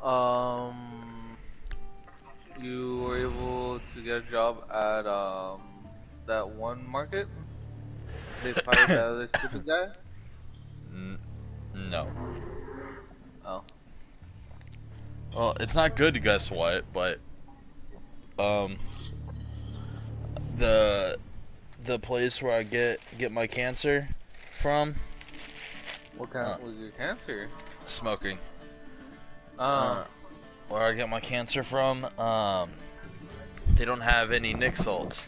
Um, you were able to get a job at that one market. They fired that other stupid guy. No. Oh, Well, it's not good to guess what, but um, the the place where I get my cancer from, what kind was your cancer? smoking. Oh, Where I get my cancer from, they don't have any Nick salts.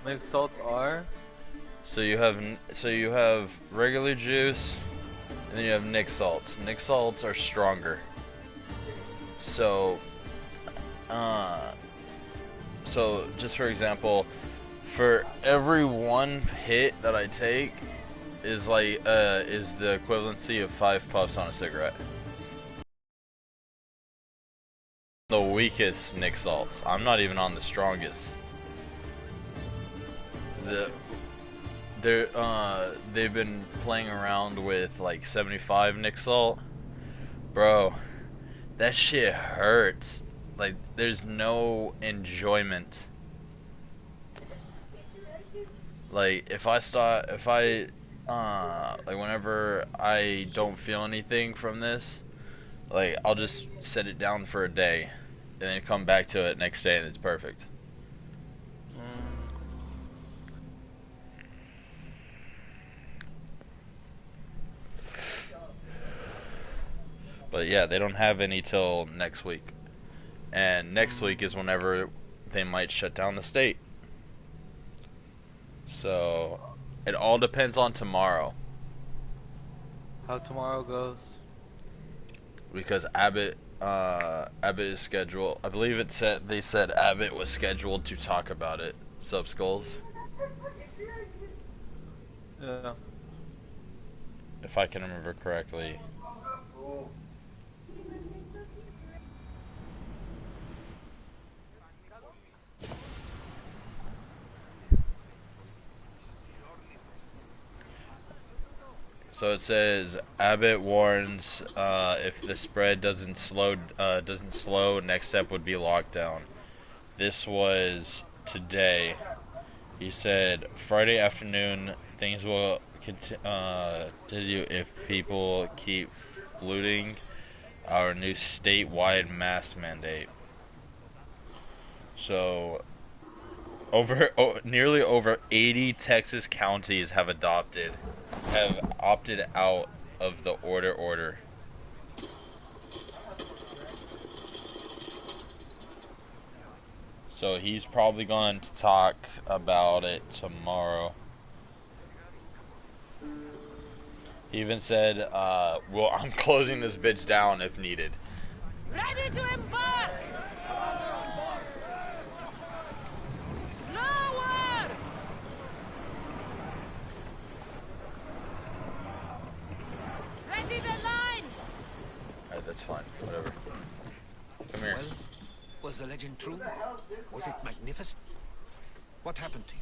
mixed salts are. So you have regular juice, and then you have Nick salts. Nick salts are stronger. So, uh, so just for example, for every one hit that I take is is the equivalency of 5 puffs on a cigarette. The weakest Nick salts. I'm not even on the strongest. They've been playing around with like 75 Nick salt. Bro, that shit hurts. Like there's no enjoyment. Like like whenever I don't feel anything from this, like I'll just set it down for a day and then come back to it next day and it's perfect. But yeah, they don't have any till next week. And next week is whenever they might shut down the state. So it all depends on tomorrow. How tomorrow goes? Because Abbott is scheduled. I believe they said Abbott was scheduled to talk about it. Sub Skulls. Yeah. If I can remember correctly. So it says Abbott warns if the spread doesn't slow, next step would be lockdown. This was today. He said Friday afternoon things will continue if people keep flouting our new statewide mask mandate. So nearly over 80 Texas counties have opted out of the order. So he's probably going to talk about it tomorrow. He even said, well, I'm closing this bitch down if needed. Ready to embark! Slower! Ready the line! Alright, that's fine. Whatever. Come here. Well, was the legend true? Was it magnificent? What happened to you?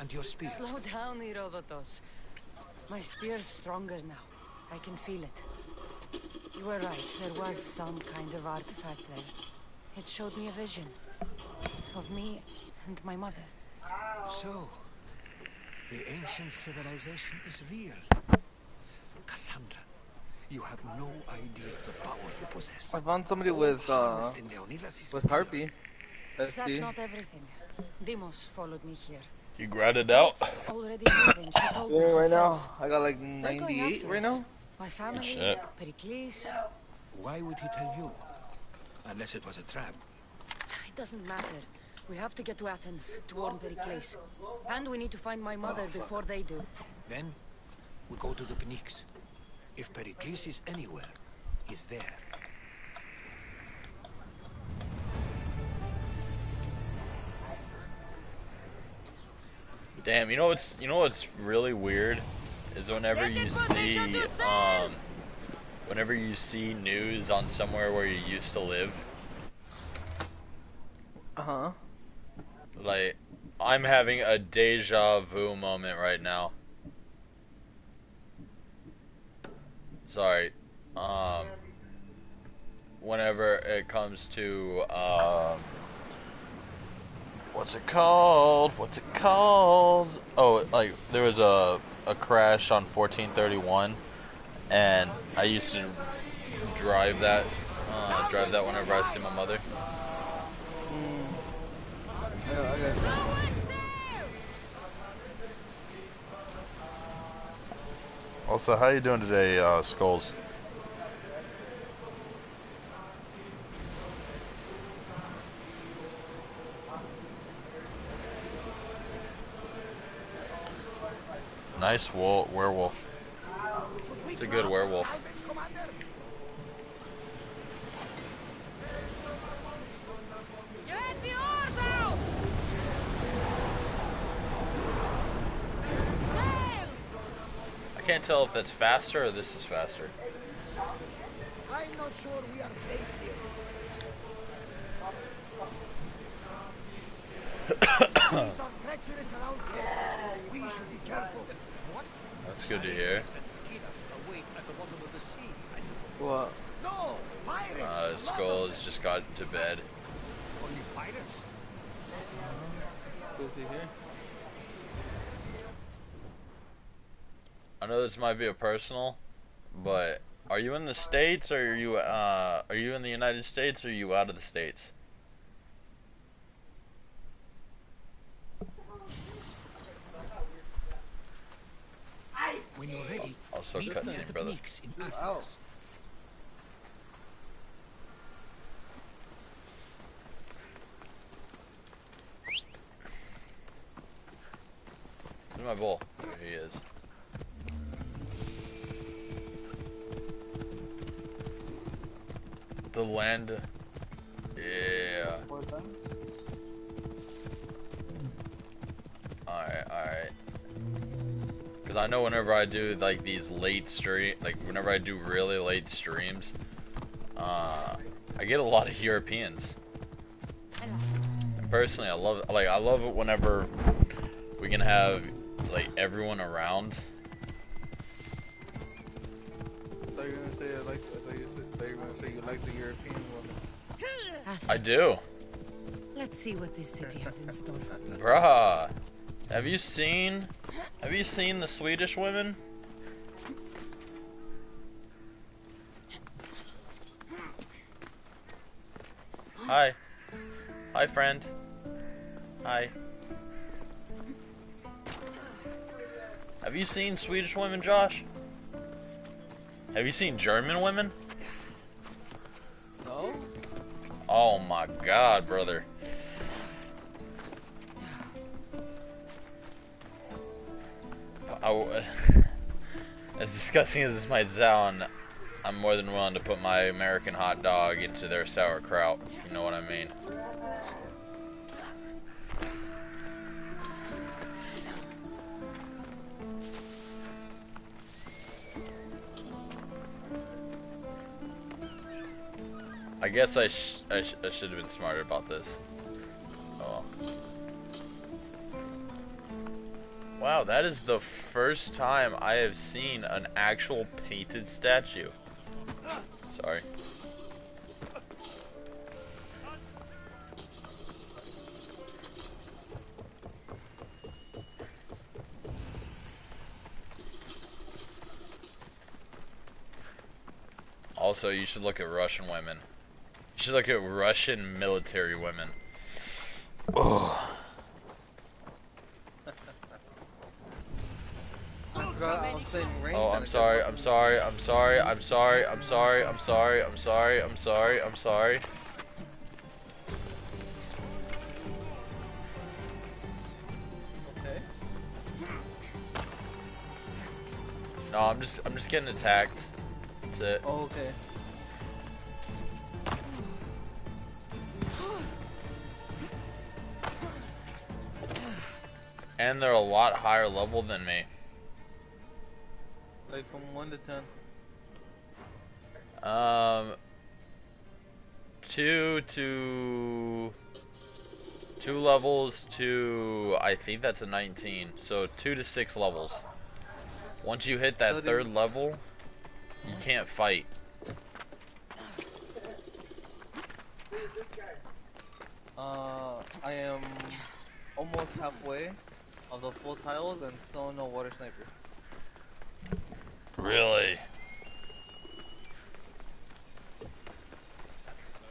And your spear? Slow down, Herodotus. My spear's stronger now. I can feel it. You were right. There was some kind of artifact there. It showed me a vision of me and my mother. So, the ancient civilization is real. Cassandra, you have no idea the power you possess. I found somebody with Harpy. That's not everything. Deimos followed me here. You grabbed it out? Already moving, she told me Right now, herself. I got like 98 right now. My family, shit. Pericles. Why would he tell you? Unless it was a trap. It doesn't matter. We have to get to Athens to warn Pericles. And we need to find my mother before they do. Then, we go to the Pnyx. If Pericles is anywhere, he's there. Damn, you know what's really weird is whenever you see news on somewhere where you used to live. Uh-huh. Like, I'm having a deja vu moment right now. Sorry. whenever it comes to what's it called? What's it called? Oh, like there was a crash on 1431, and I used to drive that whenever I see my mother. I got Also, how you doing today, Skulls? Nice werewolf. It's a good werewolf. I can't tell if that's faster or this is faster. I'm not sure we are safe here. Treacherous around here. We should be careful. What? That's good to hear. what? No, pirates. Skull has just got to bed. Only pirates. Good to hear. I know this might be a personal, but are you in the States, or are you in the United States, or are you out of the States? When you're ready, Also meet me at cutscene, the brother. Peaks in Athens. Where's my bull? There he is. The land. Yeah. Alright. Because I know whenever I do like these whenever I do really late streams, I get a lot of Europeans. And personally, I love it whenever we can have like everyone around. I thought you were gonna say I thought you were gonna say you like the European woman. I do. Let's see what this city has in store for me. Bruh, have you seen the Swedish women? Hi. Hi, friend. Hi. Have you seen Swedish women, Josh? Have you seen German women? No? Oh my god, brother. As disgusting as this might sound, I'm more than willing to put my American hot dog into their sauerkraut. You know what I mean? I guess I should have been smarter about this. Oh. Wow, that is the first time I have seen an actual painted statue. Sorry. Also, you should look at Russian women. You should look at Russian military women. Oh. Oh, I'm sorry. Okay. No, I'm just getting attacked. That's it. Oh, okay. And they're a lot higher level than me. Like from 1 to 10. Two levels to, I think that's a 19. So 2 to 6 levels. Once you hit that third level, you can't fight. almost halfway of the full tiles and still no water sniper. Really?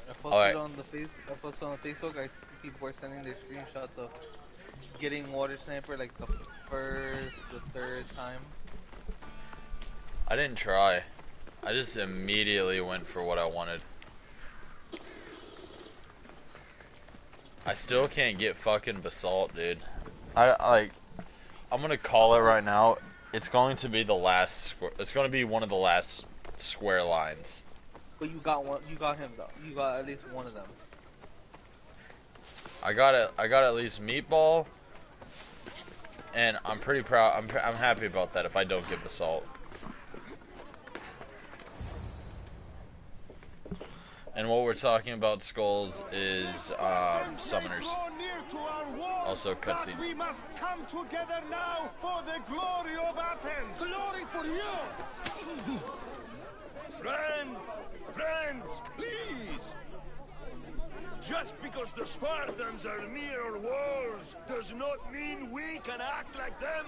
I posted Alright. on the I posted on Facebook. I see people are sending their screenshots of getting water sniper like the third time. I didn't try. I just immediately went for what I wanted. I still can't get fucking basalt, dude. I'm gonna call it right now. It's going to be the last square. It's going to be one of the last square lines. But you got one. You got him though. You got at least one of them. I got at least meatball, and I'm pretty proud. I'm happy about that. If I don't get basalt. And what we're talking about, Skulls, is summoners. Also cutscene. We must come together now for the glory of Athens. Glory for you! Friends, please! Just because the Spartans are near our walls does not mean we can act like them.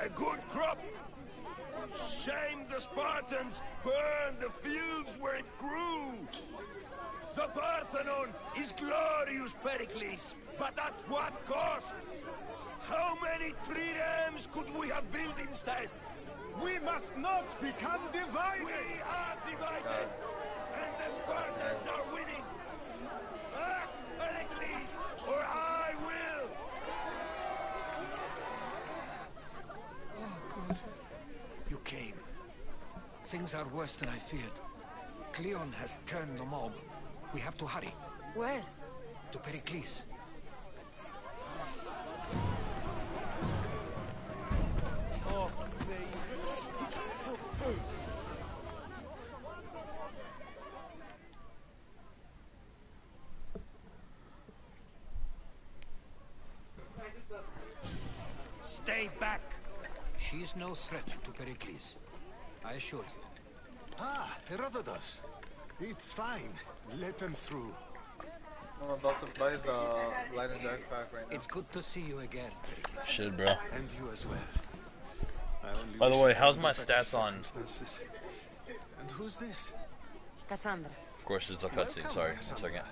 A good crop. Shame the Spartans burned the fields where it grew. The Parthenon is glorious, Pericles, but at what cost? How many triremes could we have built instead? We must not become divided. We are divided, and the Spartans are winning. Act, Pericles, or I will. Oh, good. You came. Things are worse than I feared. Cleon has turned the mob. We have to hurry. Where? To Pericles. Stay back. She's no threat to Pericles. I assure you. Ah, Herodotus. It's fine. Let them through. I'm about to buy the light and dark pack right now. It's good to see you again, Pericles. Shit, bro. And you as well. By the way, how's my stats on? And who's this? Cassandra. Of course, it's a cutscene. Welcome, Sorry, 1 Cassandra. second.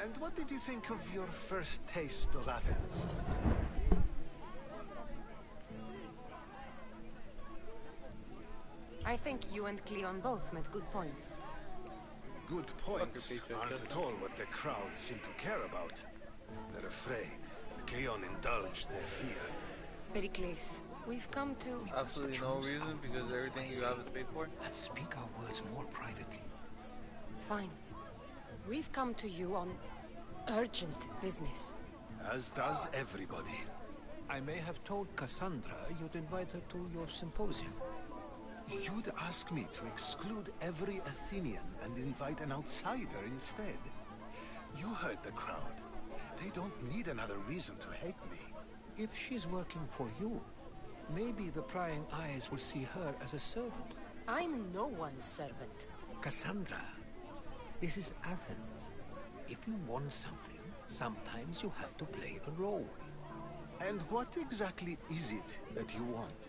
And what did you think of your first taste of Athens? I think you and Cleon both made good points. Good points paycheck, aren't just- at all what the crowd seem to care about. They're afraid that Cleon indulged their fear. Pericles, we've come to... Absolutely no reason because everything you have is paid for. And speak our words more privately. Fine. We've come to you on urgent business. As does everybody. I may have told Cassandra you'd invite her to your symposium. You'd ask me to exclude every Athenian and invite an outsider instead. You heard the crowd. They don't need another reason to hate me. If she's working for you, maybe the prying eyes will see her as a servant. I'm no one's servant. Cassandra, this is Athens. If you want something, sometimes you have to play a role. And what exactly is it that you want?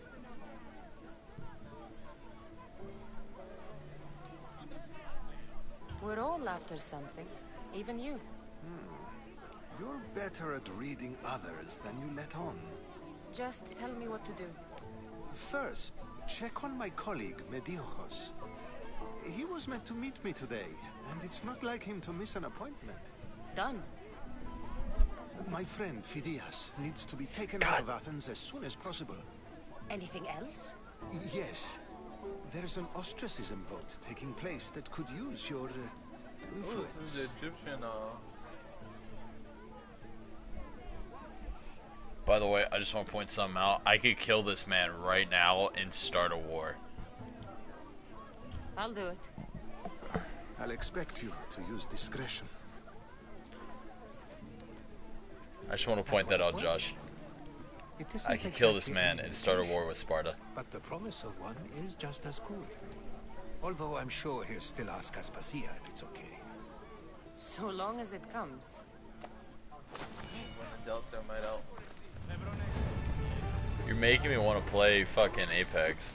We're all after something. Even you. You're better at reading others than you let on. Just tell me what to do. First, check on my colleague, Mediochos. He was meant to meet me today, and it's not like him to miss an appointment. Done. My friend, Phidias, needs to be taken out of Athens as soon as possible. Anything else? Yes. There's an ostracism vote taking place that could use your Oh, this is influence. the Egyptian. By the way, I just want to point something out. I could kill this man right now and start a war. I'll do it. I'll expect you to use discretion. I just want to point that out, Josh. It isn't I could kill this exactly man an and start a invitation, war with Sparta. but the promise of one is just as good. Although I'm sure he'll still ask Aspasia if it's okay. So long as it comes. When in doubt, thermite out. You're making me want to play fucking Apex.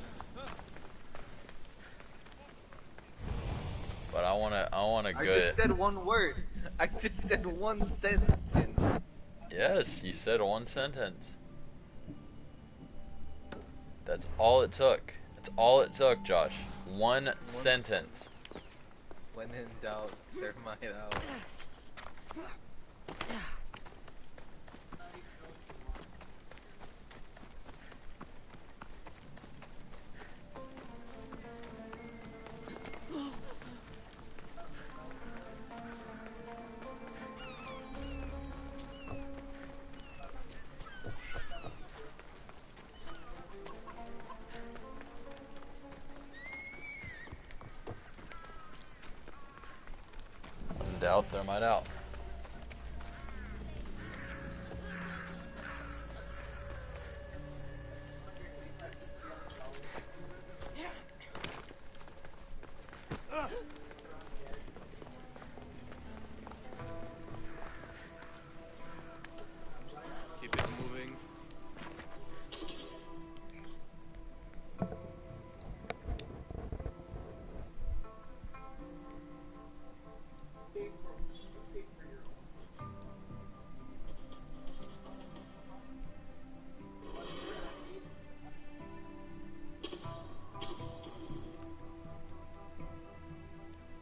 But I wanna I good. just said one word. I just said one sentence. Yes, you said one sentence. That's all it took. That's all it took, Josh. One sentence. When in doubt, thermite out. In doubt, thermite out. Keep it moving.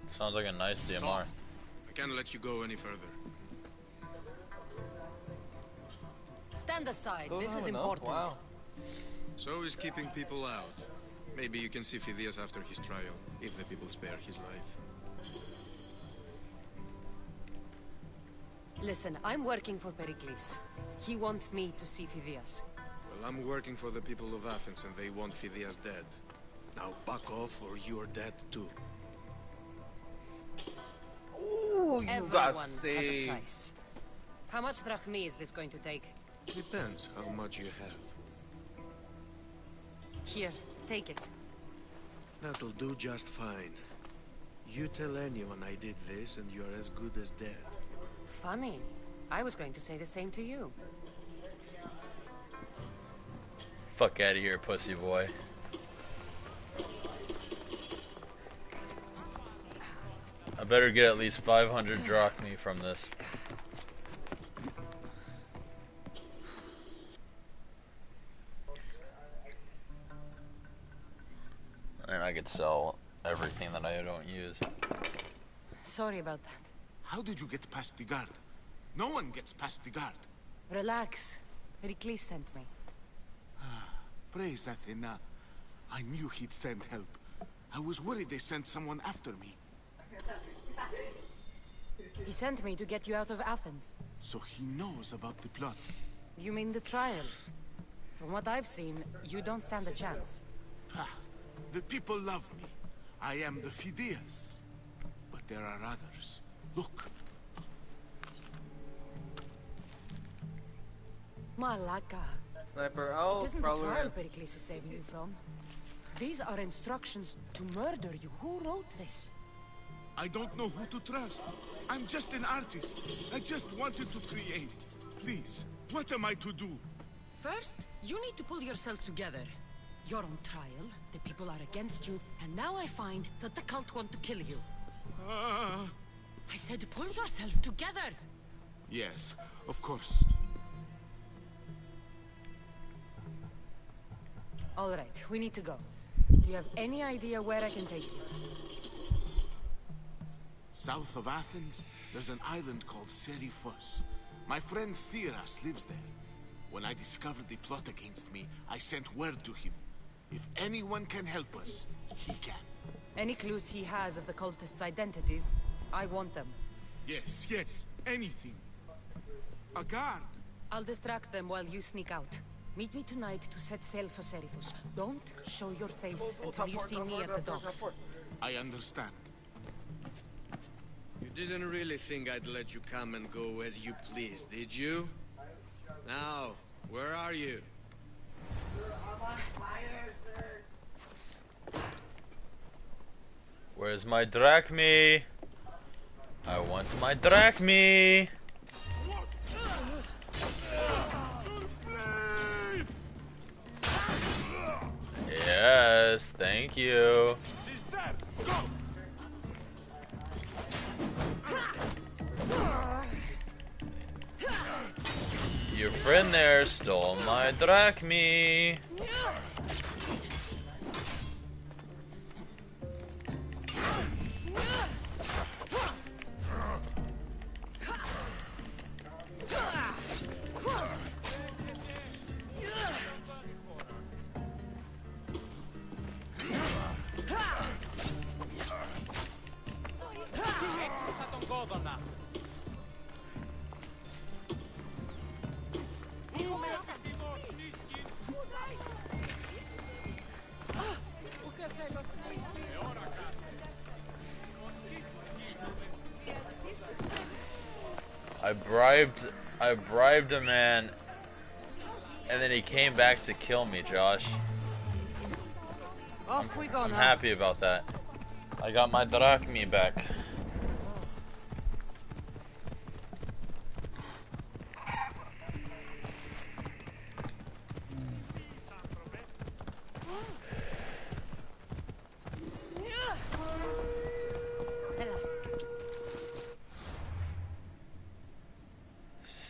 Sounds like a nice DMR. Stop. I can't let you go any further. Stand aside. Don't This have is enough? important. Wow. So is keeping people out. Maybe you can see Phidias after his trial, if the people spare his life. Listen, I'm working for Pericles. He wants me to see Phidias. Well, I'm working for the people of Athens and they want Phidias dead. Now back off or you're dead too. Ooh, you Everyone got has a saved. price. How much drachmi is this going to take? Depends how much you have. Here, take it. That'll do just fine. You tell anyone I did this and you're as good as dead. Funny. I was going to say the same to you. Fuck out of here, pussy boy. I better get at least 500 drachmi from this. And I could sell everything that I don't use. Sorry about that. How did you get past the guard? No one gets past the guard. Relax. Pericles sent me. Praise Athena. I knew he'd send help. I was worried they sent someone after me. He sent me to get you out of Athens. So he knows about the plot. You mean the trial? From what I've seen, you don't stand a chance. Pah, the people love me. I am the Phidias. But there are others. Look. Malaka. Sniper It out. isn't the Probably. trial Pericles is saving you from. These are instructions to murder you. Who wrote this? I don't know who to trust. I'm just an artist. I just wanted to create. Please, what am I to do? First, you need to pull yourself together. You're on trial, the people are against you, and now I find that the cult want to kill you. I said pull yourself together! Yes, of course. All right, we need to go. Do you have any idea where I can take you? South of Athens, there's an island called Serifos. My friend Theras lives there. When I discovered the plot against me, I sent word to him. If anyone can help us, he can. Any clues he has of the cultists' identities, I want them. Yes, yes, anything. A guard. I'll distract them while you sneak out. Meet me tonight to set sail for Serifus. Don't show your face until you see me at the docks. I understand. You didn't really think I'd let you come and go as you please, did you? Now, where are you? Where's my drachmi? I want my drachmi. Yes, thank you. She's dead. Go. Your friend there stole my drachmi. I bribed a man, and then he came back to kill me, Josh. Off we go I'm now. happy about that. I got my drachmi back.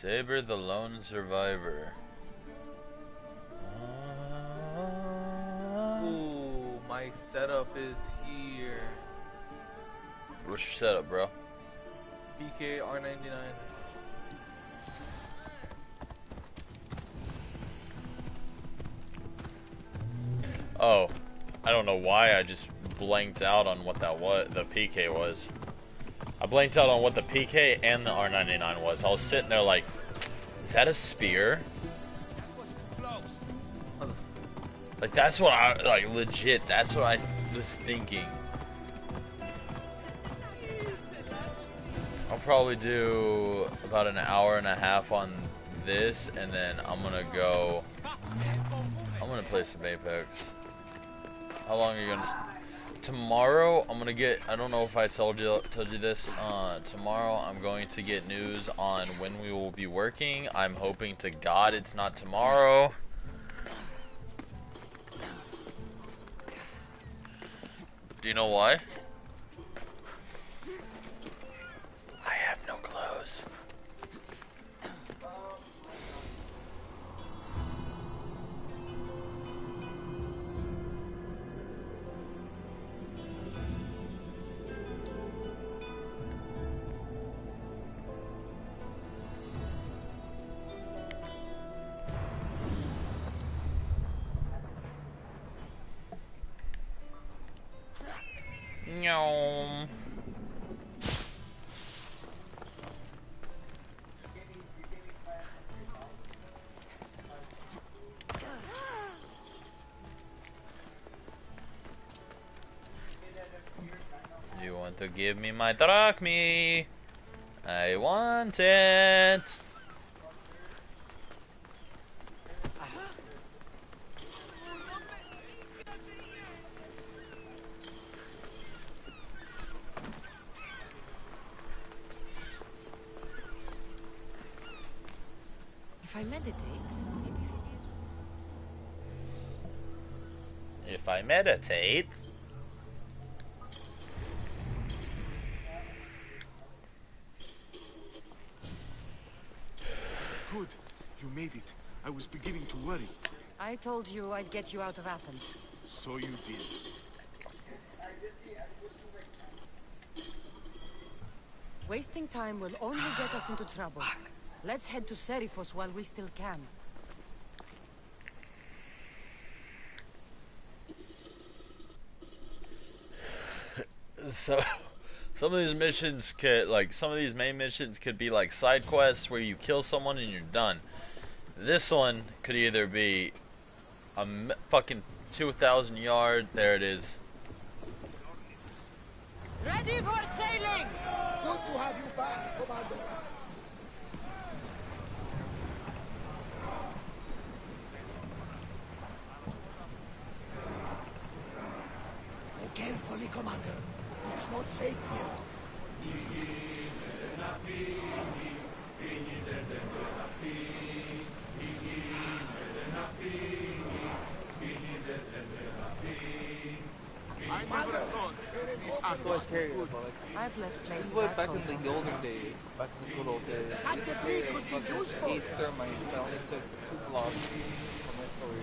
Saber the lone survivor. Ooh, my setup is here. What's your setup, bro? PK R99. Oh, I don't know why I just blanked out on what that was. The PK was. I blanked out on what the PK and the R99 was. I was sitting there like, is that a spear? Like that's what I like legit. That's what I was thinking. I'll probably do about an hour and a half on this, and then I'm gonna play some Apex. How long are you gonna? Tomorrow I'm gonna get. I don't know if I told you this. Tomorrow I'm going to get news on when we will be working. I'm hoping to God it's not tomorrow. Do you know why? I have no clothes. No. You want to give me my drachmi? I want it. If I meditate, maybe If I meditate. Good. You made it. I was beginning to worry. I told you I'd get you out of Athens. So you did. Wasting time will only get us into trouble. Let's head to Seriphos while we still can. So, some of these missions could, like, some of these main missions could be like side quests where you kill someone and you're done. This one could either be a fucking 2,000 yard. There it is. Ready for sailing! Good to have you back, Commander. Go carefully, Commander. It's not safe here. I never thought these I feel like Athens carrying it, would. but like, I've left this places is like I've back called in the home. olden days, back in the good old days. I used to That carry debris like could be fucking useful. 8 thermites. I only took 2 blocks for my story.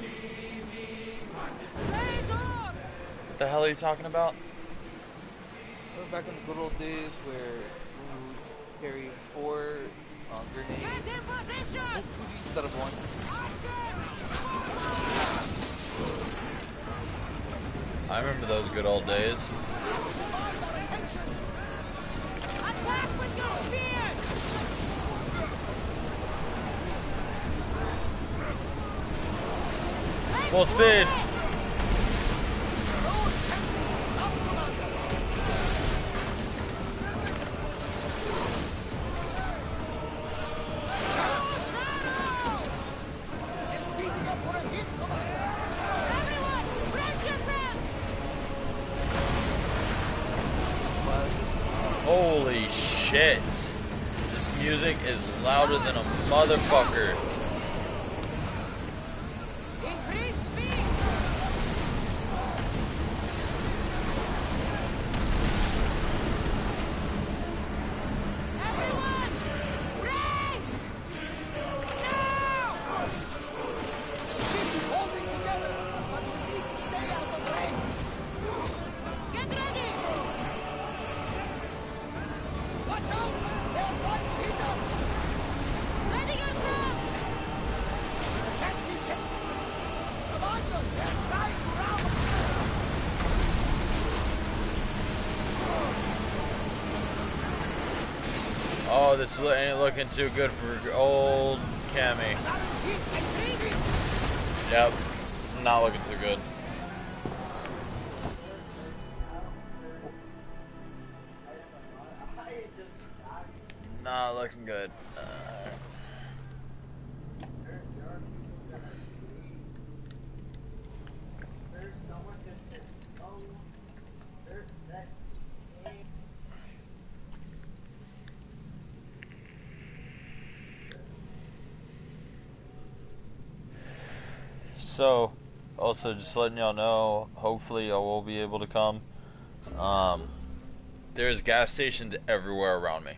What the hell are you talking about? Remember back in the good old days where we would carry 4 grenades instead of 1. I remember those good old days. Attack with your spears! Full speed! Everyone, brace yourselves! Holy shit! This music is louder than a motherfucker. Increase speed! Everyone, brace! Now! Ship is holding together, but we need to stay out of range. Get ready! Watch out! They're trying to hit us! Ready yourselves! Can't keep them. Commander, they're trying to round us. Oh, this ain't looking too good for old Cammy. Yep, it's not looking too good. Not looking good. So, also just letting y'all know, hopefully I will be able to come. There's gas stations everywhere around me.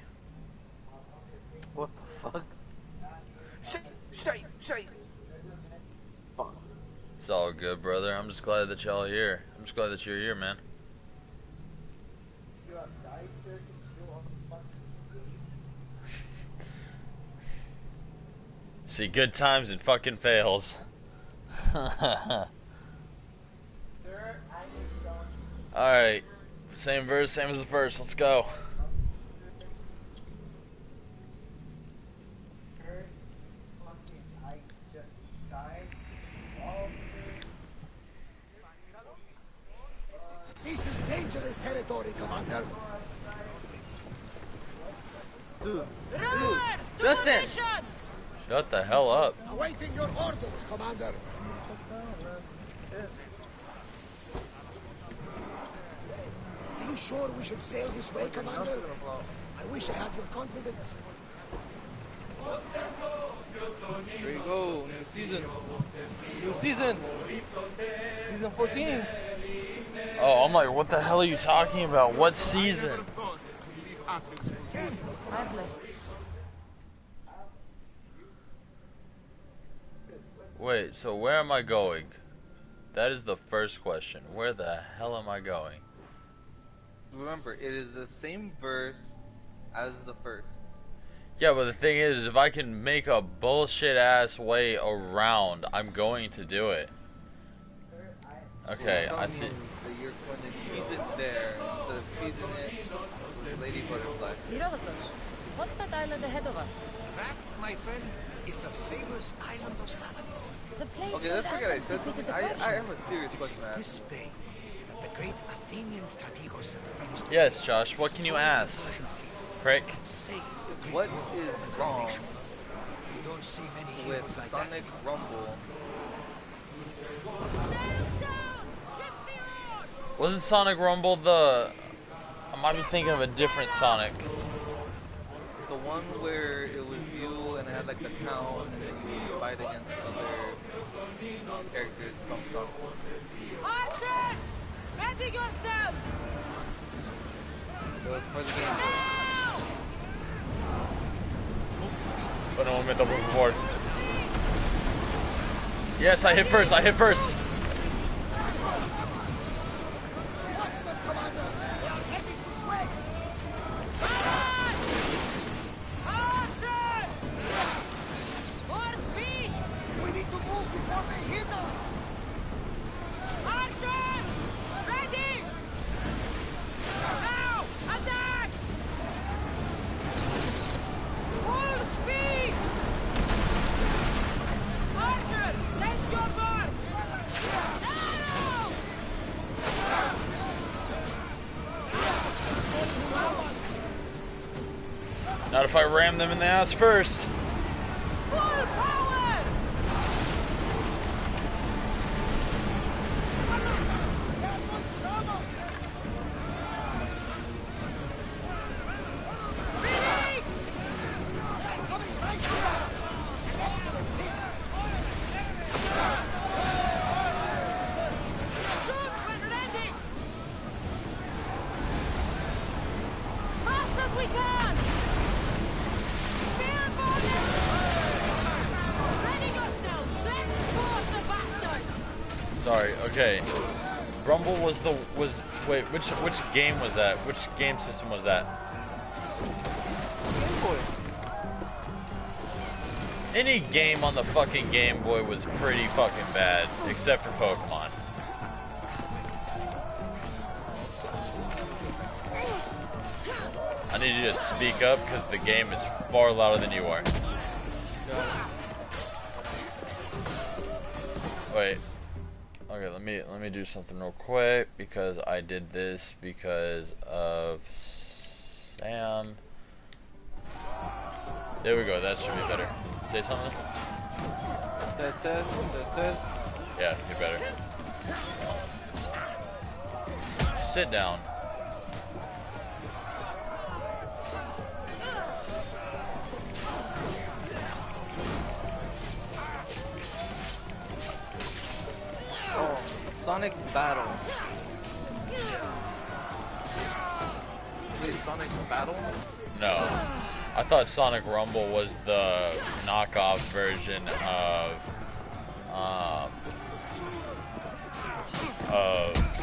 What the fuck? Shite! Fuck. It's all good, brother. I'm just glad that y'all are here. I'm just glad that you're here, man. See, good times and fucking fails. Alright. Same verse, same as the first. Let's go. This is dangerous territory, Commander. Dude, Rowers, to Justin! positions! Shut the hell up. Awaiting your orders, Commander. Are you sure we should sail this way, Commander? I wish I had your confidence. There you go, new season. Season 14. Oh, I'm like, what the hell are you talking about? What season? I never thought we'd leave Athens for good. I've left. Wait, so where am I going? That is the first question. Where the hell am I going? Remember, it is the same verse as the first. Yeah, but the thing is, if I can make a bullshit ass way around, I'm going to do it. Okay, I see. That you're going to cheese it there instead of cheesing it with Lady Butterfly. Herodotus, what's that island ahead of us? That, my friend, is the famous island of Salamis. The place Okay, where let's forget I Athens said defeated something. the I have Persians. a serious It's question in to this ask. bay that the great Athenian strategos Yes, Josh, what can you ask? Prick. saved the great What world is from wrong domination. You don't see many with heroes like Sonic that. Rumble? Sails down! Ship the oars! Wasn't Sonic Rumble the... I might be thinking of a different Sonic. one where it was you and it had like a town and then you would fight against other characters from Sonic. Archers! Ready yourselves! It was for the Game Boy. Now! Oh no, I'm at double forward. Yes, I hit first, I hit first. Archers! More speed! We need to move before they hit us! Archers! Ready! Now! Attack! Full speed! Archers, take your march! Arrows! Not if I ram them in the ass first. Full power! Release! Shoot when ready! Fast as we can! Spear borders! Ready yourselves! Let's board the bastards! Sorry, okay. Rumble was wait, which game was that? Which game system was that? Game Boy. Any game on the fucking Game Boy was pretty fucking bad, except for Pokemon. I need you to speak up because the game is far louder than you are. Wait. Okay, let me do something real quick because I did this because of Sam. There we go. That should be better. Say something. Test. Yeah, you're better. Sit down. Oh, Sonic Battle. Wait, Sonic Battle? No. I thought Sonic Rumble was the knockoff version of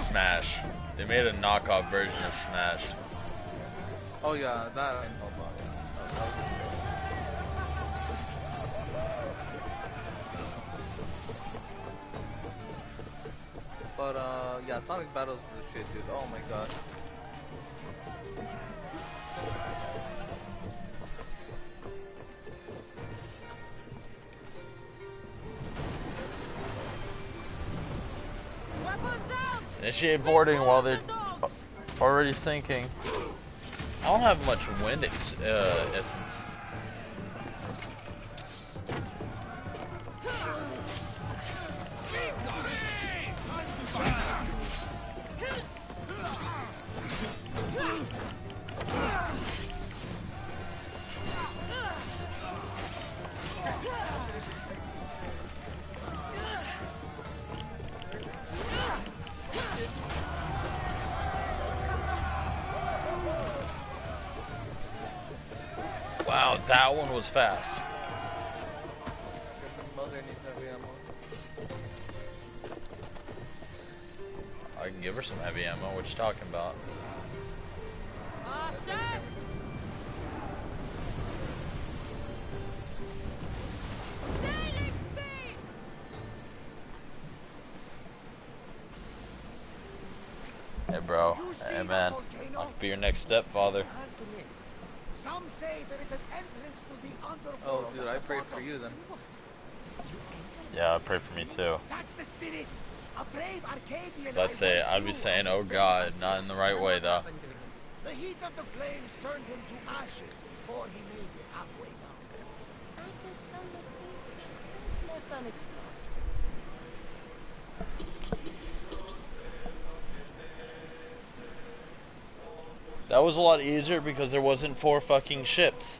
Smash. They made a knockoff version of Smash. Oh yeah, that I know about. That was good. But yeah, Sonic Battles is the shit, dude. Oh my god. Weapons out! Initiate boarding while they're already sinking. I don't have much wind essence. Wow, that one was fast. I can give her some heavy ammo. What you talking about? Faster! Sailing speed! Hey, bro. Hey, man. I'll be your next stepfather. Some say there is an entrance to the underworld. Oh, dude, I prayed for you then. Yeah, pray for me too. That's the spirit. A brave Arcadian. I'd be saying, oh God, not in the right way though. The heat of the flames turned him to ashes before he made it halfway down. left unexplored. That was a lot easier because there wasn't 4 fucking ships.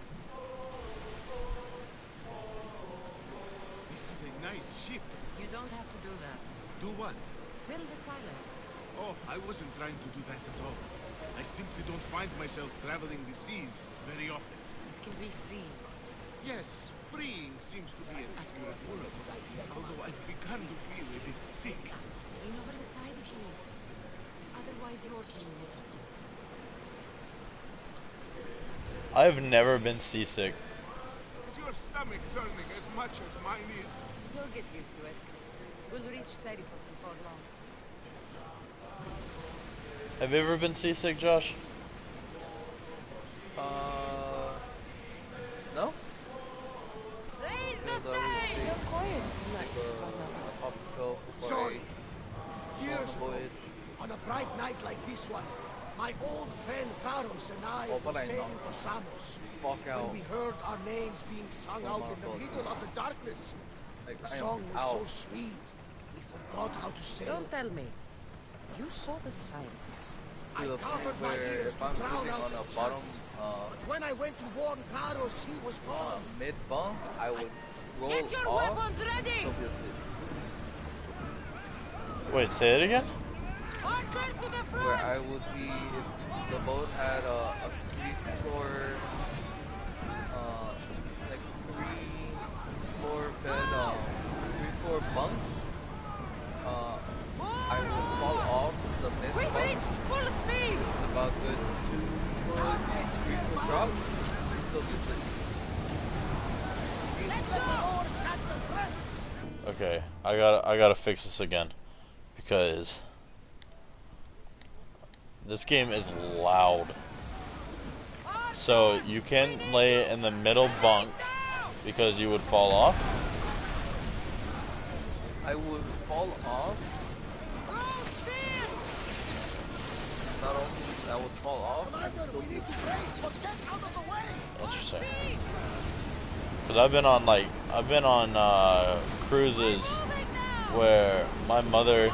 Fill the silence. Oh, I wasn't trying to do that at all. I simply don't find myself traveling the seas very often. It can be freeing. Yes, freeing seems to be an accurate word, although I've begun to feel a bit sick. Lean over the side if you need to. Otherwise, you're killing it. I've never been seasick. Is your stomach turning as much as mine is? You'll get used to it. We'll reach Serifos before long. Have you ever been seasick, Josh? No? Raise the Because I sail! was You're sick, quiet tonight. pop pill before Sorry. I Years on the ago, voyage. on a bright night like this one, my old friend Varos and I Oh, but were I know. sailing to Samos. Fuck out. When we heard our names being sung Oh out my in the God. middle of the darkness, Like, the I am song was so out. sweet, we forgot how to sail. Don't tell me. You saw the silence. I To the covered point my where ears if to I'm drown sitting out on the the bottom, chants. But when I went to warn Varos, he was gone. mid bunk, I would roll Get your off. weapons ready! Still be asleep. Wait, say it again? Archers to the Where front! I would be if the boat had a 3-floor, like 3-floor bed, 3-floor bunk. I would fall off the mid We've bunk. reached full speed! About good 2-floor, 3-floor drop. And still be asleep. Let's go! Okay, I gotta fix this again. Because this game is loud. So you can lay in the middle bunk because you would fall off. I would fall off. Not only I would fall off, I'd still be asleep. Interesting. Because I've been on cruises where my mother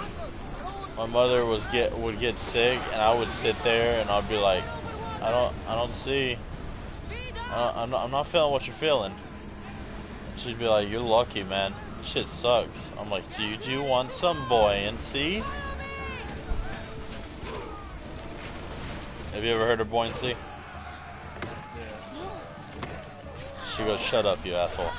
would get sick, and I would sit there and I'd be like, I don't see, I'm not feeling what you're feeling. She'd be like, you're lucky, man. Shit sucks. I'm like, do you want some buoyancy? Have you ever heard of buoyancy? Yeah. She goes, shut up, you asshole.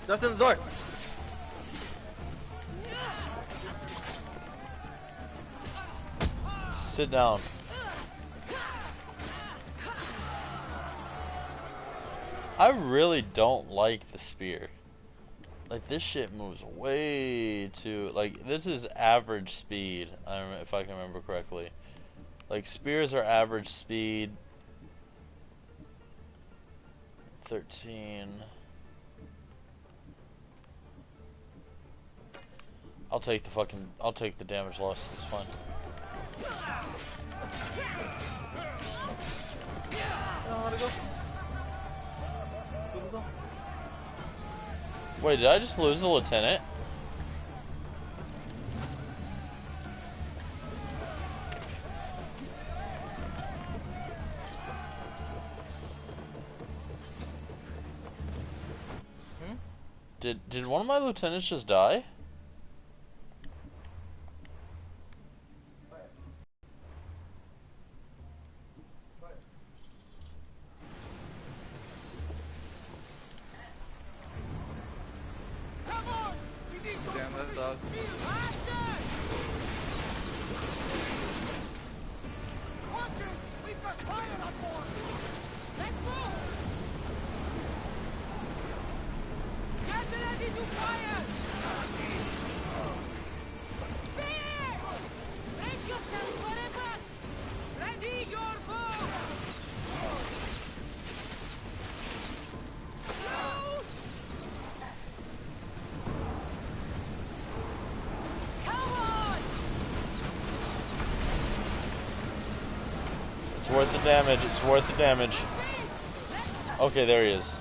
Just in the door. Sit down. I really don't like the spear. Like, this shit moves way too... Like, this is average speed, if I can remember correctly. Like, spears are average speed. 13... I'll take the damage loss, it's fine. I want to go. Go. Wait, did I just lose the lieutenant? Did one of my lieutenants just die? Damn, that dog. Let's go! Get ready to fire! Spear! Brace yourselves wherever! Ready your bow! Loose! Come on! It's worth the damage, it's worth the damage. Okay, there he is.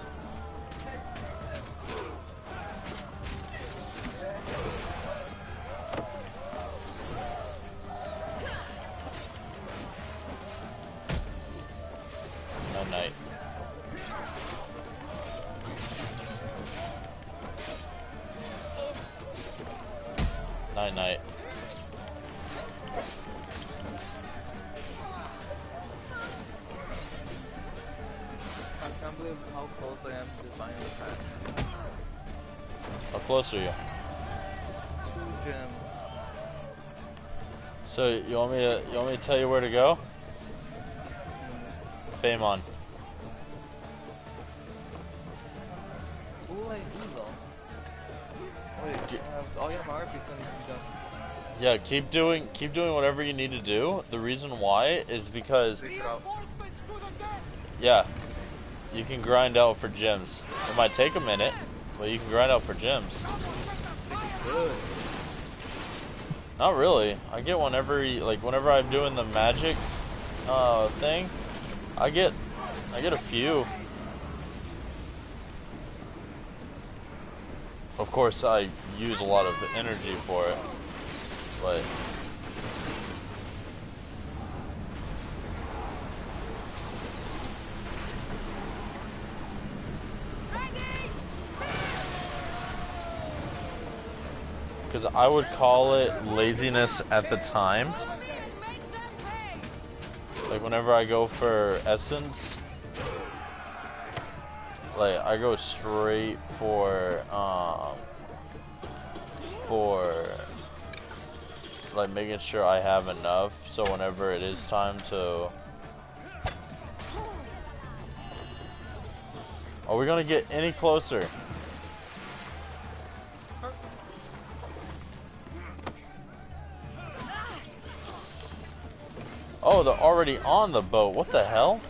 night. Night night. I can't believe how close I am to buying the pack. How close are you? 2 gems. So you want me to tell you where to go? Famon. Who will I do though? Wait, I'll get my RP sending some gems. Yeah, keep doing whatever you need to do. The reason why is because Figure it out. yeah, you can grind out for gems. It might take a minute, but you can grind out for gems. Good. Not really. I get whenever I'm doing the magic thing, I get a few. Of course, I use a lot of energy for it, but because I would call it laziness at the time. Like whenever I go for essence, like I go straight for like making sure I have enough, so whenever it is time to... Are we gonna get any closer? Oh, they're already on the boat. What the hell?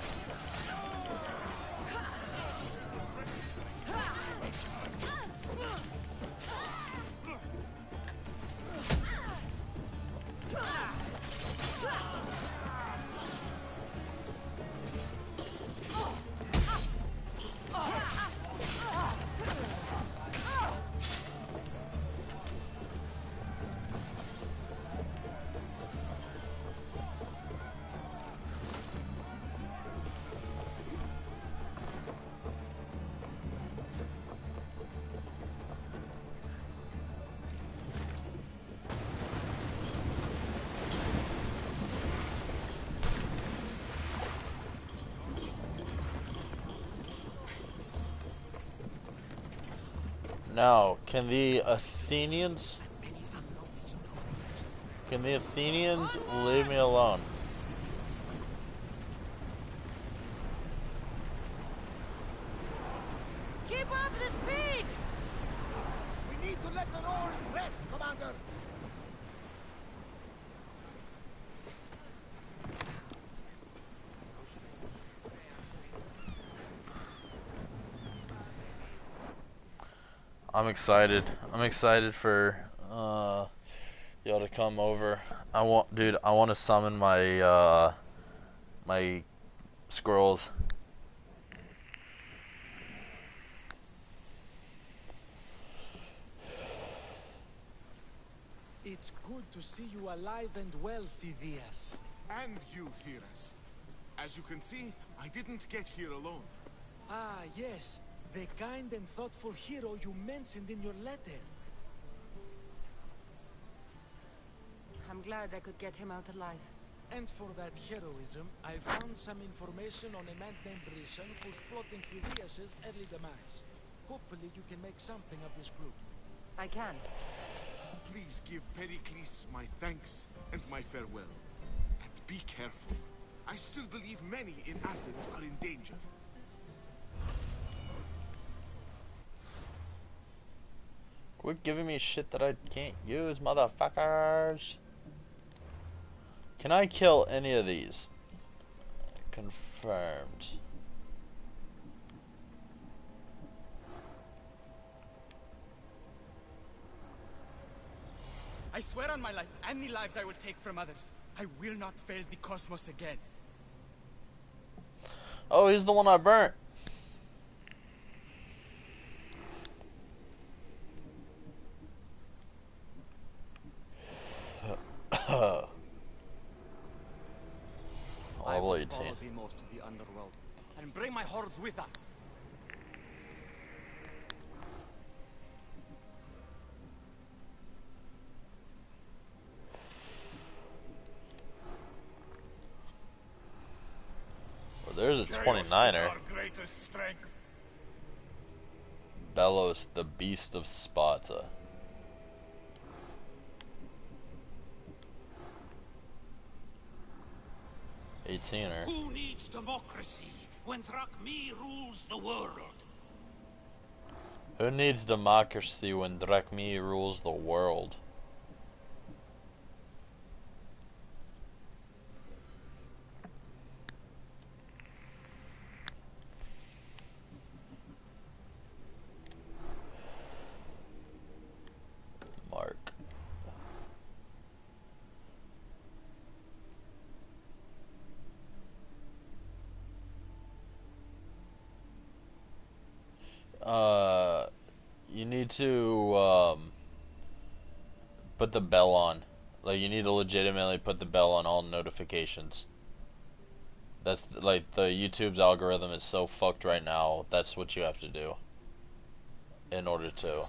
Now, can the Athenians leave me alone? Keep up the speed! We need to let the oars rest, Commander! I'm excited. I'm excited for y'all to come over. I want to summon my my squirrels. It's good to see you alive and well, Phidias. And you, Theras. As you can see, I didn't get here alone. Ah, yes. The kind and thoughtful hero you mentioned in your letter. I'm glad I could get him out alive. And for that heroism, I found some information on a man named Rison who's plotting Phidias' early demise. Hopefully you can make something of this group. I can. Please give Pericles my thanks and my farewell. And be careful. I still believe many in Athens are in danger. Quit giving me shit that I can't use, motherfuckers. Can I kill any of these? Confirmed. I swear on my life and the lives I will take from others, I will not fail the cosmos again. Oh, he's the one I burnt. I will Level 18. follow thee most to the underworld, and and bring my hordes with us. Well, there's a Chaos is 29er. our greatest strength. Belos, the Beast of Sparta. 18er. Who needs democracy when Thrakmi rules the world? Who needs democracy when Drakmi rules the world? Mark. You need to put the bell on. Like, you need to legitimately put the bell on all notifications. That's like the YouTube's algorithm is so fucked right now. That's what you have to do in order to.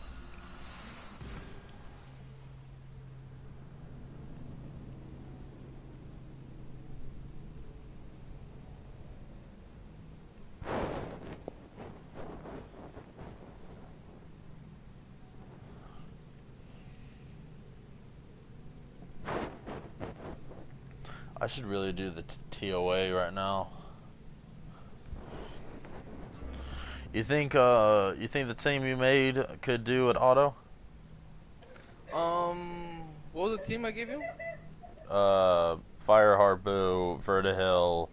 I should really do the TOA right now. You think the team you made could do an auto? What was the team I gave you? Fire Harpu, Vertihill.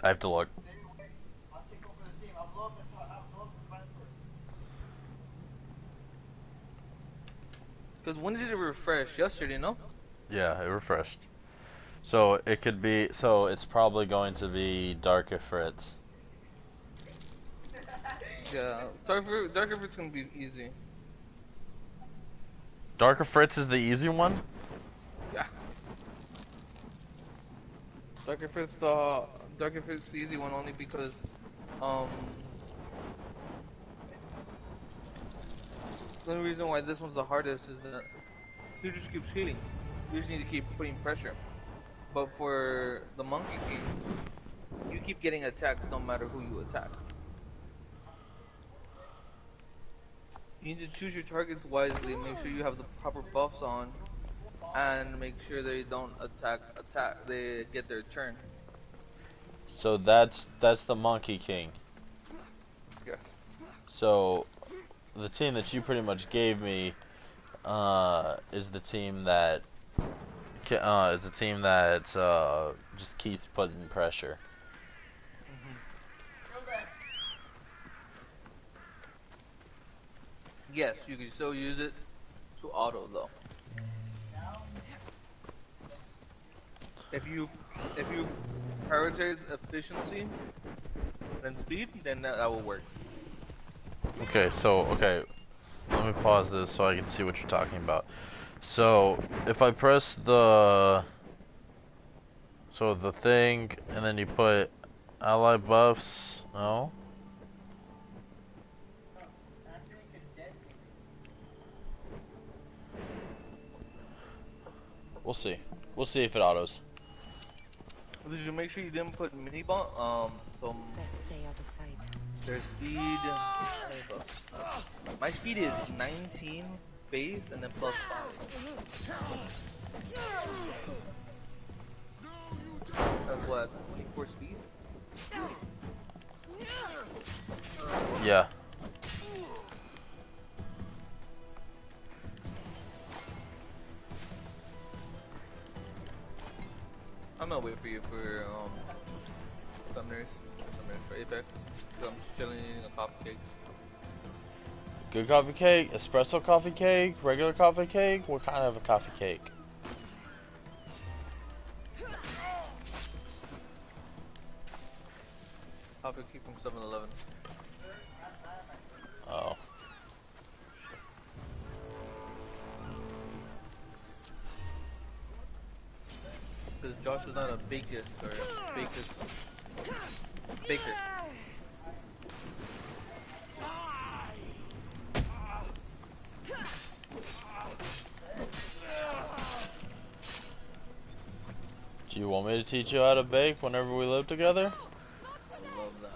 I have to look. Because when did it refresh? Yesterday, no? Yeah, it refreshed. So it could be. So it's probably going to be Dark Fritz. Yeah, Darker Fruit's gonna be easy. Dark Fritz is the easy one. Yeah. Darker Fruit's the easy one only because the only reason why this one's the hardest is that he just keeps healing. You just need to keep putting pressure. But for the Monkey King, you keep getting attacked no matter who you attack. You need to choose your targets wisely, make sure you have the proper buffs on, and make sure they don't they get their turn. So that's the Monkey King. Yes. So the team that you pretty much gave me is the team that just keeps putting pressure. Yes, you can still use it to auto though. If you prioritize efficiency and speed, then that will work. Okay, let me pause this so I can see what you're talking about. So if I press the thing and then you put ally buffs, no? We'll see. We'll see if it autos. Did you make sure you didn't put mini bomb? Best stay out of sight. Their speed. My speed is 19 base and then plus 5. That's what, 24 speed? Yeah. I'm gonna wait for you for Summoners for Apex. So I'm just chilling eating a coffee cake. Good coffee cake, espresso coffee cake, regular coffee cake. What kind of a coffee cake? Coffee cake from 7-Eleven. Oh. Because Josh is not a bakist or a bakist Baker. Do you want me to teach you how to bake whenever we live together? I love that.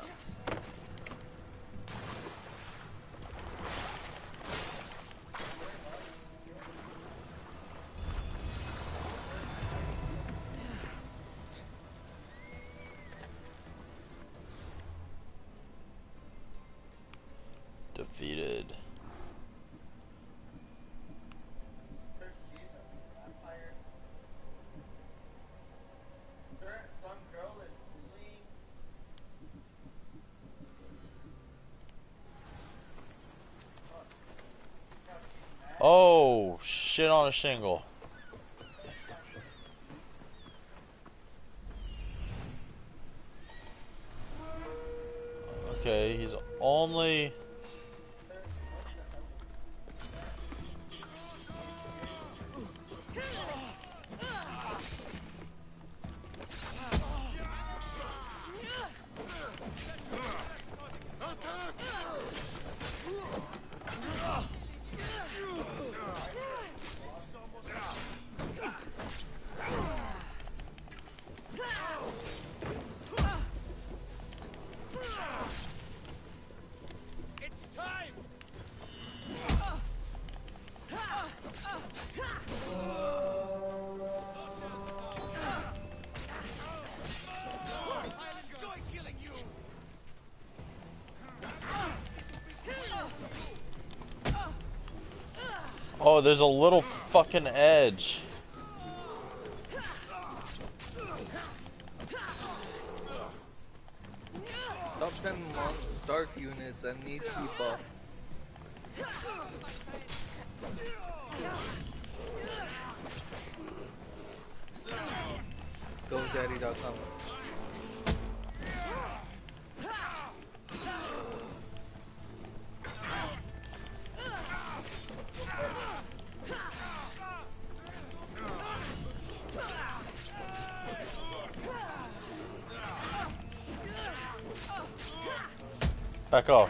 Defeated. Oh, shit on a shingle. Okay, he's only... Oh, there's a little fucking edge. Top 10 dark units that need to be buffed. GoDaddy.com. Back off.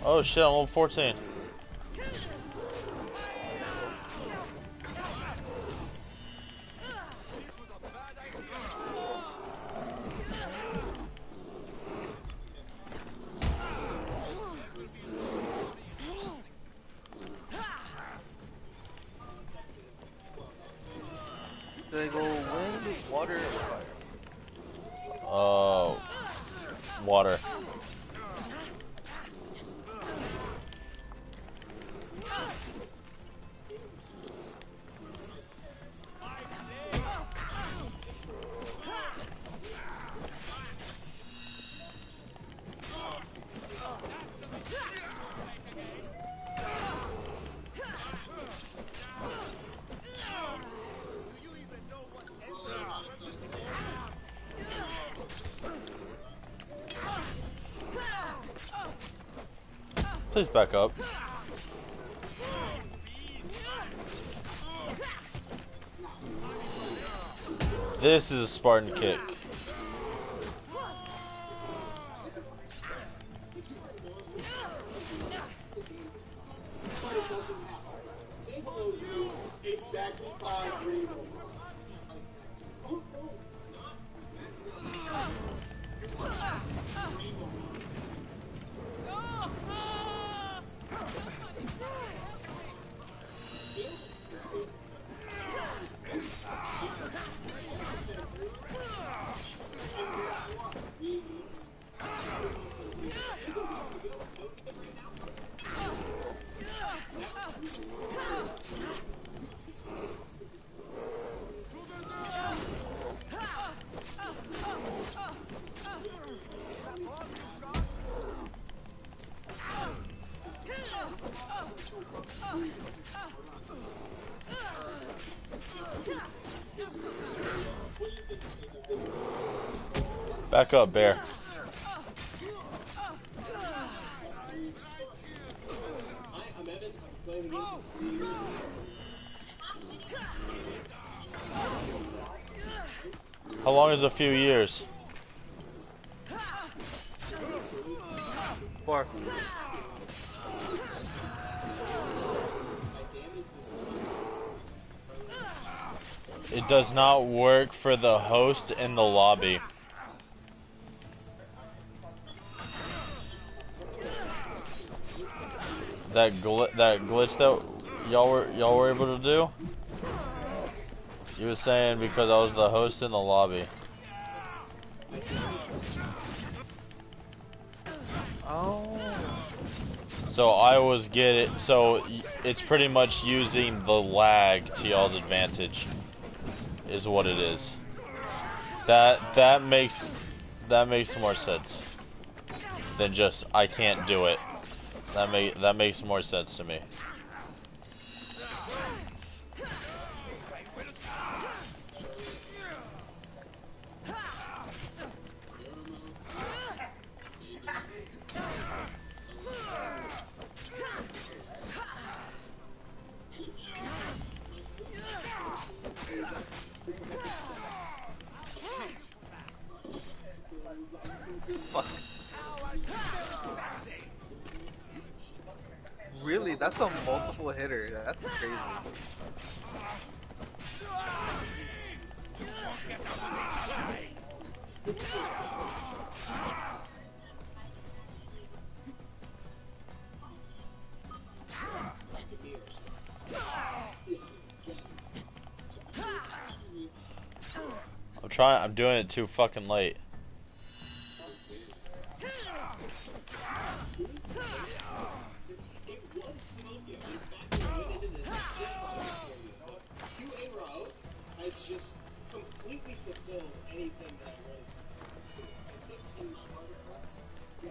Oh shit, I'm level 14. Do I go wind, water, or fire? Water. Please back up. This is a Spartan kick. Exactly 5 green. Oh, no, Back up, bear. I'm Evan. I've been playing the game for 3 years. How long is a few years? 4. It does not work for the host in the lobby. That glitch that y'all were able to do? You were saying because I was the host in the lobby. Oh. So I was so it's pretty much using the lag to y'all's advantage, is what it is. That makes more sense than just I can't do it. That makes more sense to me. Fuck. Really? That's a multiple hitter. That's crazy. I'm doing it too fucking late. Just completely fulfilled anything that I was. I think in my heart of hearts, yeah,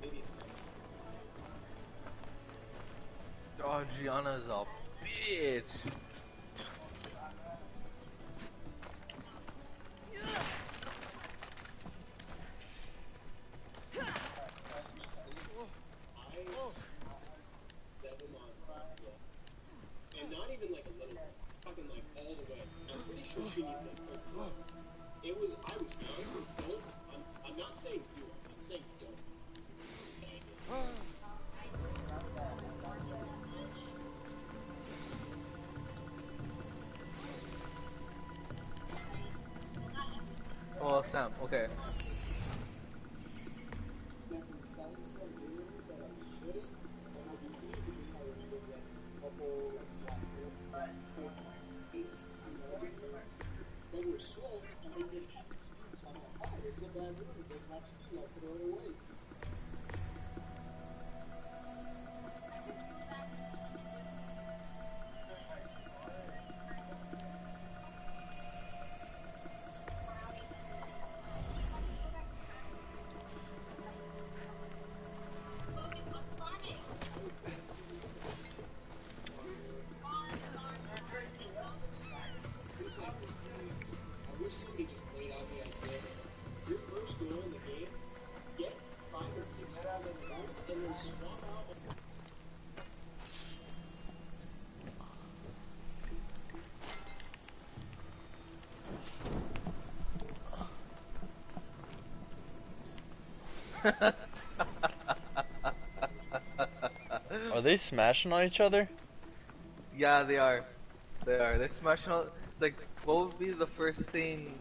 maybe it's not. Oh, Gianna's a bitch. And not even like a little, fucking like all the way. I'm pretty sure she needs like ultimate. I was young, I'm not saying do it, I'm saying don't. Oh, Sam, okay. They were sold and they didn't have to speak, so I'm like, oh, this is a bad room, it doesn't have to be, let's throw it away. I wish somebody just laid out the idea. Your first goal in the game, get 5 or 6 fallen rounds, and then swap out. Are they smashing on each other? Yeah, they are. They are. They're smashing out. It's like, what would be the first thing?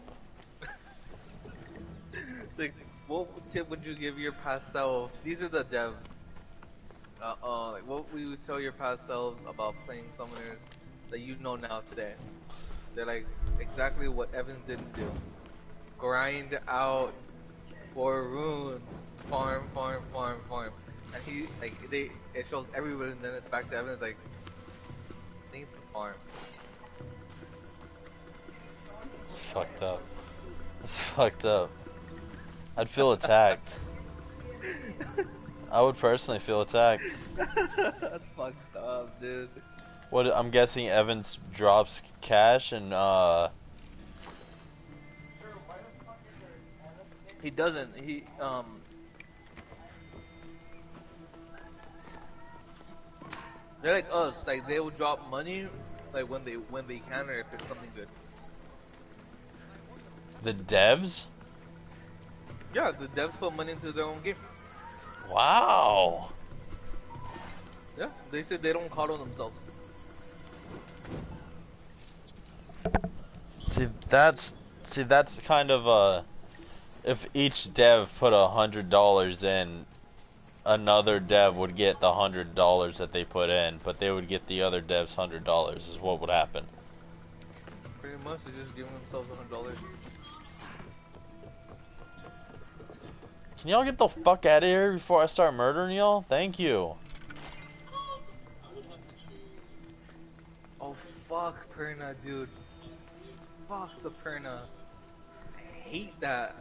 It's like, what tip would you give your past self? These are the devs. Like, what we would tell your past selves about playing summoners that you know now today? They're like, exactly what Evan didn't do. Grind out 4 runes. Farm. And he, like, it shows everybody, and then it's back to Evan. It's like, needs to farm. It's fucked up. It's fucked up. I'd feel attacked. I would personally feel attacked. That's fucked up, dude. What I'm guessing Evans drops cash and He doesn't. They're like us. Like they will drop money, like when they can or if it's something good. The devs? Yeah, the devs put money into their own game. Wow. Yeah, they said they don't coddle themselves. See, that's kind of if each dev put $100 in, another dev would get the $100 that they put in, but they would get the other dev's $100 is what would happen. Pretty much, they're just giving themselves $100. Can y'all get the fuck out of here before I start murdering y'all? Thank you. I would have to choose. Oh fuck, Perna, dude. Fuck the Perna. I hate that.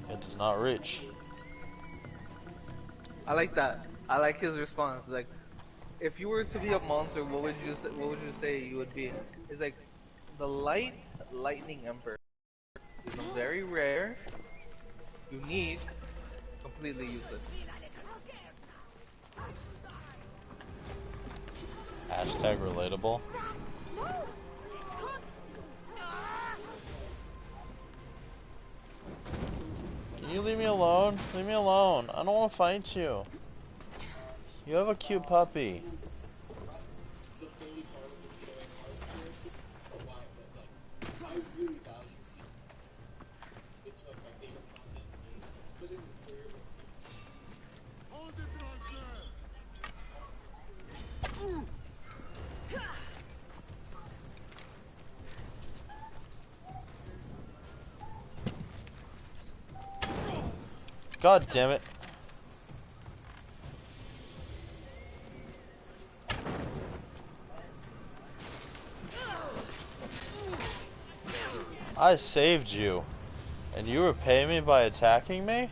It does not reach. I like that. I like his response. Like, if you were to be a monster, what would you say? What would you say you would be? It's like the lightning emperor. Is very rare, unique, completely useless. Hashtag relatable. Can you leave me alone? Leave me alone. I don't want to fight you. You have a cute puppy. The fully part of the TOA hardcore for why, but like, I really value TOA. It's like my favorite content to me. Was it clear? Hold it right there! God damn it. I saved you. And you repay me by attacking me?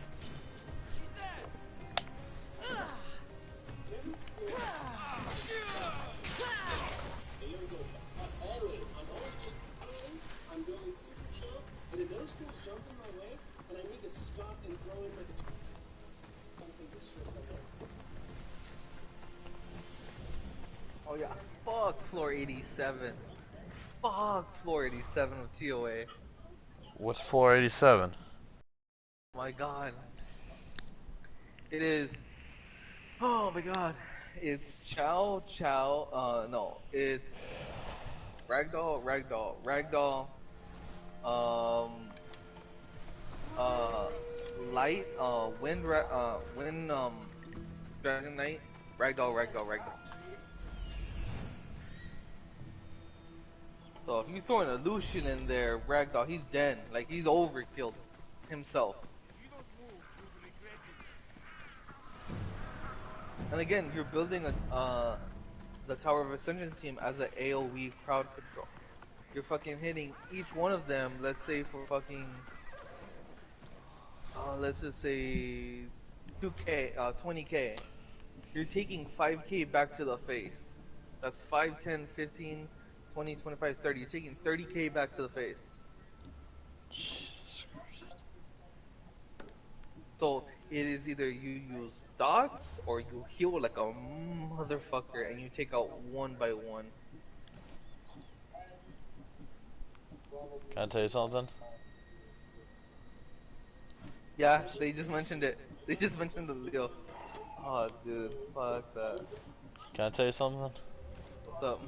I'm going super chill, and if those fools jump in my way, then I need to stop and throw in like a something to strip them away. Oh yeah, fuck floor 87. Fuck floor 87 of TOA. What's floor 87? My god. It is. Oh my god. It's Chow Chow. No, it's Ragdoll, Ragdoll, Ragdoll. Light. Wind. Dragon Knight. Ragdoll, Ragdoll, Ragdoll. So if you throw an illusion in there, Ragdoll, he's dead. Like, he's overkilled himself. And again, you're building the Tower of Ascension team as an AoE crowd control. You're fucking hitting each one of them, let's say for fucking, let's just say 2k, 20k. You're taking 5k back to the face. That's 5, 10, 15, 20, 25, 30. You're taking 30k back to the face. Jesus Christ. So it is either you use dots or you heal like a motherfucker and you take out one by one. Can I tell you something? Yeah, they just mentioned it. They just mentioned the Leo. Oh, dude, fuck that. Can I tell you something? What's up?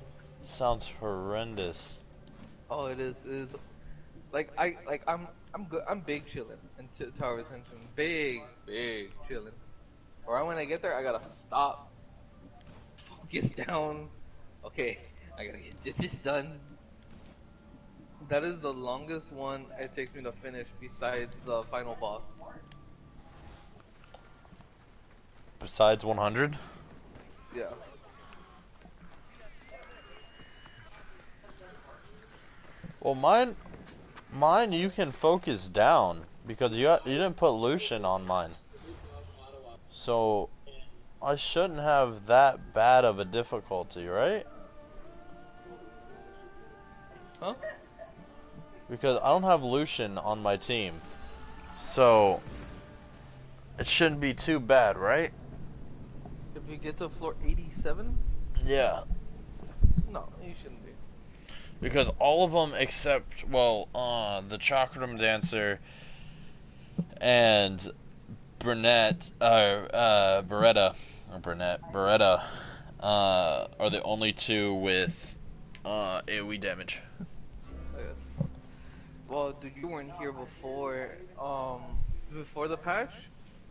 Sounds horrendous. Oh, it is. It is. I'm good. I'm big chilling in Tower of Ascension. Big chilling. Or when I get there, I gotta stop, focus down. Okay, I gotta get this done. That is the longest one it takes me to finish besides the final boss. Besides 100? Yeah. Well, mine you can focus down because you didn't put Lucian on mine. So I shouldn't have that bad of a difficulty, right? Huh? Because I don't have Lucian on my team. So it shouldn't be too bad, right? If you get to floor 87, Yeah, no, you shouldn't be. because all of them except, well, the Chakram Dancer and Beretta, are the only two with AoE damage. Okay. Well, dude, you weren't here before the patch,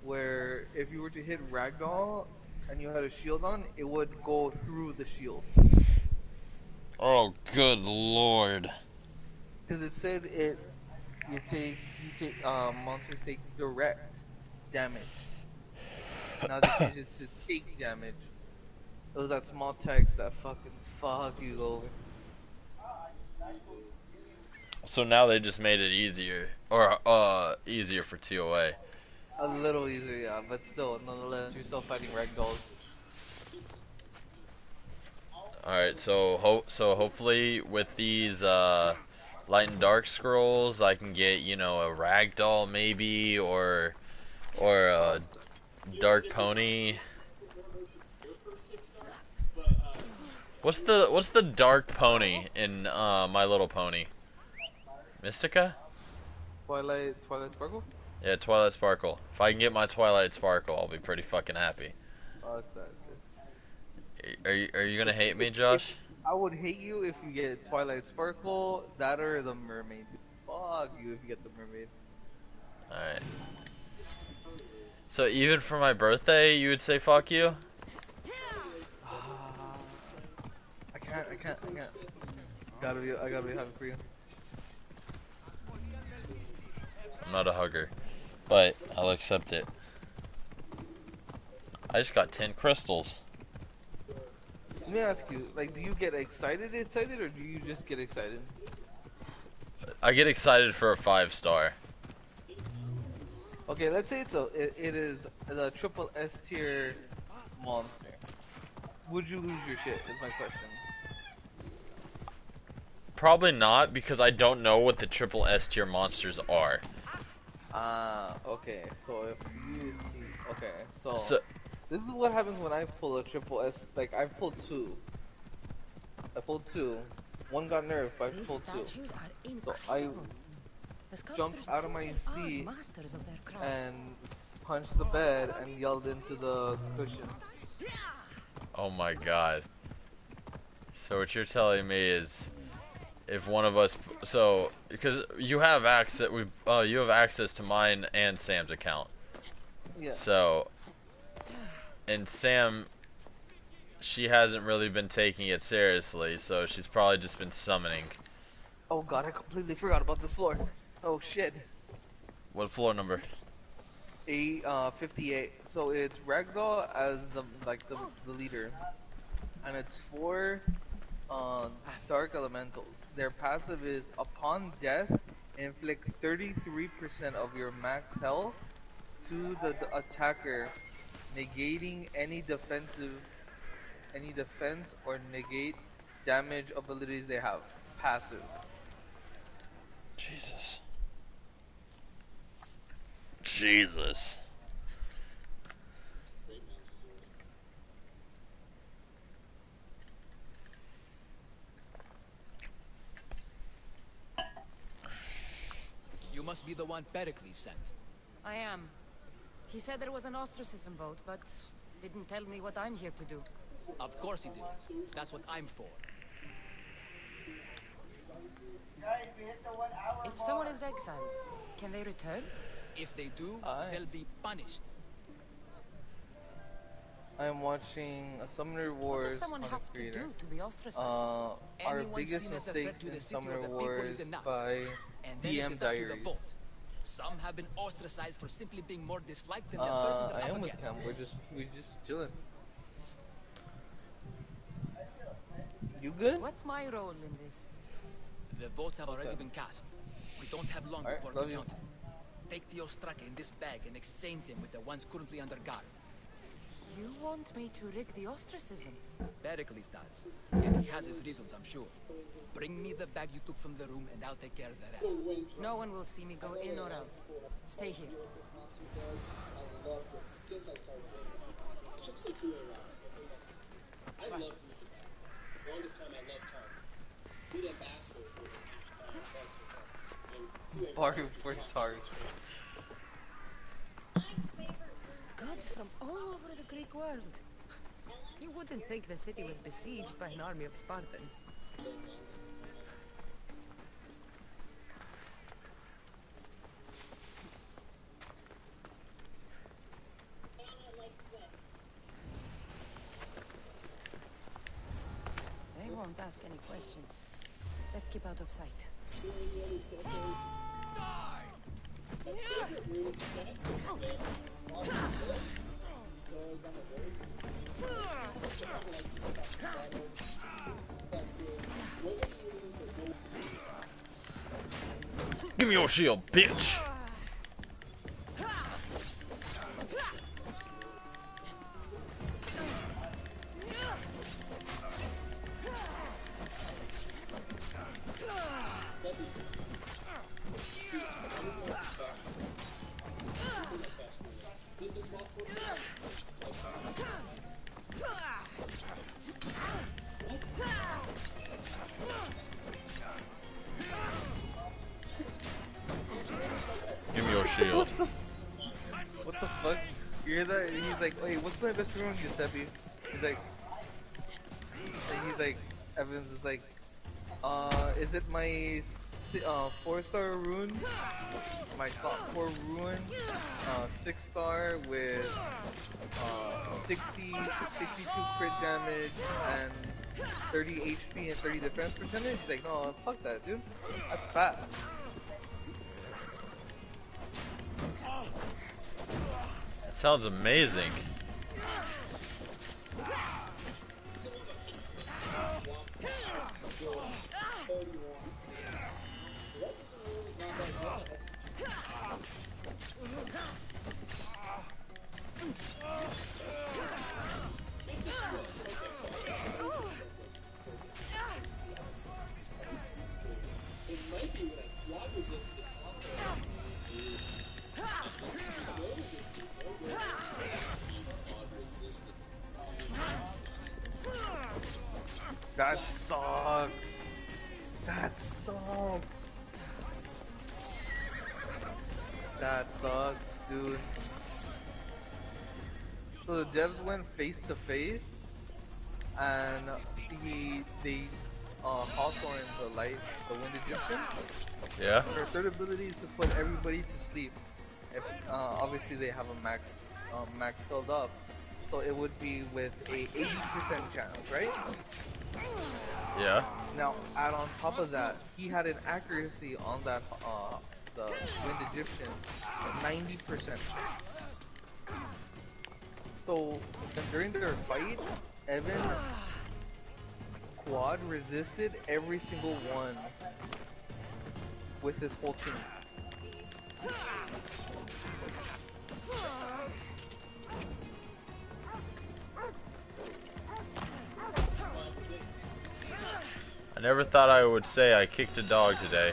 where if you were to hit Ragdoll and you had a shield on, it would go through the shield. Oh, good lord. Because it said monsters take direct damage. Now they changed it to take damage. It was that small text that fucking fucked you over. So now they just made it easier, or easier for TOA. A little easier, yeah, but still, nonetheless, you're still fighting ragdolls. All right, so hopefully with these light and dark scrolls, I can get, you know, a ragdoll maybe, or a dark pony. What's the dark pony in My Little Pony? Mystica? Twilight Sparkle? Yeah, Twilight Sparkle. If I can get my Twilight Sparkle, I'll be pretty fucking happy. Are you gonna hate me, Josh? I would hate you if you get Twilight Sparkle, that or the mermaid. Fuck you if you get the mermaid. Alright. So even for my birthday, you would say fuck you? I can't. I gotta be happy for you. I'm not a hugger, but I'll accept it. I just got 10 crystals. Let me ask you, like, do you get excited, or do you just get excited? I get excited for a 5-star. Okay, let's say it is the triple S tier monster. Would you lose your shit? Is my question. Probably not, because I don't know what the triple S tier monsters are. Okay, so if you see, okay, so this is what happens when I pull a triple S, like, I've pulled two. One got nerfed, but I pulled two. So I jumped out of my seat and punched the bed and yelled into the cushion. Oh my god. So what you're telling me is, if one of us, so because you have access, you have access to mine and Sam's account. Yeah. So, and Sam, she hasn't really been taking it seriously, so she's probably just been summoning. Oh god, I completely forgot about this floor. Oh shit. What floor number? 58. So it's Ragdoll as the leader, and it's 4 dark elementals. Their passive is upon death, inflict 33% of your max health to the attacker, negating any defense or negate damage abilities they have. Passive. Jesus. You must be the one Pericles sent. I am. He said there was an ostracism vote, but didn't tell me what I'm here to do. Of course he did. That's what I'm for. If someone is exiled, can they return? If they do, they'll be punished. I'm watching a Summoner What Wars does someone have to creator. do to be ostracized? Our Anyone biggest seen as a mistakes threat to the in city Summoner or the people Wars is enough. by And then it DM is up to the Diaries. vote. Some have been ostracized for simply being more disliked than the person they're I up am with against. Cam. We're just chilling. You good? What's my role in this? The votes have already been cast. We don't have long Alright, before love we you. count them. Take the Ostraka in this bag and exchange them with the ones currently under guard. You want me to rig the ostracism? Pericles does. And he has his reasons, I'm sure. Bring me the bag you took from the room and I'll take care of the rest. No one will see me go in or out. Stay here. I love them since I started playing. It's tricks are two-way around. I love Greek attack. The longest time I loved Tark. Be the ambassador for the match. And two-way Bar around for just Tark. Goods from all over the Greek world. You wouldn't think the city was besieged by an army of Spartans. They won't ask any questions. Let's keep out of sight. Give me your shield, bitch! Give me your shield. What the fuck? You hear that? He's like, wait, what's my best rune, Giuseppe? He's like, Evans is like, is it my 4-star rune? My slot 4 rune, 6-star with 62 crit damage and 30 HP and 30 defense percentage? He's like, no, fuck that, dude. That's fat. That sounds amazing. That sucks. That sucks. That sucks, dude. So the devs went face to face, and they Hawthorne the Wind Egyptian. Yeah. Their third ability is to put everybody to sleep. If obviously they have a max filled up, so it would be with a 80% chance, right? Yeah. Now, add on top of that, he had an accuracy on that the Wind Egyptian, 90%. So during their fight, Evan quad resisted every single one with his whole team. I never thought I would say I kicked a dog today.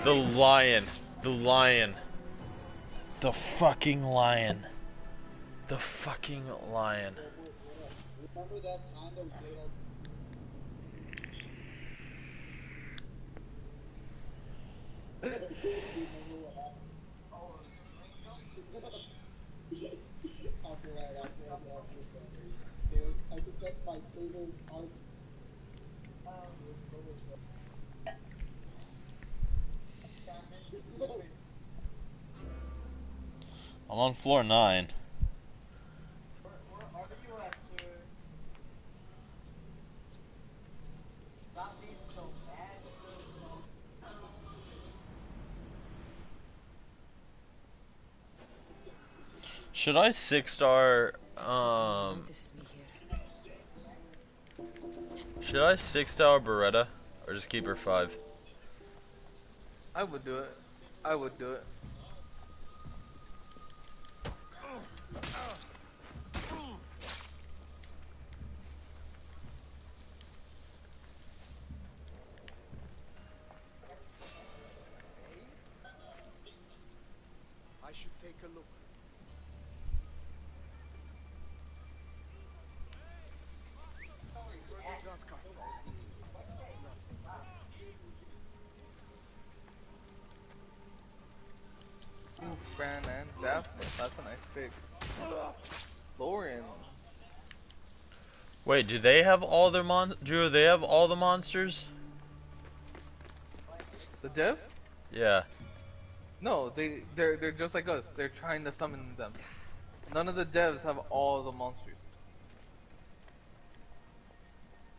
The lion. The lion. The fucking lion. The fucking lion. Remember that time that we played all... Remember what happened? After that, I think that's my favorite art. It was so much fun. I'm on floor 9. Where are you at, sir? Not being so bad, sir. Should I 6-star Should I 6-star Beretta or just keep her 5? I would do it. I would do it. I should take a look. Where did that come from? Ooh, Fran and Daphne. That's a nice pick. Lauren. Wait, do they have all their do they have all the monsters? The devs? Yeah. No, they're just like us. They're trying to summon them. None of the devs have all the monsters.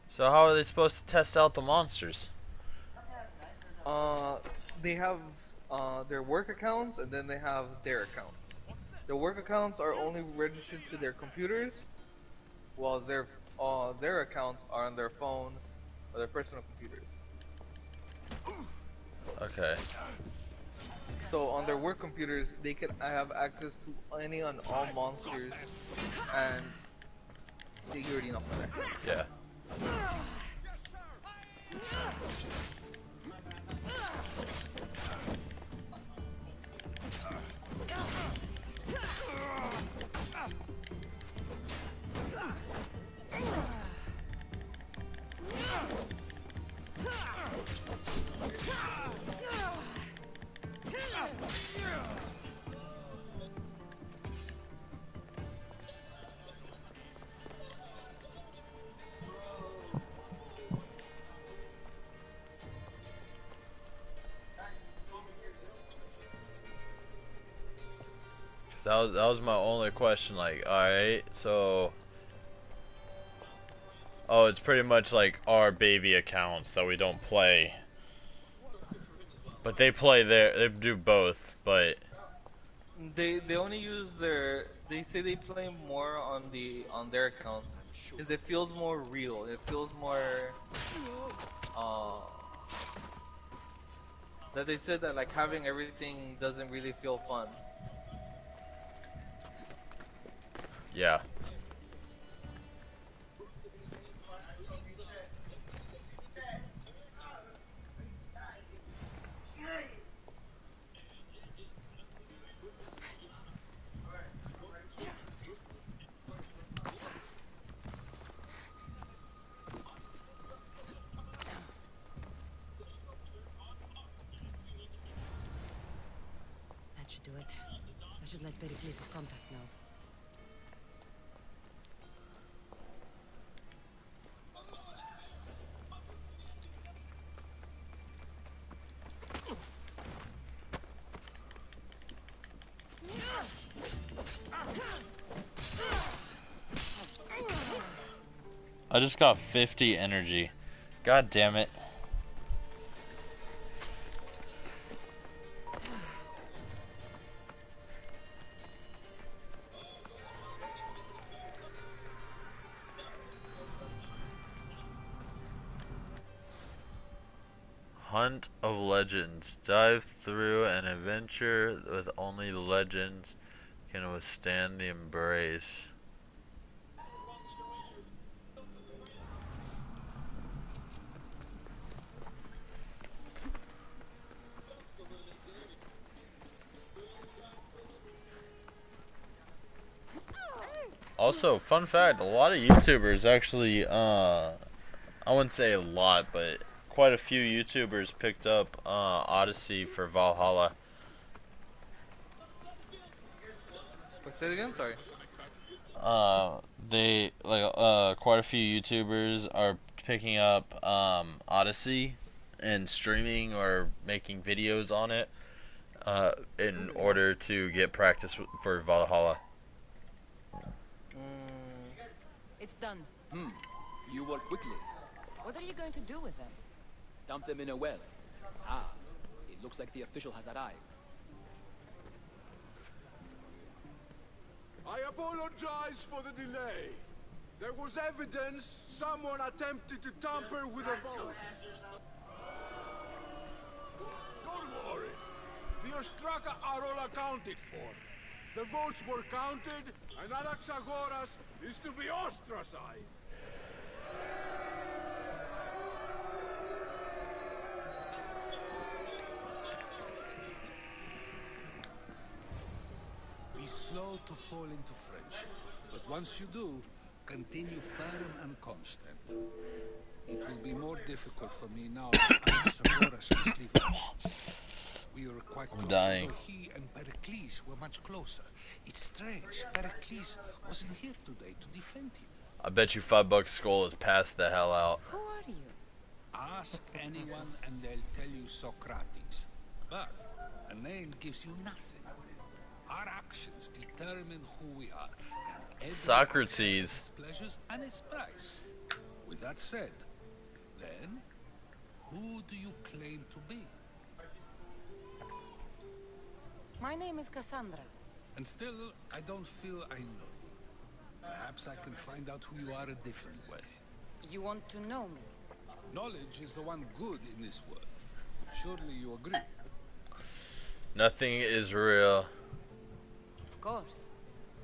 So how are they supposed to test out the monsters? They have their work accounts and then they have their accounts. The work accounts are only registered to their computers, while their accounts are on their phone or their personal computers. Okay. So on their work computers, they can have access to any and all monsters, and you already know from there. Yeah. That was my only question. Like, all right, so oh, it's pretty much like our baby accounts that we don't play, but they play they do both, but They only use their. They say they play more on their accounts, because it feels more real. It feels more. Uh, that they said that like having everything doesn't really feel fun. yeah. That should do it. I should let Pericles' contact know. I just got 50 energy. God damn it. Hunt of Legends. Dive through an adventure with only legends can withstand the embrace. Also, fun fact, a lot of YouTubers actually, I wouldn't say a lot, but quite a few YouTubers picked up Odyssey for Valhalla. What's that again? Sorry. They, like, quite a few YouTubers are picking up Odyssey and streaming or making videos on it in order to get practice for Valhalla. It's done. You work quickly. What are you going to do with them? Dump them in a well. Ah, it looks like the official has arrived. I apologize for the delay. There was evidence someone attempted to tamper with the votes. Don't worry. The Ostraka are all accounted for. The votes were counted, and Anaxagoras is to be ostracized. Be slow to fall into friendship, but once you do, continue firm and constant. It will be more difficult for me now that Anaxagoras must leave Athens. We were quite close, dying. although he and Pericles were much closer. It's strange, Pericles wasn't here today to defend him. I bet you $5 skull is passed the hell out. Who are you? Ask anyone and they'll tell you Socrates. But a name gives you nothing. Our actions determine who we are. And every Socrates. action has its pleasures and its price. With that said, then, who do you claim to be? My name is Cassandra. And still, I don't feel I know you. Perhaps I can find out who you are a different way. You want to know me? Knowledge is the one good in this world. Surely you agree. Nothing is real. Of course.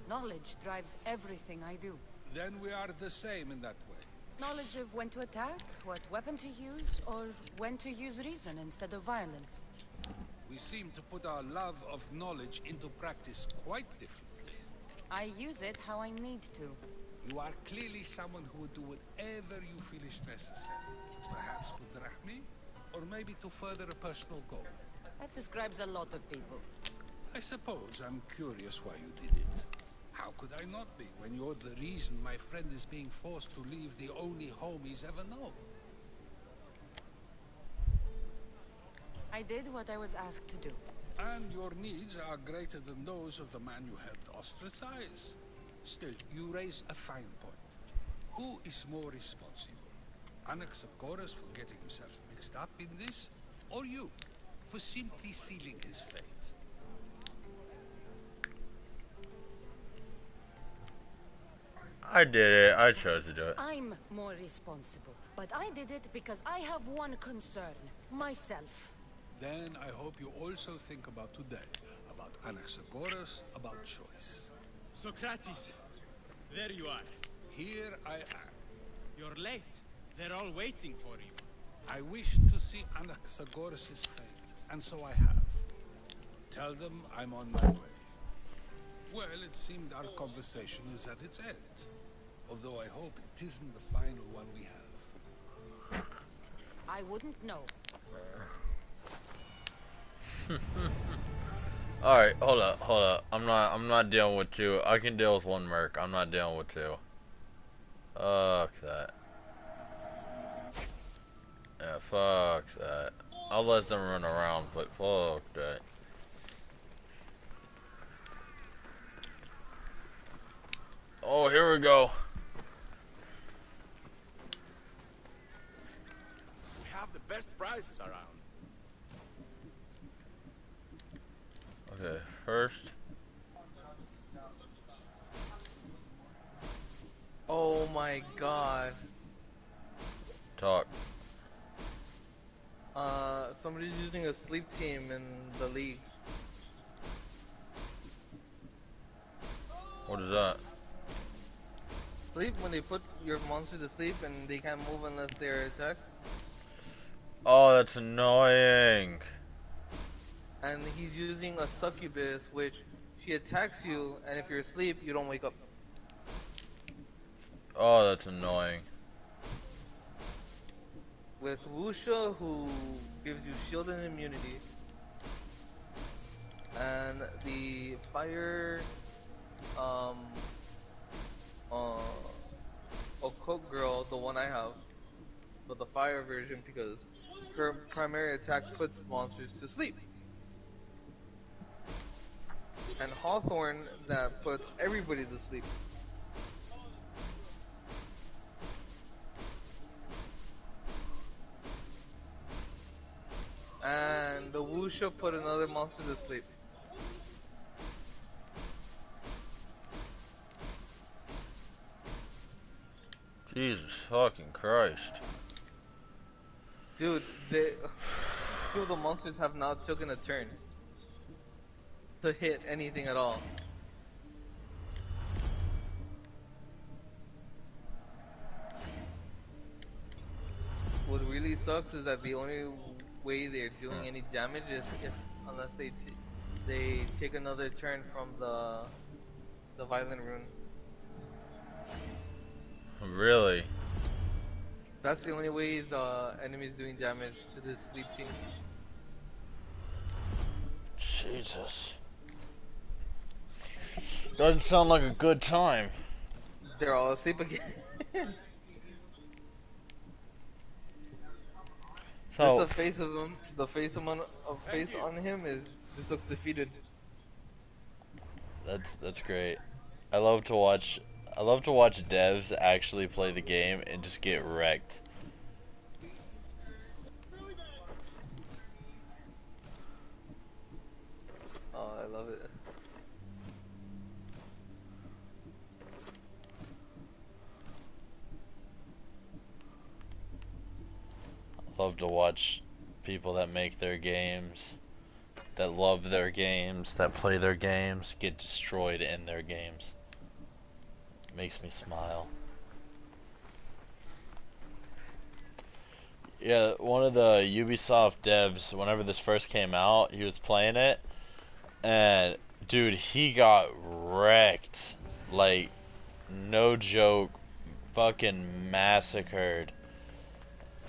Knowledge drives everything I do. Then we are the same in that way. Knowledge of when to attack, what weapon to use, or when to use reason instead of violence. We seem to put our love of knowledge into practice quite differently. I use it how I need to. You are clearly someone who would do whatever you feel is necessary. Perhaps for drachmi, or maybe to further a personal goal. That describes a lot of people. I suppose I'm curious why you did it. How could I not be when you're the reason my friend is being forced to leave the only home he's ever known? I did what I was asked to do. And your needs are greater than those of the man you helped ostracize. Still, you raise a fine point. Who is more responsible? Anaxagoras for getting himself mixed up in this? Or you, for simply sealing his fate? I did it. I chose to do it. I'm more responsible. But I did it because I have one concern. Myself. Then I hope you also think about today. About Anaxagoras, about choice. Socrates, there you are. Here I am. You're late. They're all waiting for you. I wish to see Anaxagoras' fate, and so I have. Tell them I'm on my way. Well, it seemed our conversation is at its end. Although I hope it isn't the final one we have. I wouldn't know. Alright, hold up. I'm not dealing with two. I can deal with one merc. I'm not dealing with two. Fuck that. Yeah, fuck that. I'll let them run around, but fuck that. Oh, here we go. We have the best prices around. Okay, first. Oh my god. Talk. Somebody's using a sleep team in the league. What is that? Sleep, when they put your monster to sleep and they can't move unless they're attacked. Oh, that's annoying. And he's using a succubus, which she attacks you, and if you're asleep, you don't wake up. Oh, that's annoying. With Wusha, who gives you shield and immunity, and the fire, occult girl, the one I have, but the fire version, because her primary attack puts monsters to sleep. And Hawthorne, that puts everybody to sleep. And the Wusha put another monster to sleep. fucking Christ. Dude, two of the monsters have now taken a turn to hit anything at all. What really sucks is that the only way they're doing any damage is if unless they take another turn from the violent rune. Really? That's the only way the enemy's doing damage to this sleep team. Jesus. Doesn't sound like a good time. They're all asleep again. So Just the face of him, the face on him is just looks defeated. that's great. I love to watch devs actually play the game and just get wrecked. Oh, I love it. Love to watch people that make their games, that love their games, that play their games, get destroyed in their games. Makes me smile. Yeah, one of the Ubisoft devs, whenever this first came out, he was playing it, and dude, he got wrecked. Like, no joke, fucking massacred.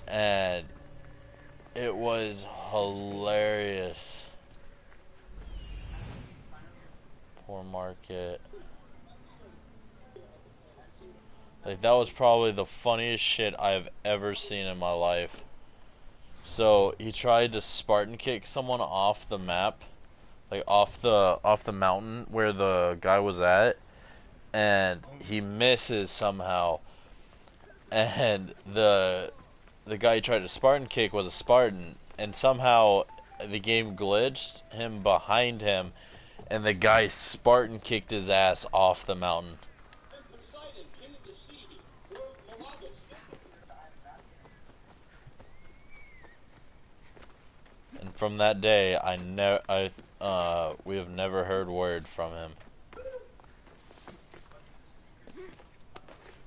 And it was hilarious. Poor market. Like, that was probably the funniest shit I've ever seen in my life. So he tried to Spartan kick someone off the map, like off the mountain where the guy was at, and he misses somehow. And the guy he tried to Spartan kick was a Spartan, and somehow the game glitched him behind him, and the guy Spartan kicked his ass off the mountain. And from that day, we have never heard word from him.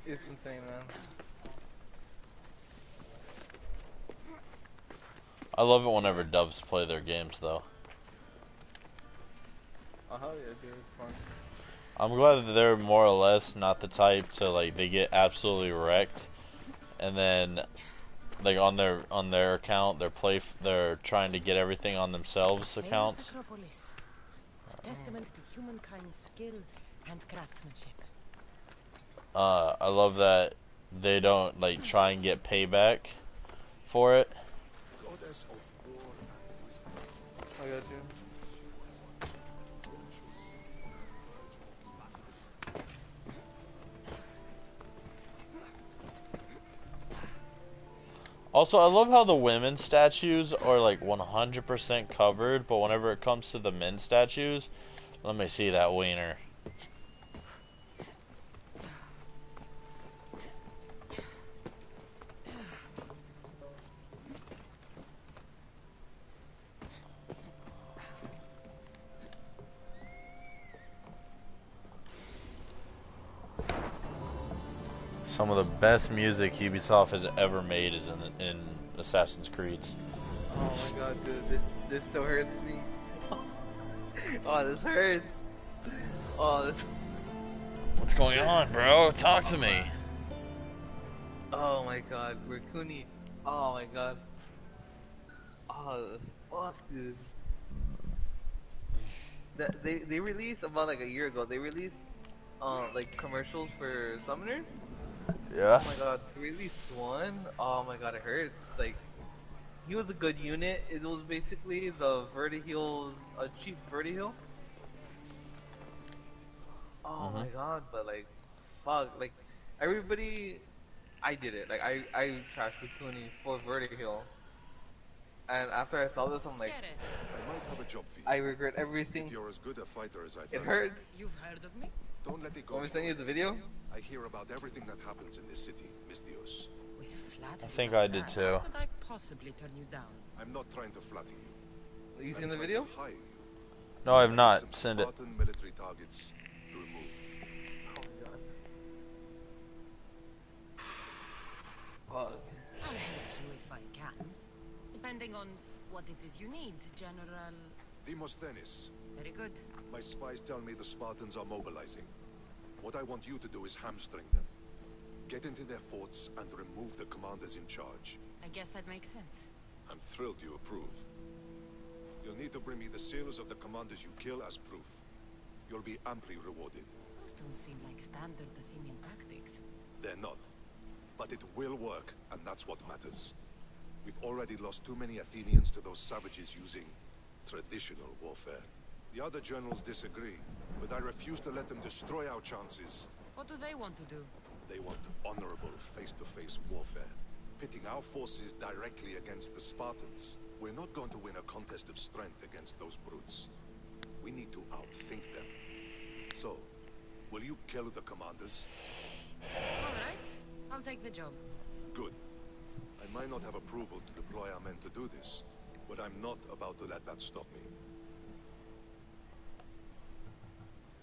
It's insane, man. I love it whenever devs play their games, though. Oh hell yeah, dude, it's fun. I'm glad that they're more or less not the type to, like, they get absolutely wrecked, and then, like, on their account, they're trying to get everything on themselves accounts. Acropolis, a testament to humankind's skill and craftsmanship. I love that they don't, like, try and get payback for it. I got you. Also, I love how the women's statues are like 100% covered, but whenever it comes to the men's statues, let me see that wiener. Some of the best music Ubisoft has ever made is in Assassin's Creed. Oh my god, dude, this so hurts me. Oh, this hurts. Oh, this. What's going on, bro? Talk to me. Oh my god, Raccoony. Oh my god. Oh, fuck, dude. They released about like a year ago. They released like commercials for summoners. Yeah. Oh my god, they released one. Oh my god, it hurts. Like, he was a good unit. It was basically the Vertihill's a cheap Vertihil. Oh my god, but like, fuck, like everybody, I did it. Like I trashed Raccoony for Vertihill. And after I saw this, I'm like, Sheriff, I might have a job for you. I regret If everything. you're as good a fighter as I've It heard. hurts. You've heard of me? Don't let it go Want me to to send you your the head. video? I hear about everything that happens in this city, Miss Dios. With flattery I think like I did that, too. how could I possibly turn you down? I'm not trying to flatter you. You I'm seen the trying video? to hire you. No, I've I need not. some Send it. Spartan military targets removed. Oh my god. Fuck. I'll help you if I can. Depending on what it is you need, General. Demosthenes, Very good. my spies tell me the Spartans are mobilizing. What I want you to do is hamstring them. Get into their forts and remove the commanders in charge. I guess that makes sense. I'm thrilled you approve. You'll need to bring me the seals of the commanders you kill as proof. You'll be amply rewarded. Those don't seem like standard Athenian tactics. They're not. But it will work, and that's what matters. We've already lost too many Athenians to those savages using traditional warfare. The other generals disagree, but I refuse to let them destroy our chances. What do they want to do? They want honorable face-to-face warfare, pitting our forces directly against the Spartans. We're not going to win a contest of strength against those brutes. We need to outthink them. So, will you kill the commanders? All right, I'll take the job. Good. I might not have approval to deploy our men to do this, but I'm not about to let that stop me.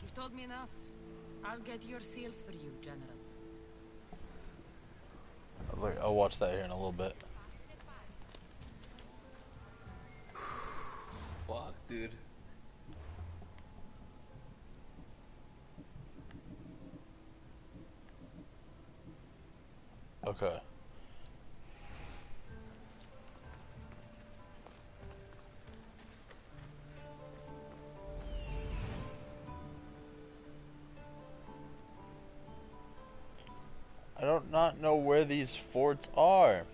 You've told me enough. I'll get your seals for you, General. I'll watch that here in a little bit. Fuck, dude. Okay. I don't not know where these forts are.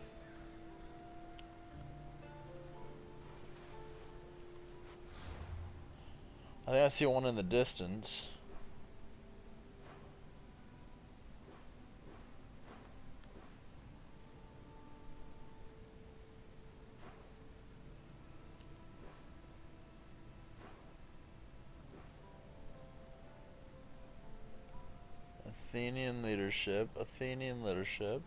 I think I see one in the distance. Athenian leadership, Athenian leadership.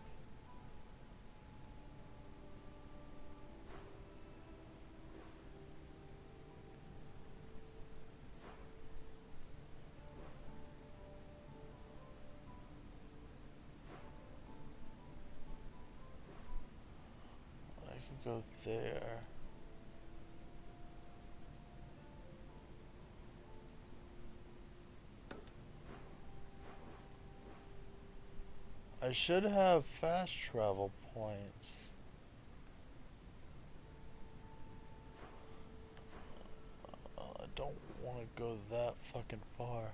I can go there. I should have fast travel points. I don't want to go that fucking far.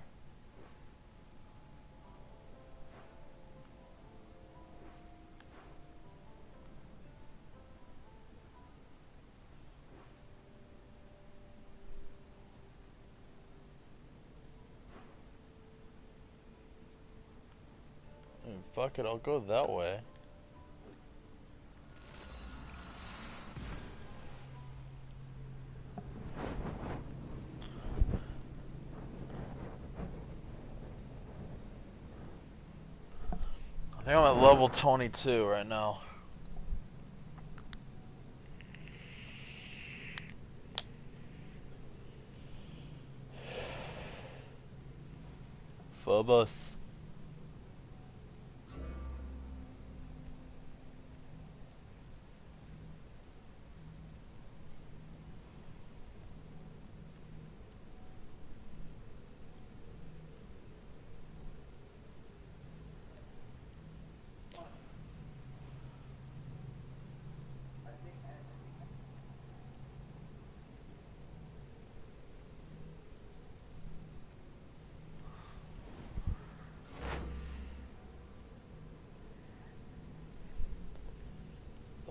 Fuck it, I'll go that way. I think I'm at level 22 right now. Phobos.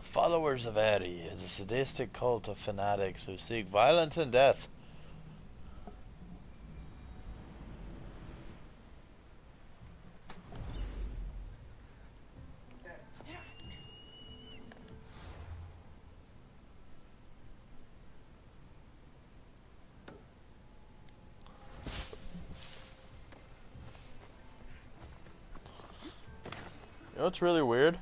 Followers of Eri is a sadistic cult of fanatics who seek violence and death. know what's really weird?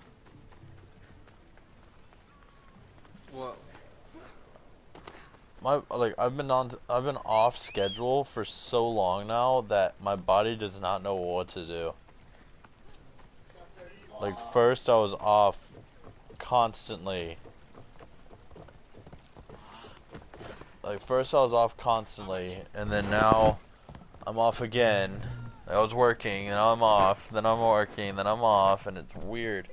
What? I've been off schedule for so long now that my body does not know what to do. Like first I was off constantly. And then now I'm off again. I was working, and I'm off, then I'm working, then I'm off, and it's weird.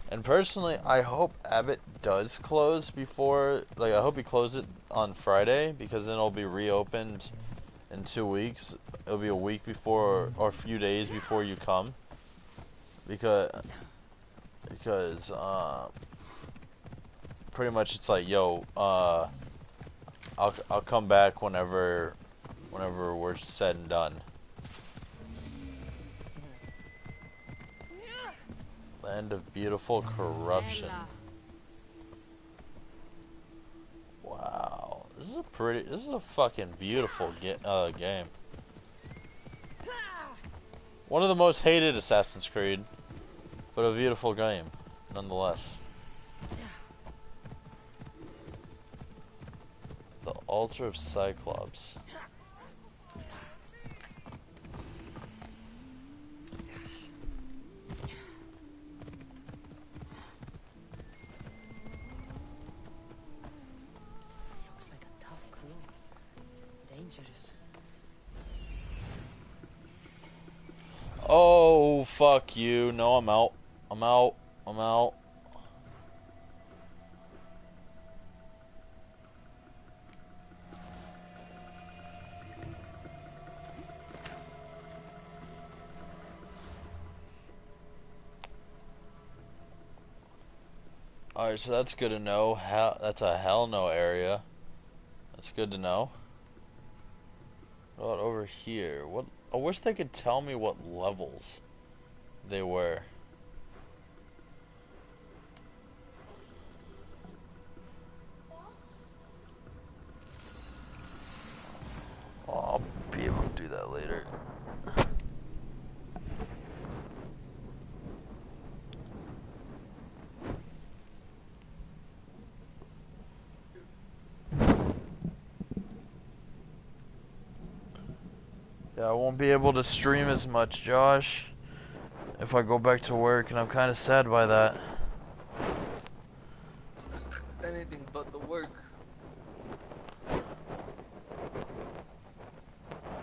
And personally, I hope Abbott does close before, like, I hope he closes it on Friday, because then it'll be reopened in 2 weeks. It'll be a week before, or a few days before you come. Because pretty much it's like, yo, I'll come back whenever we're said and done. Land of beautiful corruption. Wow, this is a fucking beautiful game. One of the most hated Assassin's Creed, but a beautiful game, nonetheless. The Altar of Cyclops. Dangerous. Oh, fuck you. No, I'm out. I'm out. I'm out. Alright, so that's good to know. That's a hell no area. That's good to know. What about over here? What? I wish they could tell me what levels they were. Oh, I'll be able to do that later. Yeah, I won't be able to stream as much, Josh, if I go back to work, and I'm kind of sad by that. Anything but the work.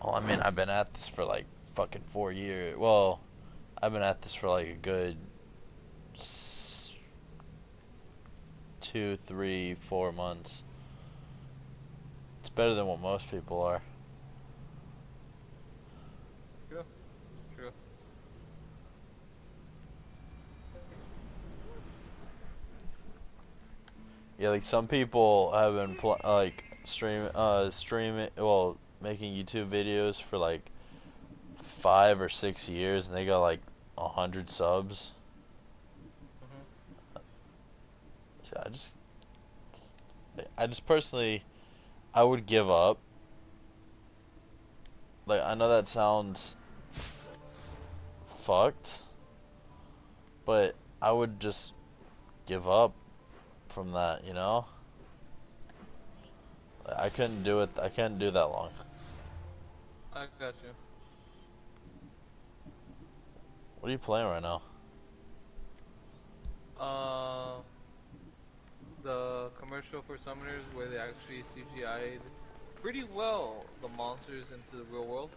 Well, I mean, I've been at this for like fucking 4 years. Well, I've been at this for like a good 2, 3, 4 months. It's better than what most people are. True. True. Yeah, like some people have been streaming, well, making YouTube videos for like 5 or 6 years, and they got like 100 subs. So I just personally, I would give up. Like, I know that sounds fucked, but I would just give up from that, you know? I couldn't do it. I can't do that long. I got you. What are you playing right now? The commercial for Summoners where they actually CGI'd pretty well the monsters into the real world.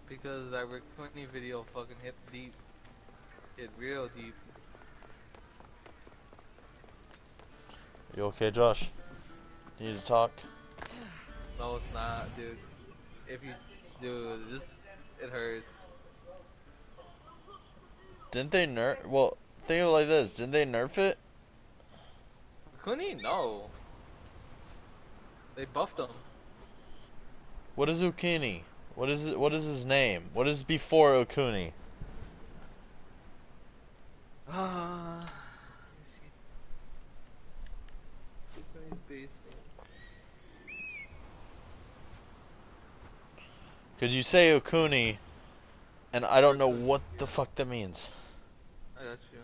Because that Rick 20 video fucking hit deep. Hit real deep. You okay, Josh? You need to talk? No, it's not, dude. If you do this, it hurts. Didn't they nerf? Well, think of it like this. Didn't they nerf it? Kuni? No. They buffed him. What is Ukini? What is it? What is his name? What is before Okuni? Let's see. Kuni's base name. Because you say Okuni, and I don't know what the fuck that means. I got you.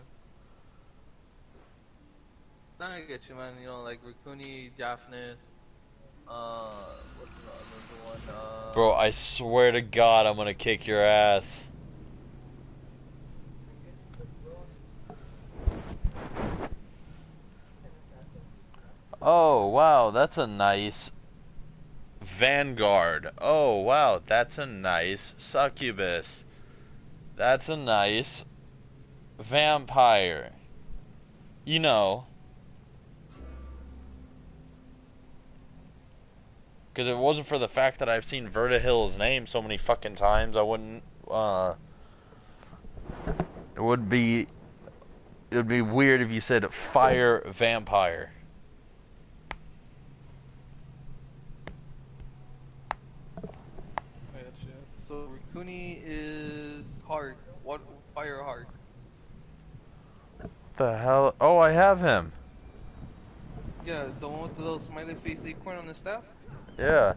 Now I get you, man. You know, like Rikuni, Daphnis. What's another one? Bro, I swear to God, I'm gonna kick your ass. Oh, wow, that's a nice Vanguard. Oh, wow, that's a nice Succubus. That's a nice Vampire. You know. Because if it wasn't for the fact that I've seen Vertihill's name so many fucking times, I wouldn't, it would be weird if you said Fire Vampire. I got you. So Rikuni is heart. What fire heart? The hell? Oh, I have him. Yeah, the one with the little smiley face acorn on the staff. Yeah.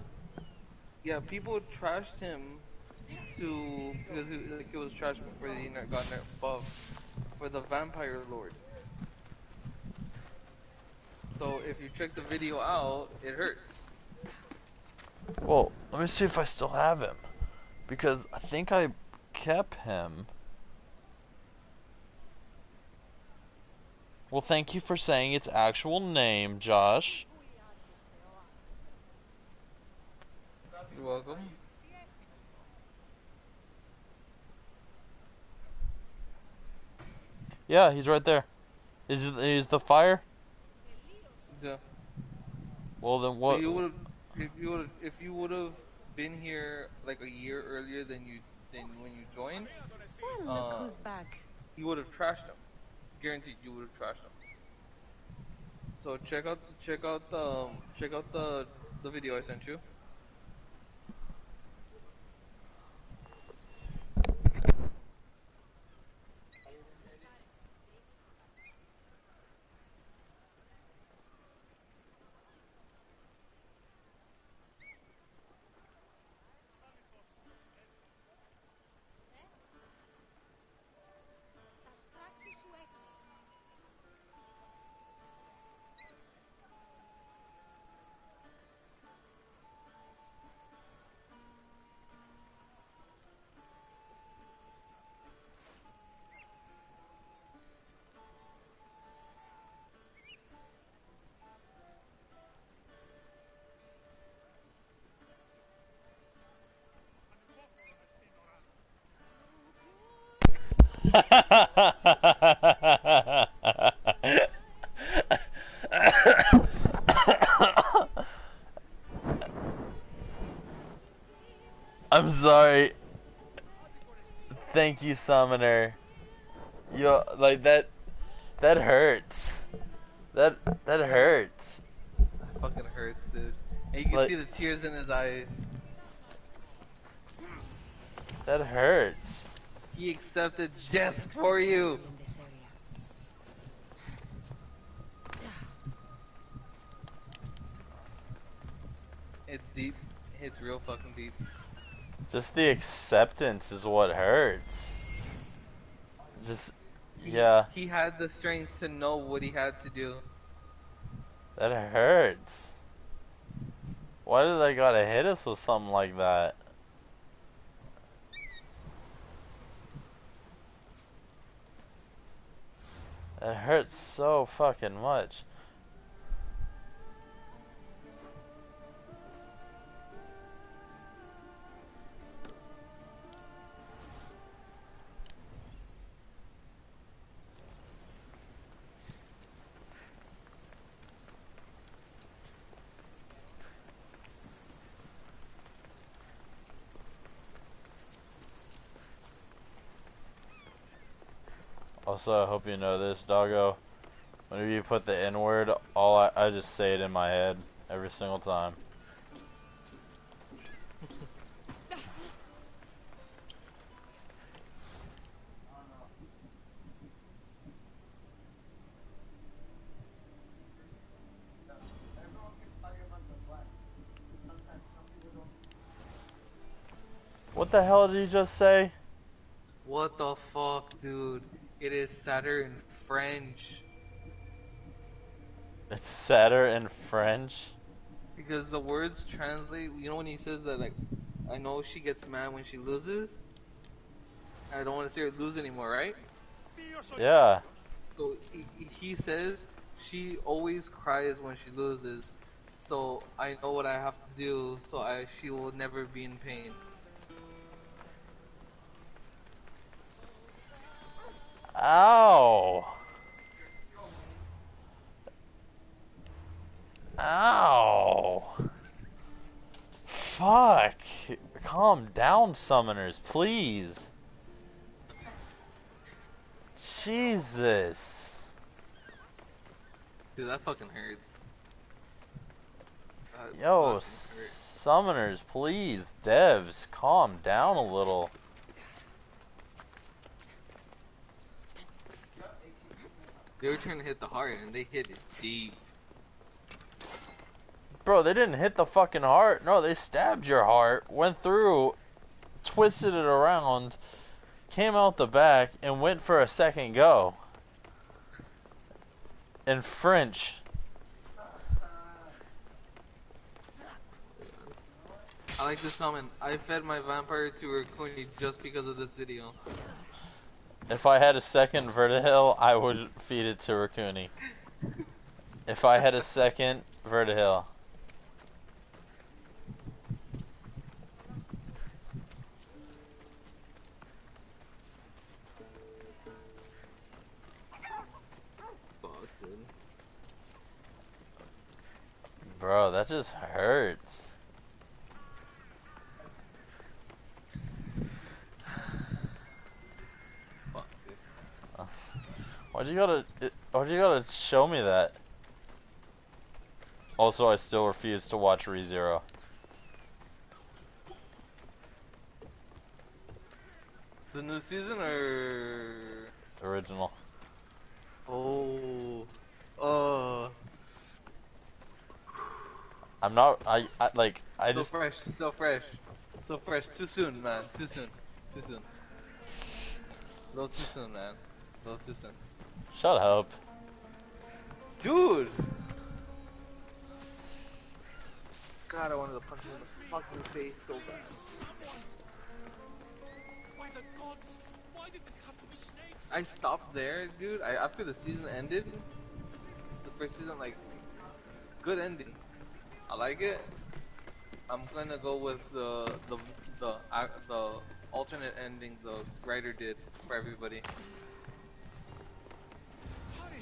Yeah, people trashed him because he was trashed before the got buffed for the Vampire Lord. So if you check the video out, it hurts. Well, let me see if I still have him. Because I think I kept him. Well, thank you for saying its actual name, Josh. You're welcome. Yeah, he's right there. Is the fire? Yeah. Well, then what? If you would have been here like a year earlier than when you joined, Well, look who's back. you would have trashed him. Guaranteed, you would have trashed him. So check out the video I sent you. I'm sorry. Thank you, Summoner. Yo, like that hurts. That hurts. Fucking hurts, dude. And you can see the tears in his eyes. That hurts. He accepted death for you. It's deep. It's real fucking deep. Just the acceptance is what hurts. Just, yeah. He had the strength to know what he had to do. That hurts. Why did they gotta hit us with something like that? It hurts so fucking much. Also, I hope you know this, doggo. Whenever you put the N word, I just say it in my head every single time. the hell did you just say? What the fuck, dude? It is Saturn French. It's sadder in French. Because the words translate, you know when he says that, like, I know she gets mad when she loses? I don't want to see her lose anymore, right? Yeah. So he says she always cries when she loses. So I know what I have to do so she will never be in pain. Ow. Ow. Fuck. Calm down, summoners, please. Jesus. Dude, that fucking hurts. That Yo, fucking hurts. summoners, please. Devs, calm down a little. They were trying to hit the heart and they hit it deep. Bro, they didn't hit the fucking heart. No, they stabbed your heart, went through, twisted it around, came out the back, and went for a second go. In French. I like this comment. I fed my vampire to Raccoon just because of this video. If I had a second Vertihill, I would feed it to Raccoony. If I had a second Vertihill. Fuck, dude. Bro, that just hurts. Fuck, dude. Why'd you gotta show me that? Also, I still refuse to watch ReZero. The new season or Original. oh, I'm not. I like. I so just. fresh, so fresh, so fresh. Too soon, man. Too soon. Too soon. A little too soon, man. A little too soon. Shut up. Dude. God, I wanted to punch him in the fucking face so bad. By the gods, why did it have to be snakes? I stopped there, dude. After the season ended, the first season, like, good ending. I like it. I'm gonna go with the alternate ending the writer did for everybody. Hurry!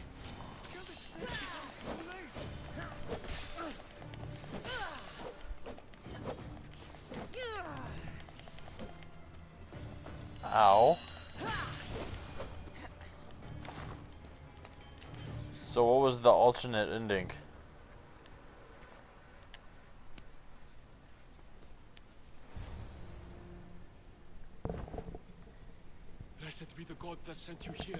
Kill the snake before it's too late! Ow. So what was the alternate ending? Blessed be the god that sent you here.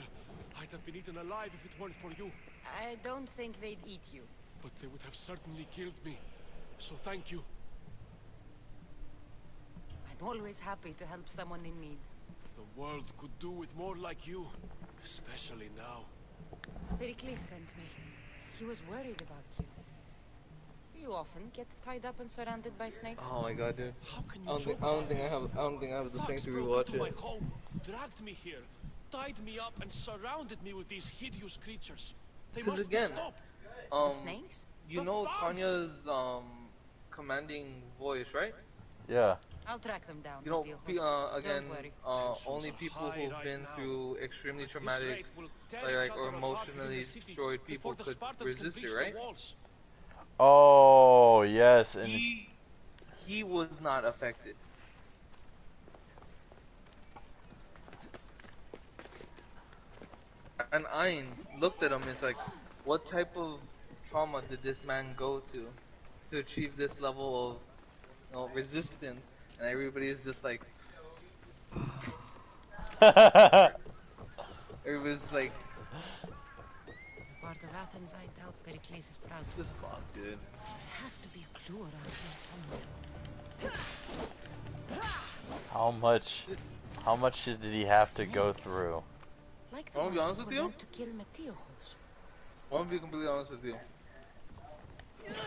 I'd have been eaten alive if it weren't for you. I don't think they'd eat you. But they would have certainly killed me. So thank you. I'm always happy to help someone in need. The world could do with more like you. Especially now. Pericles sent me. He was worried about you. You often get tied up and surrounded by snakes. Oh my god, dude. How can I you don't think I have the strength to rewatch into my it. home, dragged me here, tied me up and surrounded me with these hideous creatures. They Because must again, be stopped. The snakes? you The know thugs! Tanya's commanding voice, right? Yeah. I'll track them down. You know, Adios. again, Don't worry. only Tensions are people high who've right been now. through extremely At this traumatic, rate, we'll tear each or other apart emotionally within the city destroyed people before the could Spartans can resist breach it, the right? walls. Oh yes, and He was not affected. And Ainz looked at him and is like, what type of trauma did this man go to achieve this level of, resistance? And everybody is just like, everybody's like, Part of Athens, I doubt Pericles is proud. this fuck, dude. There has to be a clue around here somewhere. How much? This, How much did he have to go through? Like I the wanna be ones honest that with were you. meant to kill Metiojos. I want to be completely honest with you. They should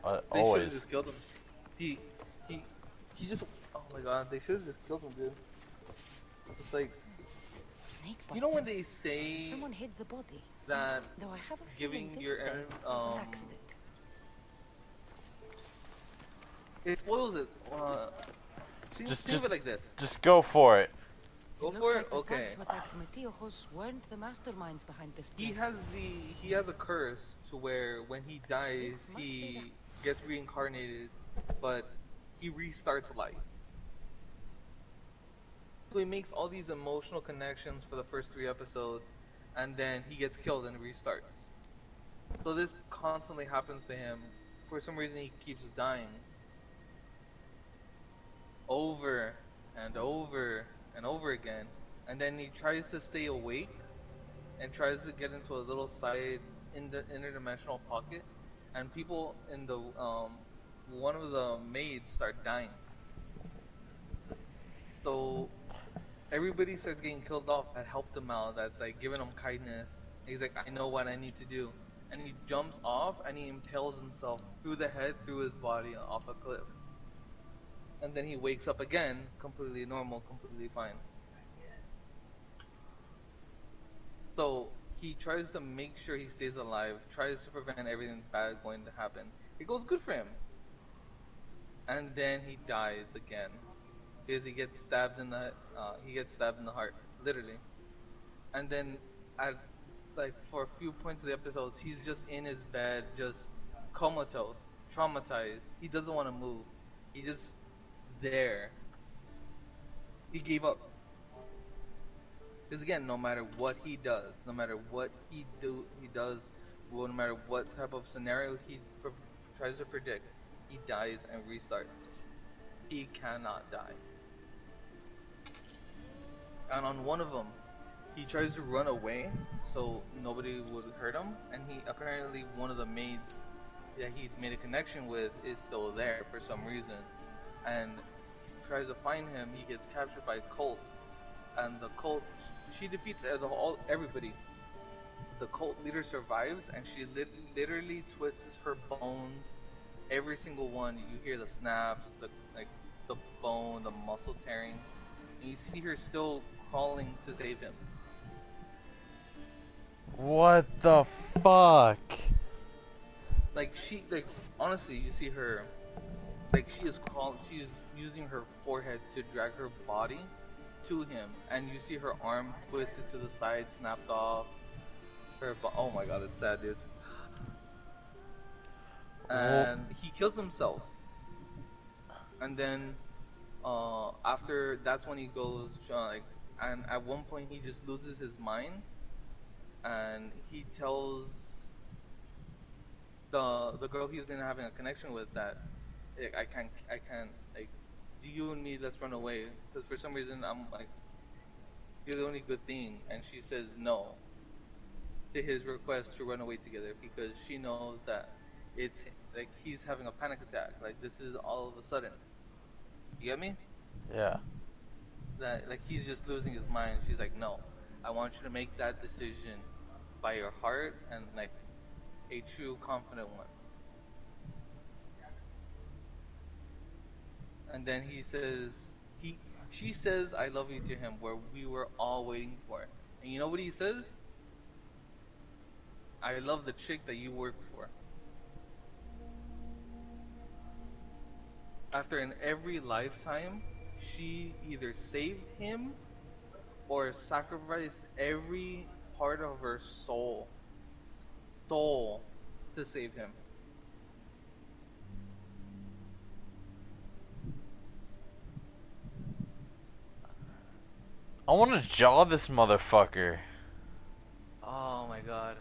have Always. just killed him. He, he, he just. Oh my god, they should have just killed him, dude. It's like, Snake you know bites. when they say Someone hid the body. that Though I have a feeling giving this your death was an accident. it spoils it. Think of it like this. Just go for it. Go It looks for like it. the Okay. thugs who attacked Metiojos weren't the masterminds behind this plan. He has a curse to where when he dies This must be he gets reincarnated, but he restarts life. So he makes all these emotional connections for the first 3 episodes, and then he gets killed and restarts. So this constantly happens to him. For some reason he keeps dying. Over and over and over again. And then he tries to stay awake and tries to get into a little side in the interdimensional pocket, and people in the one of the maids start dying. So everybody starts getting killed off that helped him out, that's like giving him kindness. He's like, I know what I need to do. And he jumps off and he impales himself through the head, through his body, off a cliff. And then he wakes up again, completely normal, completely fine. So he tries to make sure he stays alive, tries to prevent everything bad going to happen. It goes good for him. And then he dies again. Because he gets stabbed in the heart, literally. And then at like for a few points of the episodes, he's just in his bed, just comatose, traumatized. He doesn't want to move. He just is there. He gave up. Because again, no matter what he does, no matter what he does, well, no matter what type of scenario he tries to predict, he dies and restarts. He cannot die. And on one of them, he tries to run away so nobody would hurt him, and he apparently one of the maids that he's made a connection with is still there for some reason, and he tries to find him. He gets captured by a cult, and the cult, she defeats everybody. The cult leader survives, and she literally twists her bones, every single one. You hear the snaps, the bone, the muscle tearing, and you see her still crawling to save him. What the fuck? Like honestly, you see her, she is using her forehead to drag her body to him, and you see her arm twisted to the side, snapped off. Oh my god, it's sad, dude. And he kills himself, and then after that's when he goes and at one point he just loses his mind, and he tells the girl he's been having a connection with that I can't you and me, let's run away, because for some reason I'm like, you're the only good thing, and she says no to his request to run away together, because she knows that it's like he's having a panic attack, like this is all of a sudden. You get me? Yeah. That like he's just losing his mind. She's like, no, I want you to make that decision by your heart, and like a true confident one. And then she says I love you to him, where we were all waiting for. And you know what he says? I love the chick that you work for. After in every lifetime, she either saved him or sacrificed every part of her soul to save him. I want to jaw this motherfucker. Oh my god.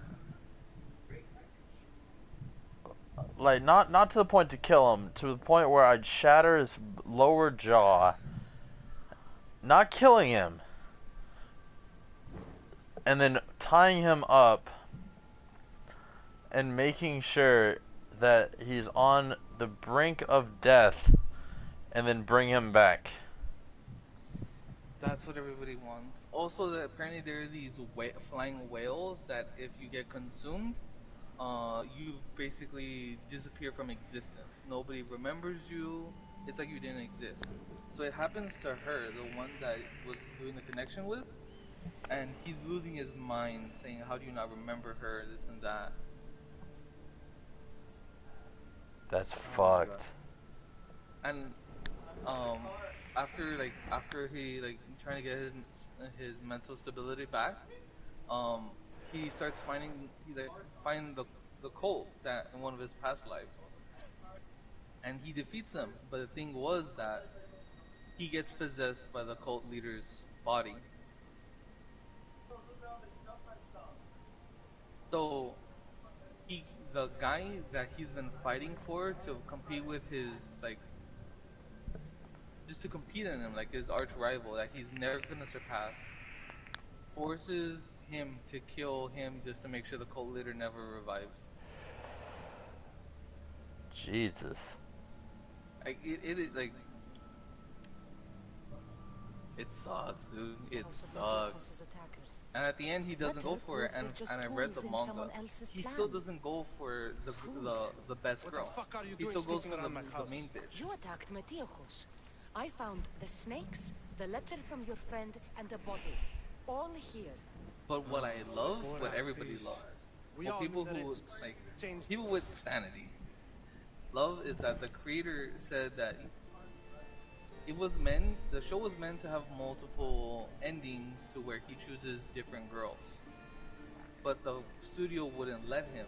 Like, not to the point to kill him, to the point where I'd shatter his lower jaw. Not killing him. And then tying him up and making sure that he's on the brink of death and then bring him back. That's what everybody wants. Also, that apparently there are these flying whales that if you get consumed, you basically disappear from existence. Nobody remembers you. It's like you didn't exist. So it happens to her, the one that was doing the connection with, and he's losing his mind, saying, "How do you not remember her? This and that." That's Oh my fucked. god. And after he like trying to get his mental stability back, he starts find the cult that in one of his past lives, and he defeats them. But the thing was that he gets possessed by the cult leader's body. So the guy that he's been fighting for to compete with his like just to compete in him, like his arch rival that he's never gonna surpass, forces him to kill him just to make sure the cult leader never revives. Jesus. Like like it sucks, dude. It sucks. And at the end, he doesn't go for it. And I read the manga. He still doesn't go for the best girl. He still goes for the main bitch. You attacked Metiojos. I found the snakes, the letter from your friend, and a bottle. All here. But what I love, what everybody loves, well, people who like people with sanity love is that the creator said that the show was meant to have multiple endings to where he chooses different girls, but the studio wouldn't let him.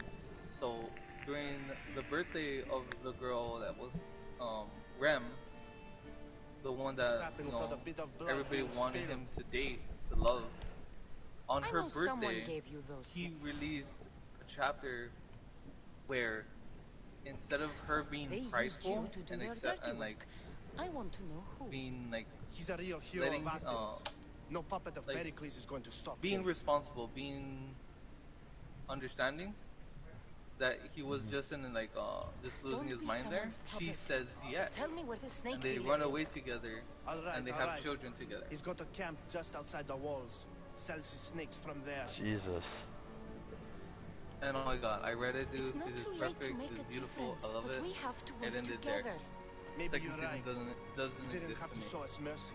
So during the birthday of the girl that was Rem, the one that everybody wanted him to date, to love, on her birthday he released a chapter where instead of her being prideful and like I want to know who. being like He's a real hero letting, of Athens. No puppet of Pericles is going to stop being him. responsible, being understanding, that he was just in like just losing his mind there. She says yes. Tell me where the snake and they dealer run is. away together, and they have children together. He's got a camp just outside the walls. Sells his snakes from there. Jesus. And oh my god, I read it, dude. It's not It is too late perfect. to make It's a beautiful. difference, I love but it. we have to It work ended together. there. Maybe Second you're season right. doesn't You didn't exist have to to me. show us mercy.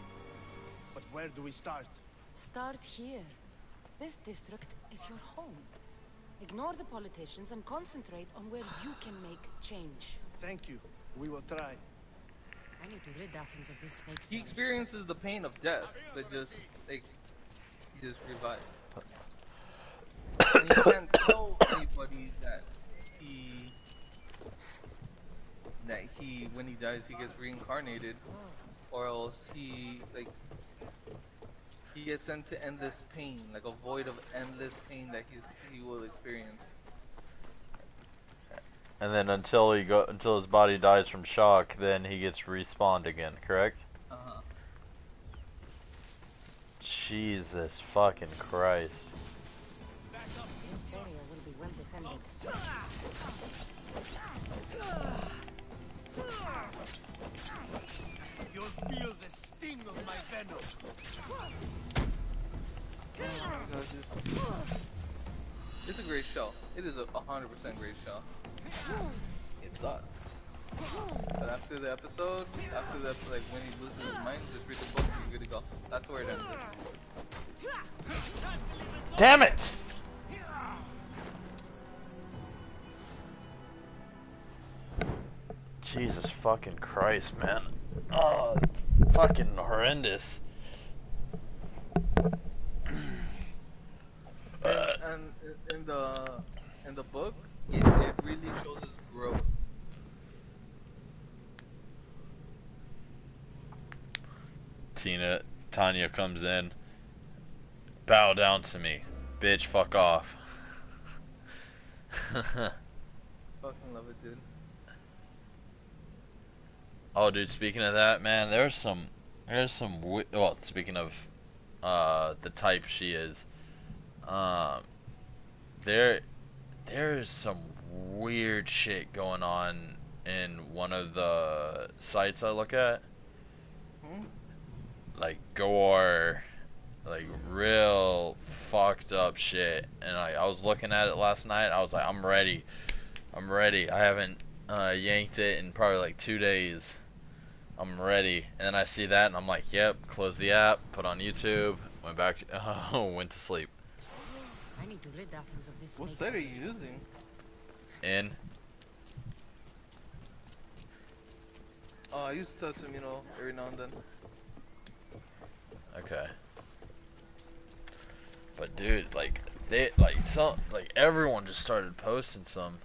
But where do we start? Start here. This district is your home. Ignore the politicians and concentrate on where you can make change. Thank you. We will try. I need to rid Athens of this snake. He experiences the pain of death, but just like he just revives. And he can't tell anybody that when he dies he gets reincarnated, or else he gets sent to endless pain, like a void of endless pain that he will experience. And then until his body dies from shock, then he gets respawned again, correct? Uh-huh. Jesus fucking Christ. This area will be well defended. You'll feel the sting of my venom. It's a great show. It is a 100% great show. It sucks. But after the episode, like when he loses his mind, just read the book and you're good to go. That's where it ended. Damn it! Jesus fucking Christ, man. Oh, it's fucking horrendous. And in the book, it really shows his growth. Tanya comes in. Bow down to me. Bitch, fuck off. Fucking love it, dude. Oh, dude, speaking of that, man, there's some well, speaking of the type she is, there's some weird shit going on in one of the sites I look at. like gore, like real fucked up shit. And I was looking at it last night. I was like, I'm ready. I haven't yanked it in probably like 2 days. I'm ready. And then I see that and I'm like, yep. Close the app. Put on YouTube. Went back. Went to sleep. I need to rid Athens of this. What site are you using? In. I use Tatsumino every now and then. Okay. But dude, like everyone just started posting some.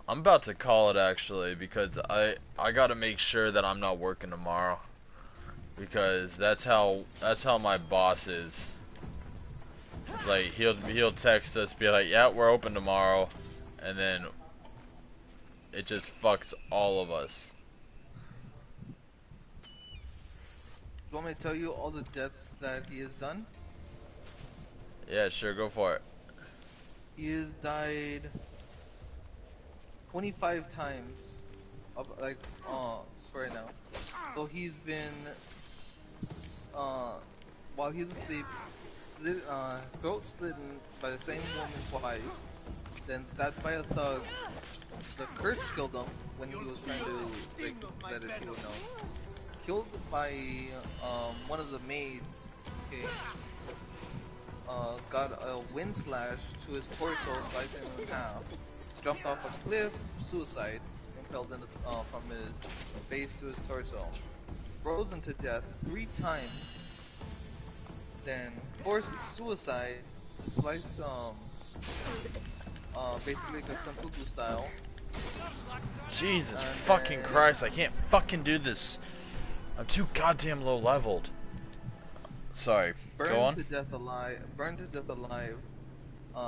I'm about to call it actually because I gotta make sure that I'm not working tomorrow, because that's how my boss is. Like he'll text us, be like, yeah, we're open tomorrow, and then it just fucks all of us. You want me to tell you all the deaths that he has done? Yeah, sure, go for it. He has died 25 times, like, right now. So he's been, while he's asleep, throat slitting by the same woman twice, then stabbed by a thug. The curse killed him when he was trying to, like, let it to know. Killed by, one of the maids, okay. Got a wind slash to his torso, slicing him in half. Jumped off a cliff, suicide, impaled in the, from his face to his torso. Frozen to death 3 times. Then forced suicide to slice, basically like a Senpuku style. Jesus and fucking Christ, I can't fucking do this. I'm too goddamn low leveled. Sorry, go on. Burned to death alive.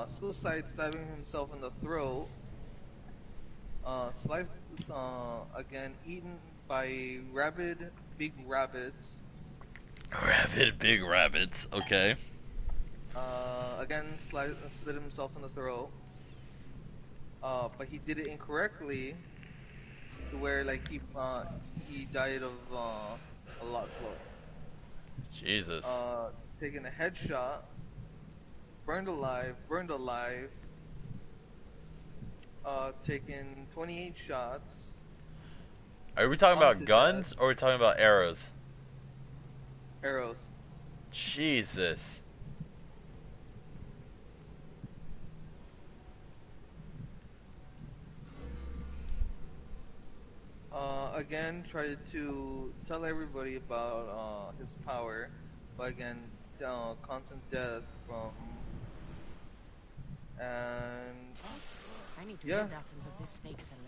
Suicide, stabbing himself in the throat. Sliced, again, eaten by big rabbits. Big rabbits, okay. Again, slit himself in the throat. But he did it incorrectly, to where, like, he died of, a lot slower. Jesus. Taking a headshot. Burned alive. Taken 28 shots. Are we talking about guns, or are we talking about arrows? Arrows. Jesus. Again, tried to tell everybody about his power, but again, constant death from, and I need to rid Athens of this snake seller.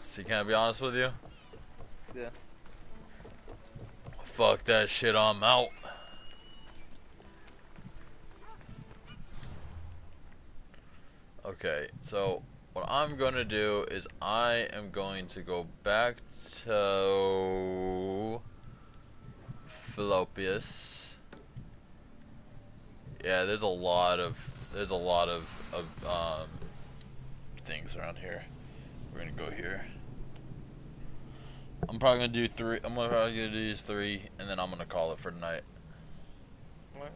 See, can I be honest with you? Yeah. Fuck that shit, I'm out. Okay, so what I'm gonna do is I am going to go back to Philopius. Yeah, there's a lot of things around here. We're gonna go here. I'm probably gonna do 3. I'm probably gonna do these 3, and then I'm gonna call it for tonight. What?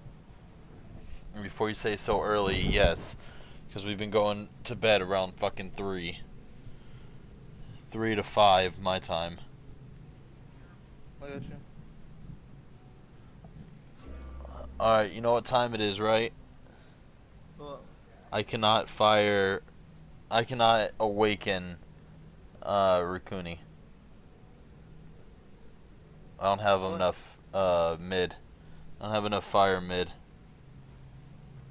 And before you say so early, yes, because we've been going to bed around fucking 3 to 5 my time. I got you. Alright, you know what time it is, right? What? I cannot awaken Rukuni. I don't have enough mid. I don't have enough fire mid.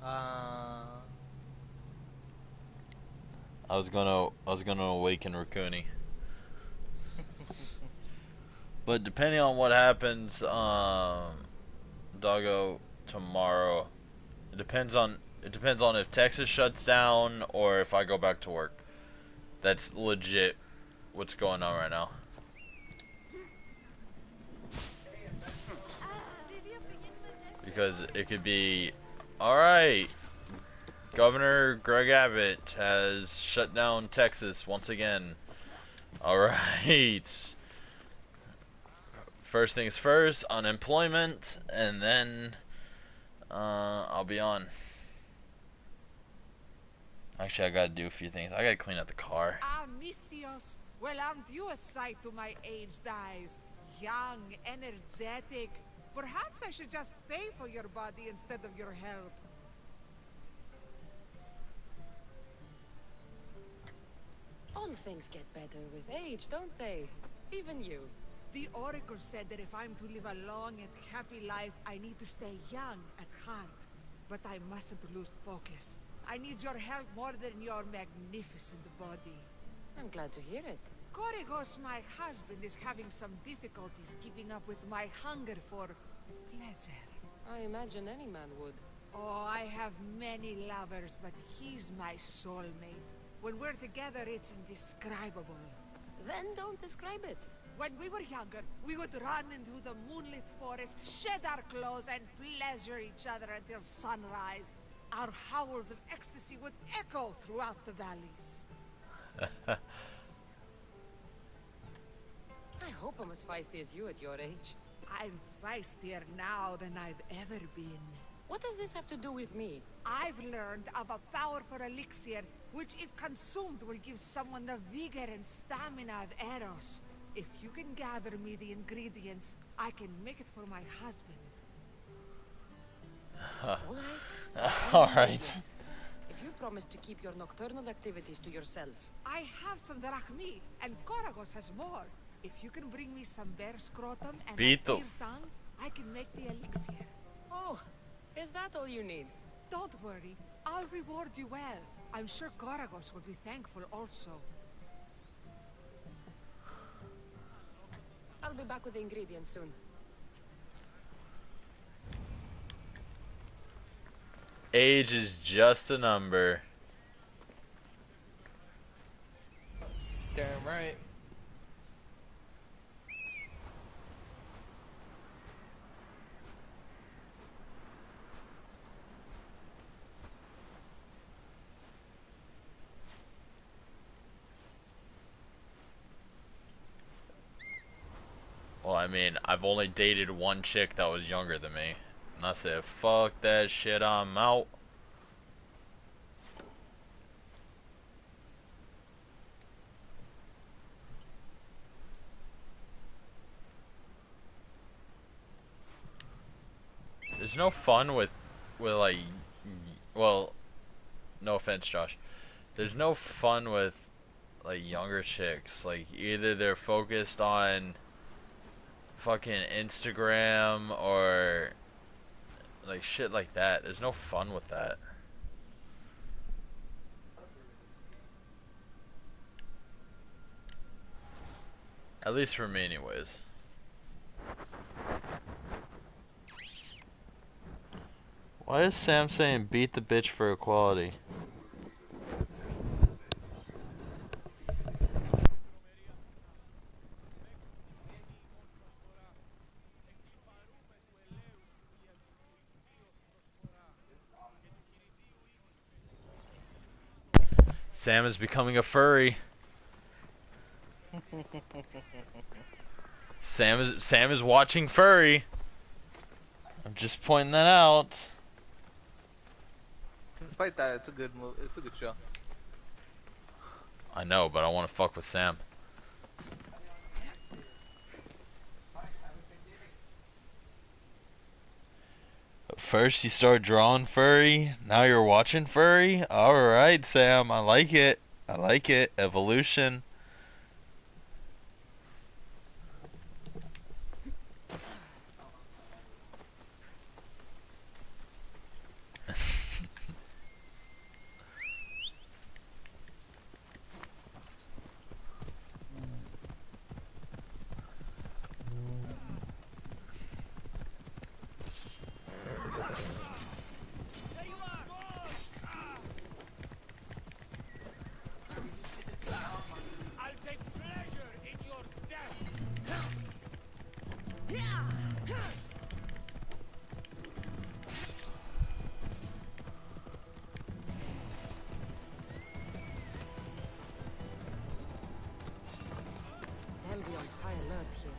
I was gonna awaken Rukuni. But depending on what happens, Doggo, tomorrow, it depends on if Texas shuts down or if I go back to work. That's legit what's going on right now. Because it could be, alright, Governor Greg Abbott has shut down Texas once again. Alright. First things first, unemployment, and then I'll be on. Actually, I gotta do a few things. I gotta clean out the car. Ah, Mistios. Well, aren't you a sight to my aged eyes? Young, energetic. Perhaps I should just pay for your body instead of your health. All things get better with age, don't they? Even you. The Oracle said that if I'm to live a long and happy life, I need to stay young at heart. But I mustn't lose focus. I need your help more than your magnificent body. I'm glad to hear it. Korigos, my husband, is having some difficulties keeping up with my hunger for pleasure. I imagine any man would. Oh, I have many lovers, but he's my soulmate. When we're together, it's indescribable. Then don't describe it. When we were younger, we would run into the moonlit forest, shed our clothes, and pleasure each other until sunrise. Our howls of ecstasy would echo throughout the valleys. I hope I'm as feisty as you at your age. I'm feistier now than I've ever been. What does this have to do with me? I've learned of a powerful elixir, which if consumed will give someone the vigor and stamina of Eros. If you can gather me the ingredients, I can make it for my husband. Alright. If you promise to keep your nocturnal activities to yourself. I have some drachmi, and Koragos has more. If you can bring me some bear scrotum and a deer tongue, I can make the elixir. Oh, is that all you need? Don't worry, I'll reward you well. I'm sure Koragos will be thankful also. I'll be back with the ingredients soon. Age is just a number. Damn right. Well, I mean, I've only dated one chick that was younger than me. And I said, fuck that shit, I'm out. There's no fun with like, well, no offense, Josh. There's no fun with like younger chicks. Like either they're focused on fucking Instagram or like shit like that. There's no fun with that. At least for me anyways. Why is Sam saying beat the bitch for equality? Sam is becoming a furry. Sam is watching furry. I'm just pointing that out. Despite that, it's a good move. It's a good show. I know, but I want to fuck with Sam. First you start drawing furry, now you're watching furry? Alright, Sam, I like it. I like it. Evolution. high alert here.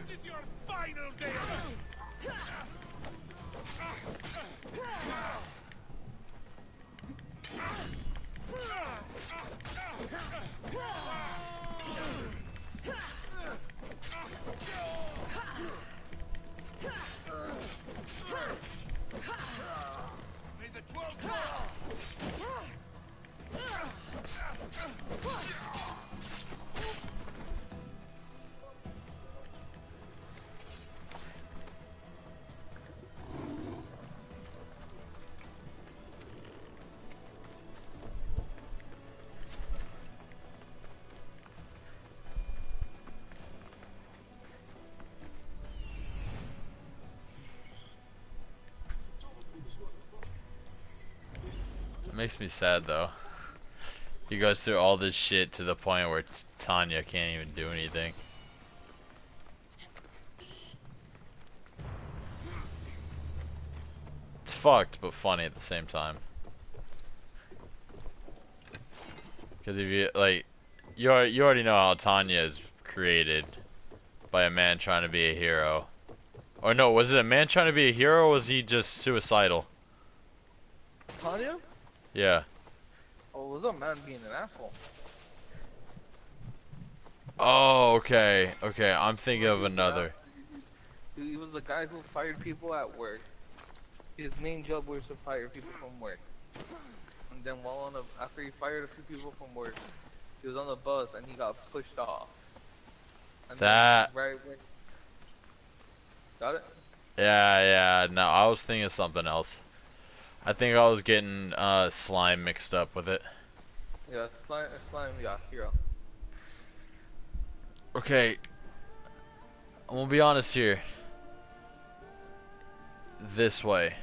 This is your final day. May the 12 It makes me sad though. He goes through all this shit to the point where Tanya can't even do anything. It's fucked, but funny at the same time. Because if you like, you already know how Tanya is created by a man trying to be a hero. Or no, was it a man trying to be a hero, or was he just suicidal? Tanya? Yeah. Oh, it was a man being an asshole. Oh, okay. Okay, I'm thinking of another. He was the guy who fired people at work. His main job was to fire people from work. And then after he fired a few people from work, he was on the bus and he got pushed off. And That. then right when... Got it? Yeah, no, I was thinking of something else. I think I was getting slime mixed up with it. Yeah, slime, yeah, hero. Okay, I'm gonna be honest here. This way.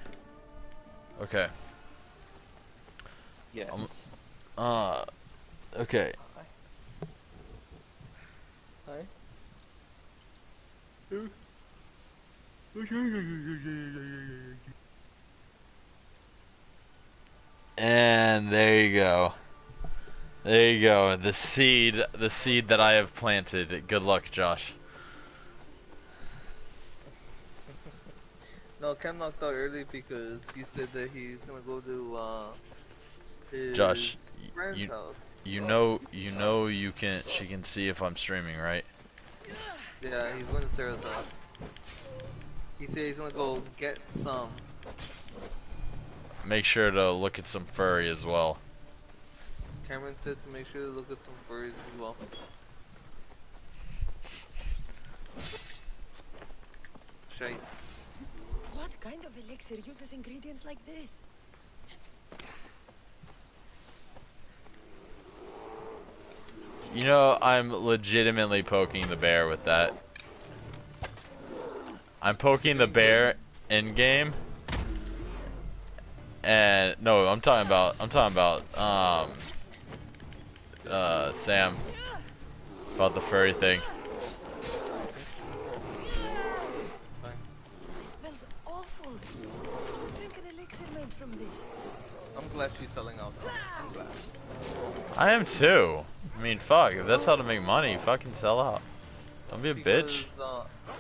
Okay. Yes. Okay. Hi. And there you go. There you go. The seed that I have planted. Good luck, Josh. No, Cam knocked out early because he said that he's gonna go to his Josh, friend's house. she can see if I'm streaming, right? Yeah, he's going to Sarah's house. He said he's gonna go get some. Make sure to look at some furry as well. Cameron said to make sure to look at some furries as well. Shite. What kind of elixir uses ingredients like this? You know, I'm legitimately poking the bear with that. I'm poking the bear in game. And no, I'm talking about Sam, about the furry thing. This smells awful. Drink an elixir made from this. I'm glad she's selling out though. I'm glad. I am too. I mean, fuck, if that's how to make money, fucking sell out. Don't be a bitch.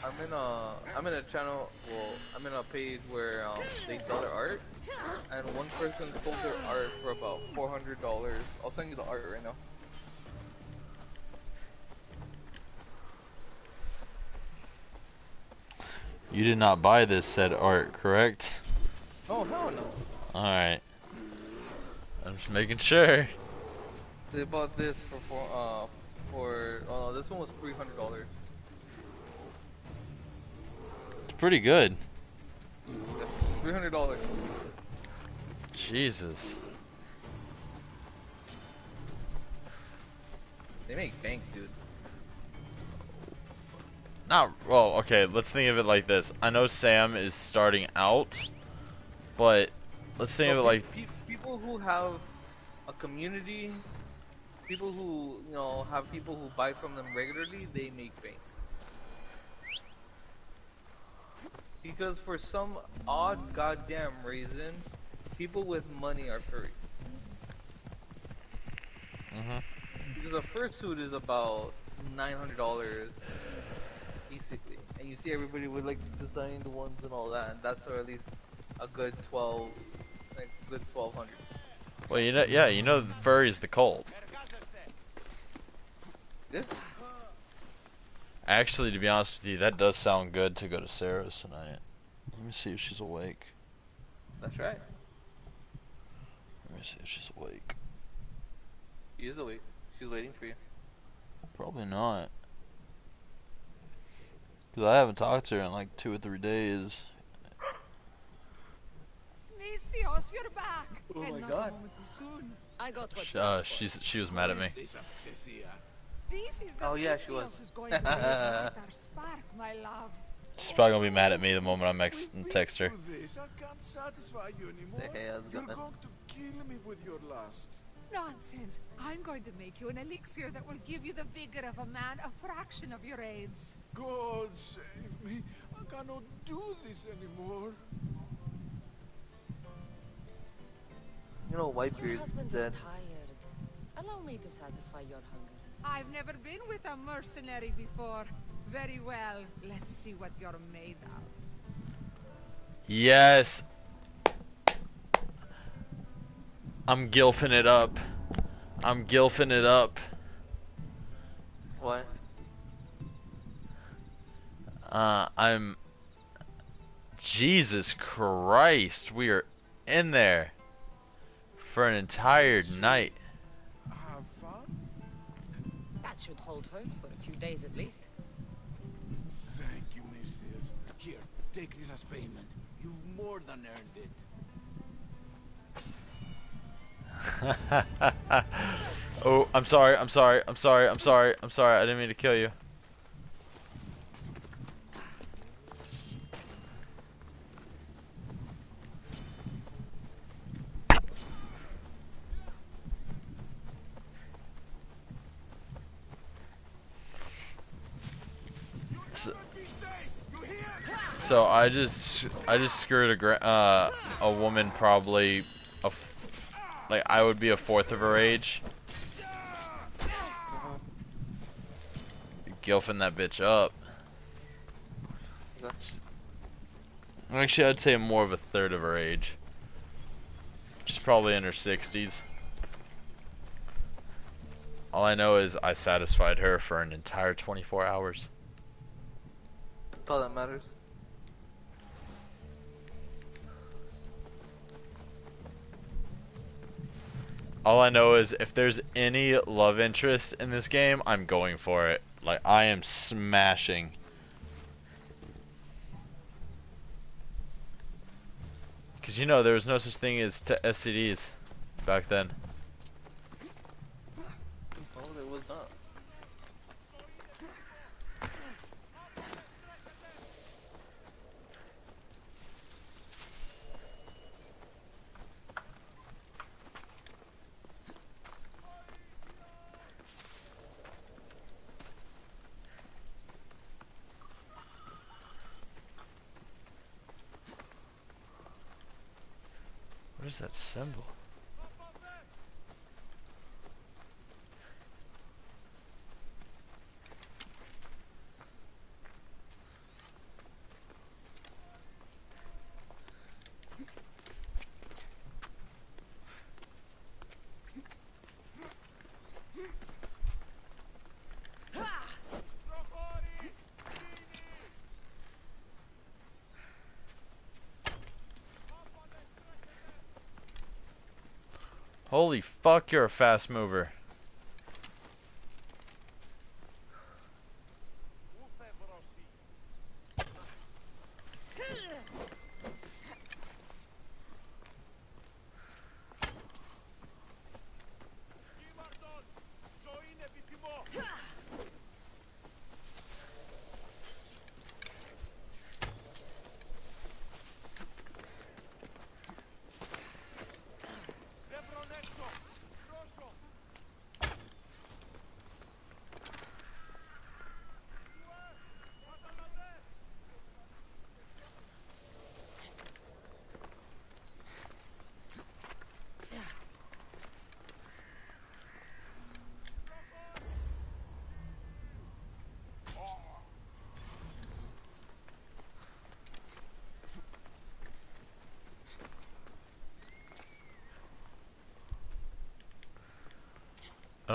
I'm in a channel, well, I'm in a page where they sell their art, and one person sold their art for about $400. I'll send you the art right now. You did not buy this said art, correct? Oh, hell no. Alright. I'm just making sure. They bought this this one was $300. It's pretty good. $300. Jesus. They make bank, dude. Not well. Okay, let's think of it like this. I know Sam is starting out, but let's think of it like people who have a community, people who have people who buy from them regularly, they make bank. Because for some odd goddamn reason, people with money are furries. Because a fursuit is about $900 basically, and you see everybody with like designed ones and all that, and that's or at least a good 1200. Well, yeah, furry's the cult. Yeah. Actually, to be honest with you, that does sound good to go to Sarah's tonight. Let me see if she's awake. That's right. Let me see if she's awake. She is awake. She's waiting for you. Probably not. Because I haven't talked to her in like 2 or 3 days. Misthios, you're back. Oh and my not God. a moment too soon. I got what She was mad at me. This is the Oh, yeah, she Misthios was. who's going to reignite our spark, my love. She's probably gonna be mad at me the moment I text her. I can't satisfy you anymore. Say, hey, how's it You're going? going to kill me with your lust. Nonsense. I'm going to make you an elixir that will give you the vigor of a man a fraction of your age. God save me. I cannot do this anymore. You know, Your Whitebeard's husband dead. is tired. Allow me to satisfy your hunger. I've never been with a mercenary before. Very well. Let's see what you're made of. Yes. I'm gilfing it up. I'm gilfing it up. What? I'm... Jesus Christ, we are in there for an entire night. Have fun? That should hold her for a few days at least. Thank you, Misthios. Here, take this as payment. You've more than earned it. Oh, I'm sorry, I didn't mean to kill you. So I just screwed a woman probably like I would be a fourth of her age. Gilfing that bitch up. Actually, I'd say more of a third of her age. She's probably in her 60s. All I know is I satisfied her for an entire 24 hours. That's all that matters. All I know is if there's any love interest in this game, I'm going for it. Like, I am smashing. Because, you know, there was no such thing as SCDs back then. Oh, there was not. What is that symbol? Holy fuck, you're a fast mover.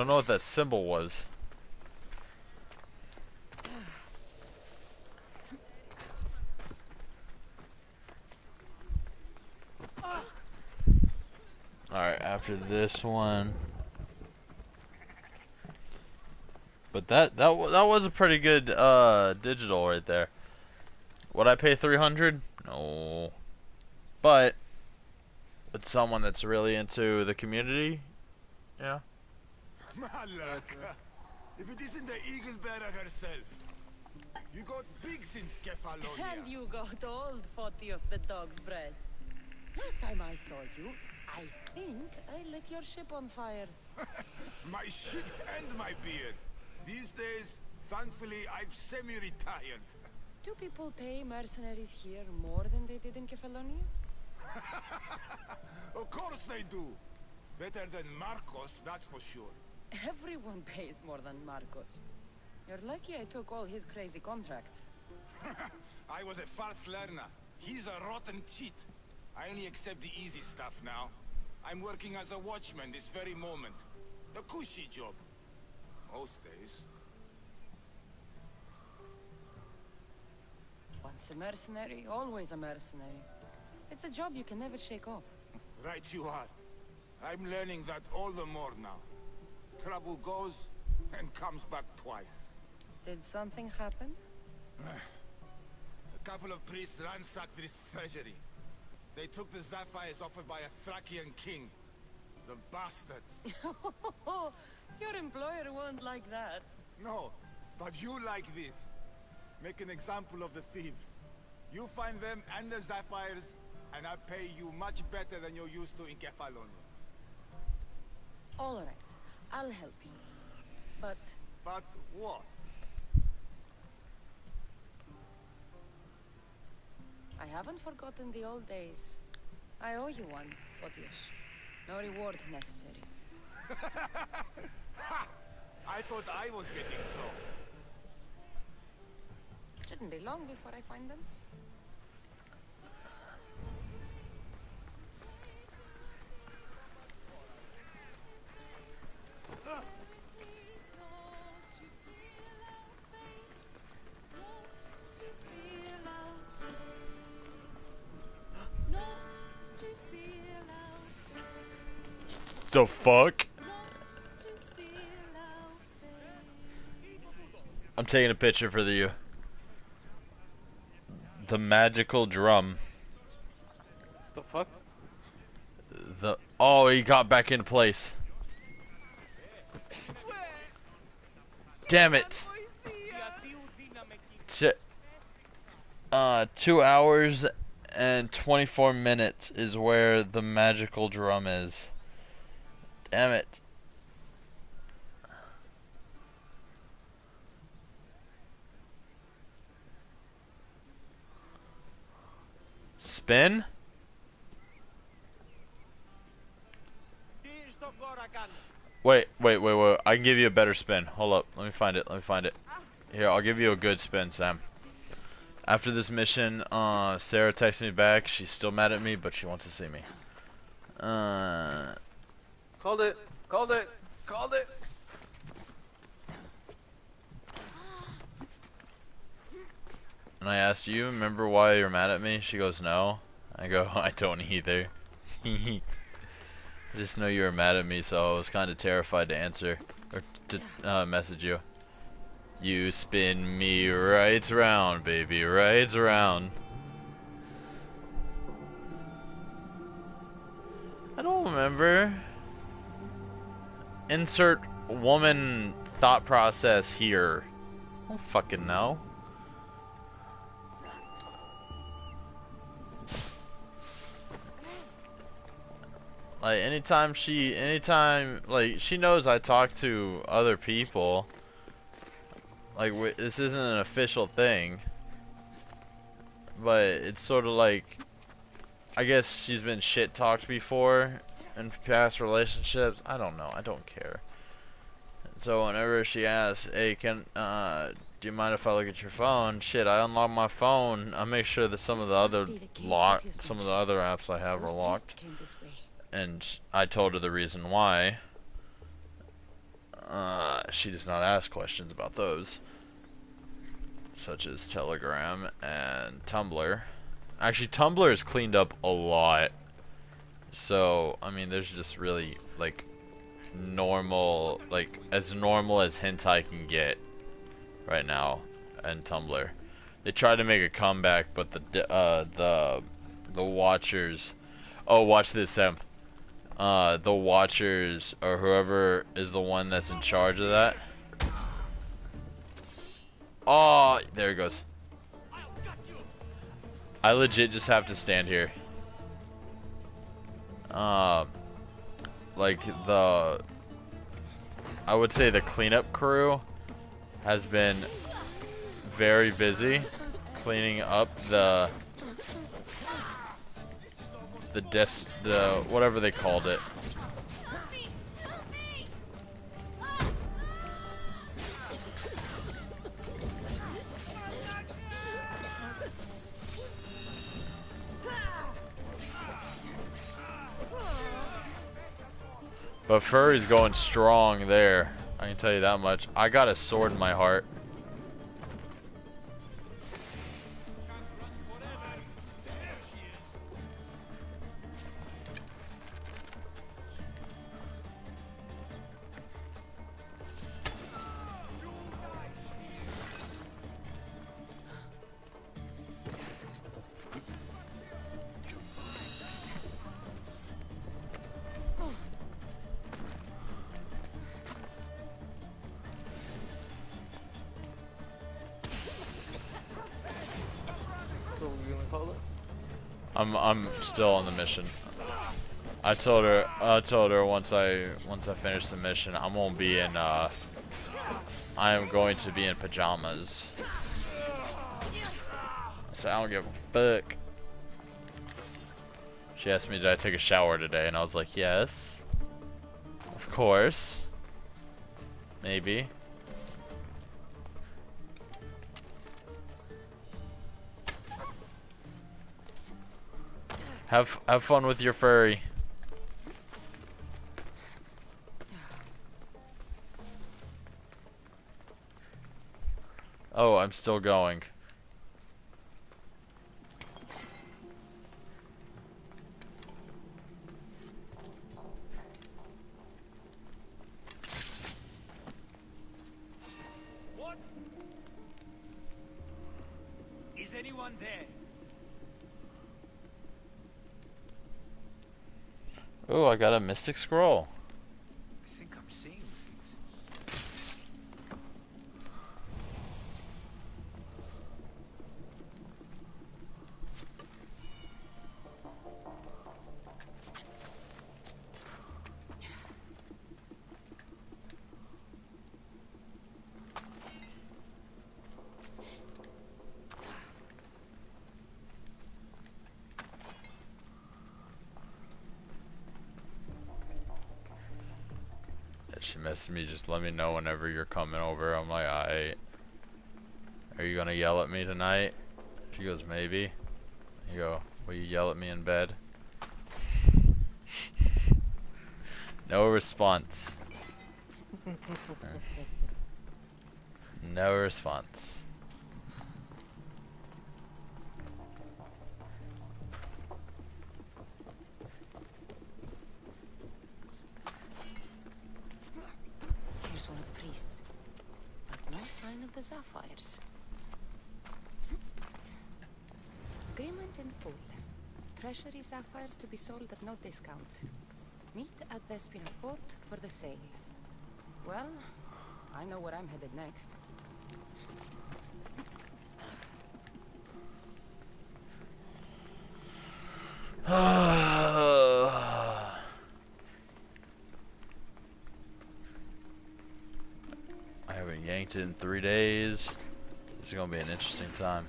don't know what that symbol was. Alright, after this one. But that was a pretty good digital right there. Would I pay 300? No. But with someone that's really into the community, yeah. Malaka. If it isn't the eagle bearer herself. You got big since Kefalonia. And you got old, Photios the dog's bread. Last time I saw you, I think I lit your ship on fire. My ship and my beard. These days, thankfully, I've semi-retired. Do people pay mercenaries here more than they did in Kefalonia? Of course they do. Better than Marcos, that's for sure. Everyone pays more than Marcos. You're lucky I took all his crazy contracts. I was a fast learner. He's a rotten cheat. I only accept the easy stuff now. I'm working as a watchman this very moment. A cushy job. Most days. Once a mercenary, always a mercenary. It's a job you can never shake off. Right you are. I'm learning that all the more now. Trouble goes and comes back twice. Did something happen? A couple of priests ransacked this treasury. They took the sapphires offered by a Thracian king. The bastards. Your employer won't like that. No, but you like this. Make an example of the thieves. You find them and the sapphires, and I pay you much better than you're used to in Kefalonia. All right, I'll help you. But... But what? I haven't forgotten the old days. I owe you one, Photios. No reward necessary. I thought I was getting soft. Shouldn't be long before I find them. The fuck? I'm taking a picture for you. The magical drum. The fuck? Oh, he got back into place. Damn it. 2 hours and 24 minutes is where the magical drum is. Damn it. Spin? Wait. I can give you a better spin. Hold up. Let me find it. Here, I'll give you a good spin, Sam. After this mission, Sarah texted me back. She's still mad at me, but she wants to see me. Called it. And I asked, you remember why you're mad at me? She goes, no. I go, I don't either. I just know you were mad at me, so I was kind of terrified to answer, or to message you. You spin me right round, baby, right round. I don't remember. Insert woman thought process here. I don't fucking know. Like, anytime, like, she knows I talk to other people. Like, this isn't an official thing. But it's sort of like, I guess she's been shit-talked before in past relationships. I don't know. I don't care. So whenever she asks, hey, do you mind if I look at your phone? Shit, I unlock my phone. I make sure that some of the other apps I have are locked. And I told her the reason why. She does not ask questions about those, such as Telegram and Tumblr. Actually, Tumblr is cleaned up a lot. So, I mean, there's just really, like, normal, like, as normal as hentai can get right now and Tumblr. They tried to make a comeback, but the watchers, oh, watch this, Sam. The watchers, or whoever is the one that's in charge of that. Oh, there it goes. I legit just have to stand here. Like I would say the cleanup crew has been very busy cleaning up the whatever they called it. But Furry's going strong there. I can tell you that much. I got a sword in my heart. I'm still on the mission. I told her once I finish the mission, I'm gonna be in I am going to be in pajamas. So I don't give a fuck. She asked me, did I take a shower today? And I was like, yes. Of course. Maybe. Have fun with your furry. Oh, I'm still going. What? Is anyone there? Oh, I got a mystic scroll. I think I'm seeing things. She messaged me, just let me know whenever you're coming over. I'm like, alright. Are you gonna yell at me tonight? She goes, maybe. You go, will you yell at me in bed? No response. No response. Here's one of the priests, but no sign of the sapphires. Agreement in full. Treasury sapphires to be sold at no discount. Meet at Vespina Fort for the sale. Well, I know where I'm headed next. I haven't yanked it in 3 days. This is gonna be an interesting time.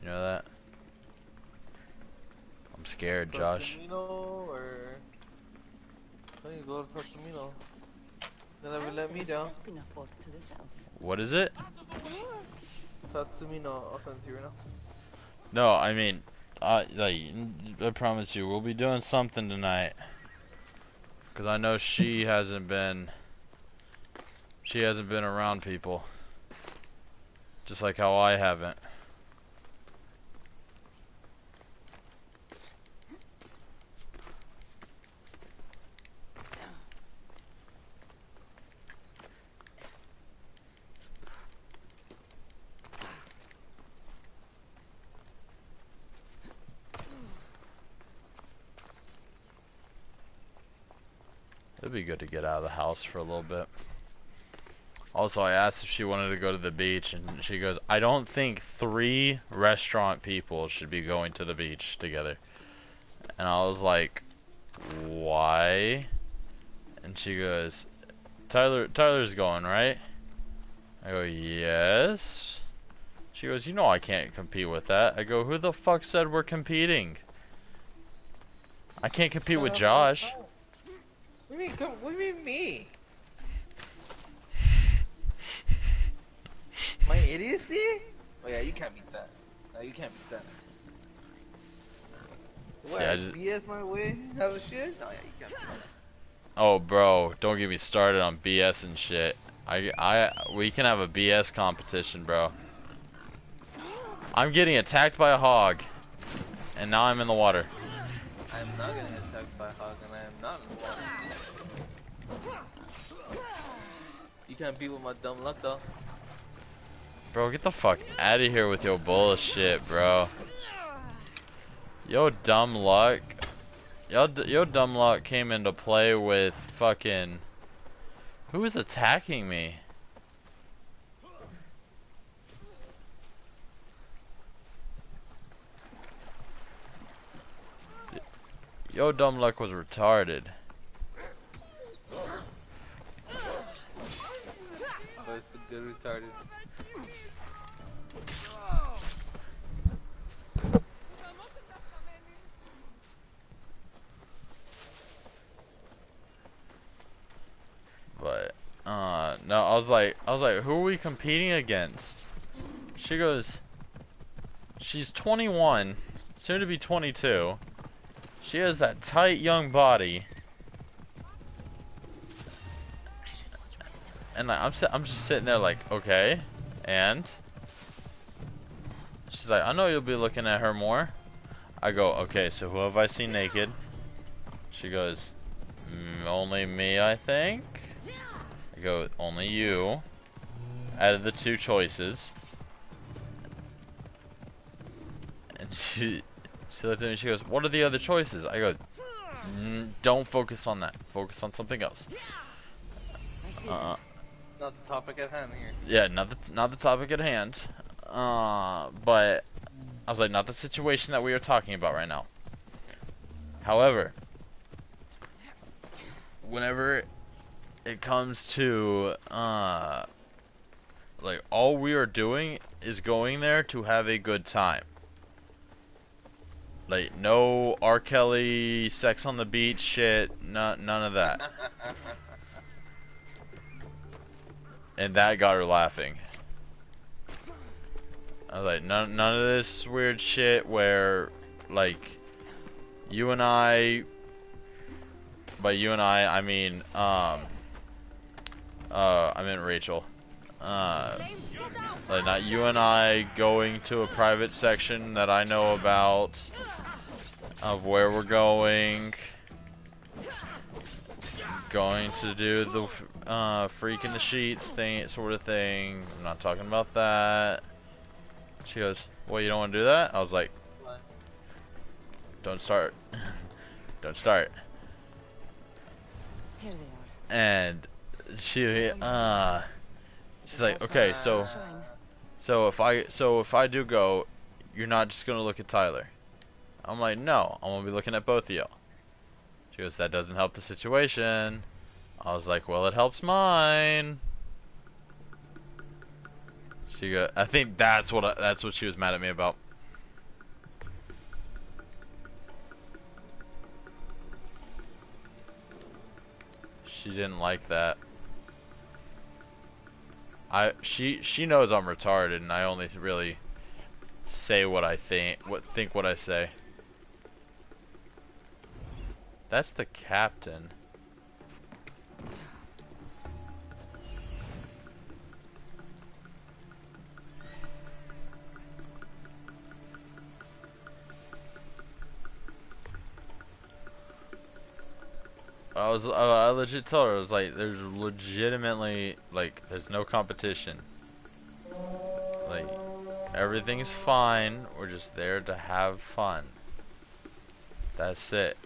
You know that? I'm scared, Josh. Or I need to go to Torchemino. They never let me down. To the south. What is it? Tatsumino, I'll send it to you right now. No, I mean, I promise you, we'll be doing something tonight. Cause I know she hasn't been around people. Just like how I haven't. It'd be good to get out of the house for a little bit. Also, I asked if she wanted to go to the beach, and she goes, I don't think 3 restaurant people should be going to the beach together. And I was like, why? And she goes, Tyler's going, right? I go, yes. She goes, you know I can't compete with that. I go, who the fuck said we're competing? I can't compete with Josh. What do you mean me? My idiocy? Oh yeah, you can't beat that. No, you can't beat that. What, BS my way out of shit? Oh yeah, you can't beat that. Oh bro, don't get me started on BS and shit. We can have a BS competition, bro. I'm getting attacked by a hog, and now I'm in the water. I am not getting attacked by a hog, and I am not in the water. You can't beat with my dumb luck, though. Bro, get the fuck out of here with your bullshit, bro. Yo dumb luck. Yo dumb luck came into play with fucking... Who is attacking me? Yo dumb luck was retarded. But it's the good retarded. But no, I was like, who are we competing against? She goes, she's 21, soon to be 22. She has that tight young body. And like, I'm just sitting there like, okay, and she's like, I know you'll be looking at her more. I go, okay, so who have I seen naked? She goes, only me, I think. I go, only you. Out of the 2 choices. And she looked at me and she goes, what are the other choices? I go, don't focus on that. Focus on something else. Not the topic at hand here. Yeah, not the topic at hand. But I was like, not the situation that we are talking about right now. However, whenever it comes to like, all we are doing is going there to have a good time. Like, no R. Kelly sex on the beach shit, none of that. And that got her laughing. I was like, none of this weird shit where, like, you and I, by you and I mean, I meant Rachel. Like, not you and I going to a private section that I know about, of where we're going to do the freak in the sheets thing, sort of thing. I'm not talking about that. She goes, well, you don't want to do that? I was like, don't start. Don't start. Here they are. And she's like, okay, so if I do go, you're not just gonna look at Tyler. I'm like, no, I'm gonna be looking at both of y'all. She goes, that doesn't help the situation. I was like, well, it helps mine. She go, I think that's what she was mad at me about. She didn't like that. She knows I'm retarded, and I only really say what I think what I say. That's the captain. I legit told her, I was like, there's legitimately, like, there's no competition. Like, everything's fine, we're just there to have fun. That's it.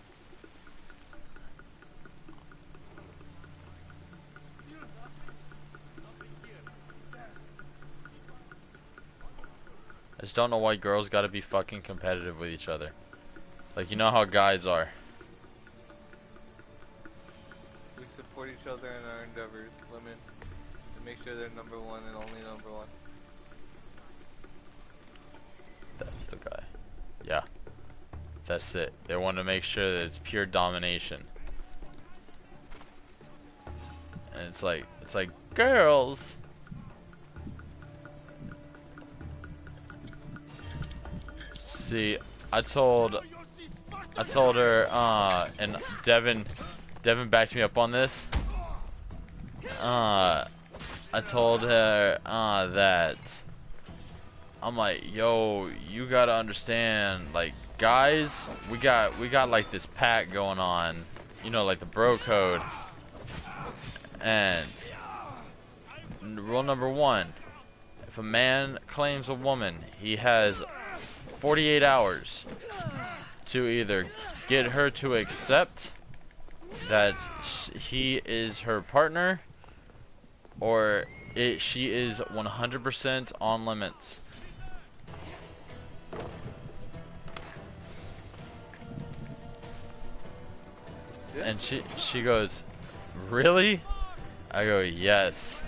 I just don't know why girls gotta be fucking competitive with each other. Like, you know how guys are. We support each other in our endeavors, women, to make sure they're number one and only number one. That's the guy. Yeah. That's it. They want to make sure that it's pure domination. And it's like girls. See, I told her, and Devin backed me up on this. I told her, that I'm like, yo, you gotta understand, like, guys, we got like this pact going on, you know, like the bro code. And rule number 1, if a man claims a woman, he has 48 hours to either get her to accept that he is her partner, or she is 100% on limits. And she goes, really? I go, yes.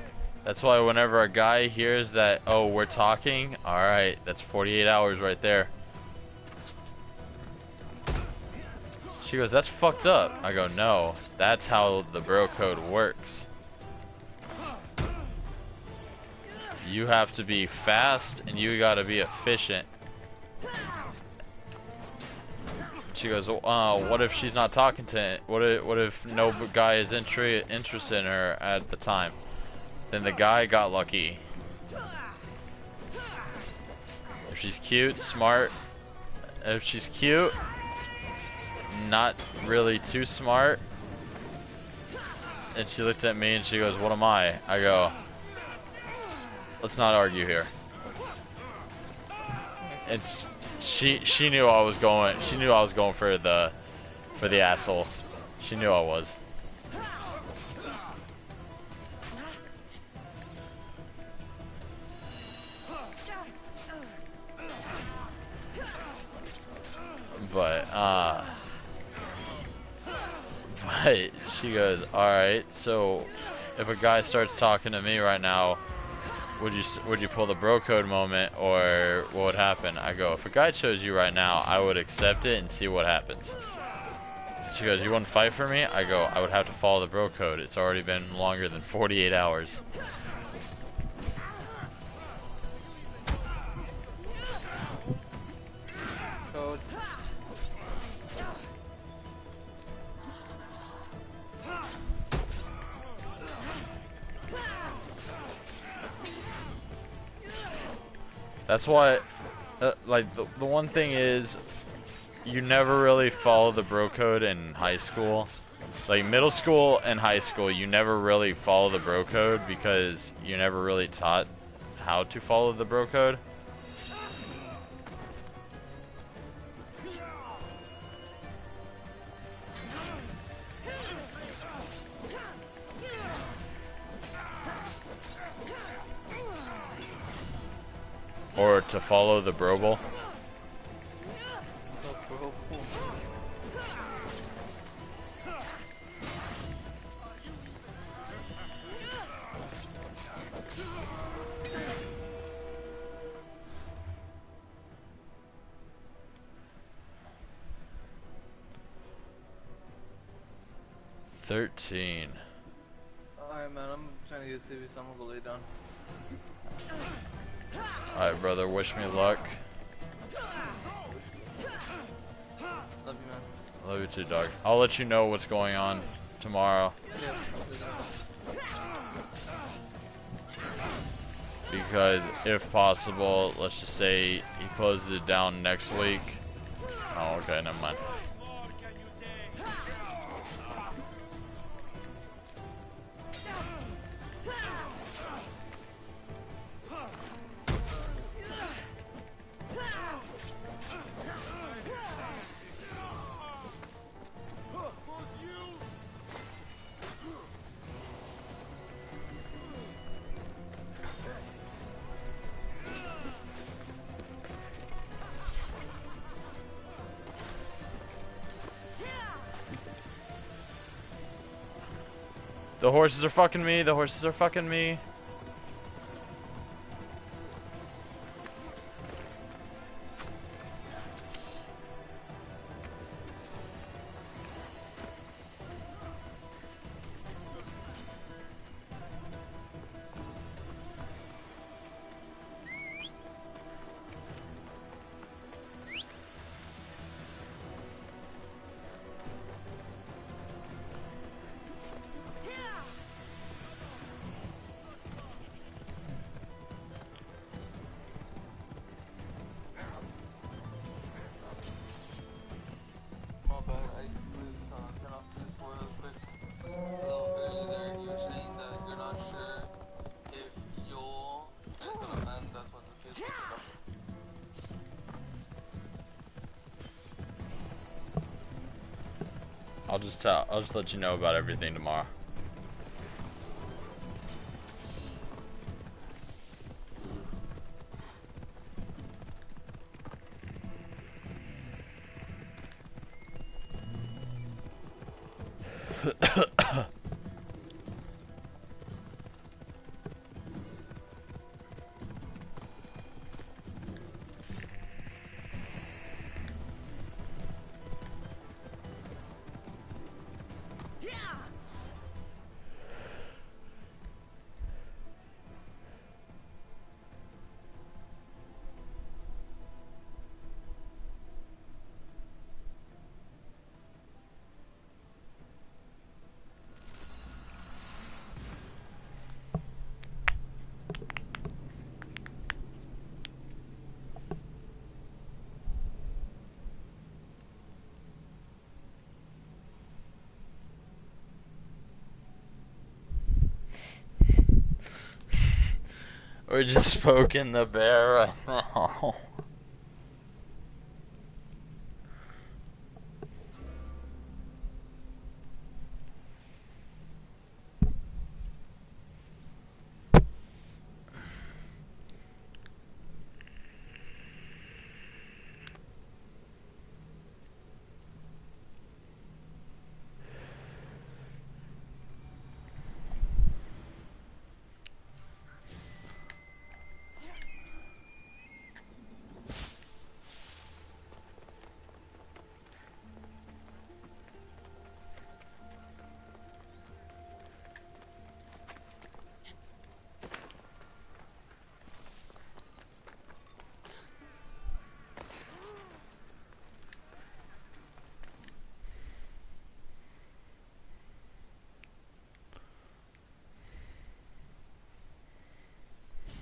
That's why whenever a guy hears that, oh, we're talking, alright, that's 48 hours right there. She goes, that's fucked up. I go, no, that's how the bro code works. You have to be fast and you gotta be efficient. She goes, what if she's not talking to what if no guy is interested in her at the time? Then the guy got lucky. If she's cute, smart. If she's cute, not really too smart. And she looked at me and she goes, what am I? I go, let's not argue here. And she knew I was going. She knew I was going for the asshole. She knew I was. But she goes, all right. So if a guy starts talking to me right now, would you pull the bro code moment, or what would happen? I go, if a guy chose you right now, I would accept it and see what happens. She goes, you wouldn't fight for me? I go, I would have to follow the bro code. It's already been longer than 48 hours. Code. That's why, like, the one thing is, you never really follow the bro code in high school. Like, middle school and high school, you never really follow the bro code because you're never really taught how to follow the bro code. Or to follow the broble. $13. Alright, man, I'm trying to get sleepy, so I'm gonna go lay down. Alright, brother, wish me luck. Love you, man. Love you too, dog. I'll let you know what's going on tomorrow. Because if possible, let's just say he closes it down next week. Oh, okay, never mind. The horses are fucking me. The horses are fucking me. My bad, I completely turn off this real quick. A little early there, you were saying that you're not sure if you'll get gonna end, that's what the case was. I'll just let you know about everything tomorrow. We're just poking the bear right now.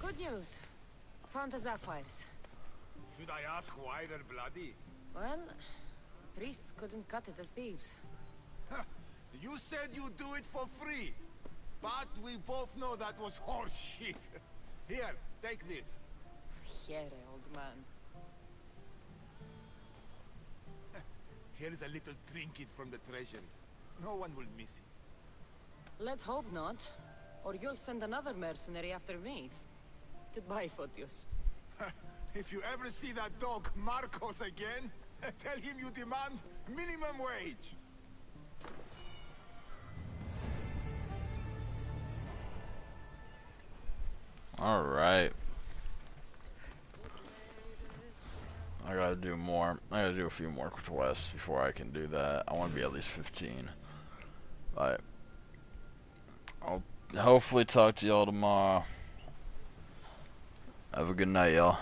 Good news. Found the sapphires. Should I ask why they're bloody? Well, priests couldn't cut it as thieves. You said you'd do it for free. But we both know that was horse shit. Here, take this. Here, old man. Here's a little trinket from the treasury. No one will miss it. Let's hope not. Or you'll send another mercenary after me. Goodbye, Photios. If you ever see that dog Marcos again, tell him you demand minimum wage. Alright. I gotta do more. I gotta do a few more quests before I can do that. I want to be at least 15. But I'll hopefully talk to y'all tomorrow. Have a good night, y'all.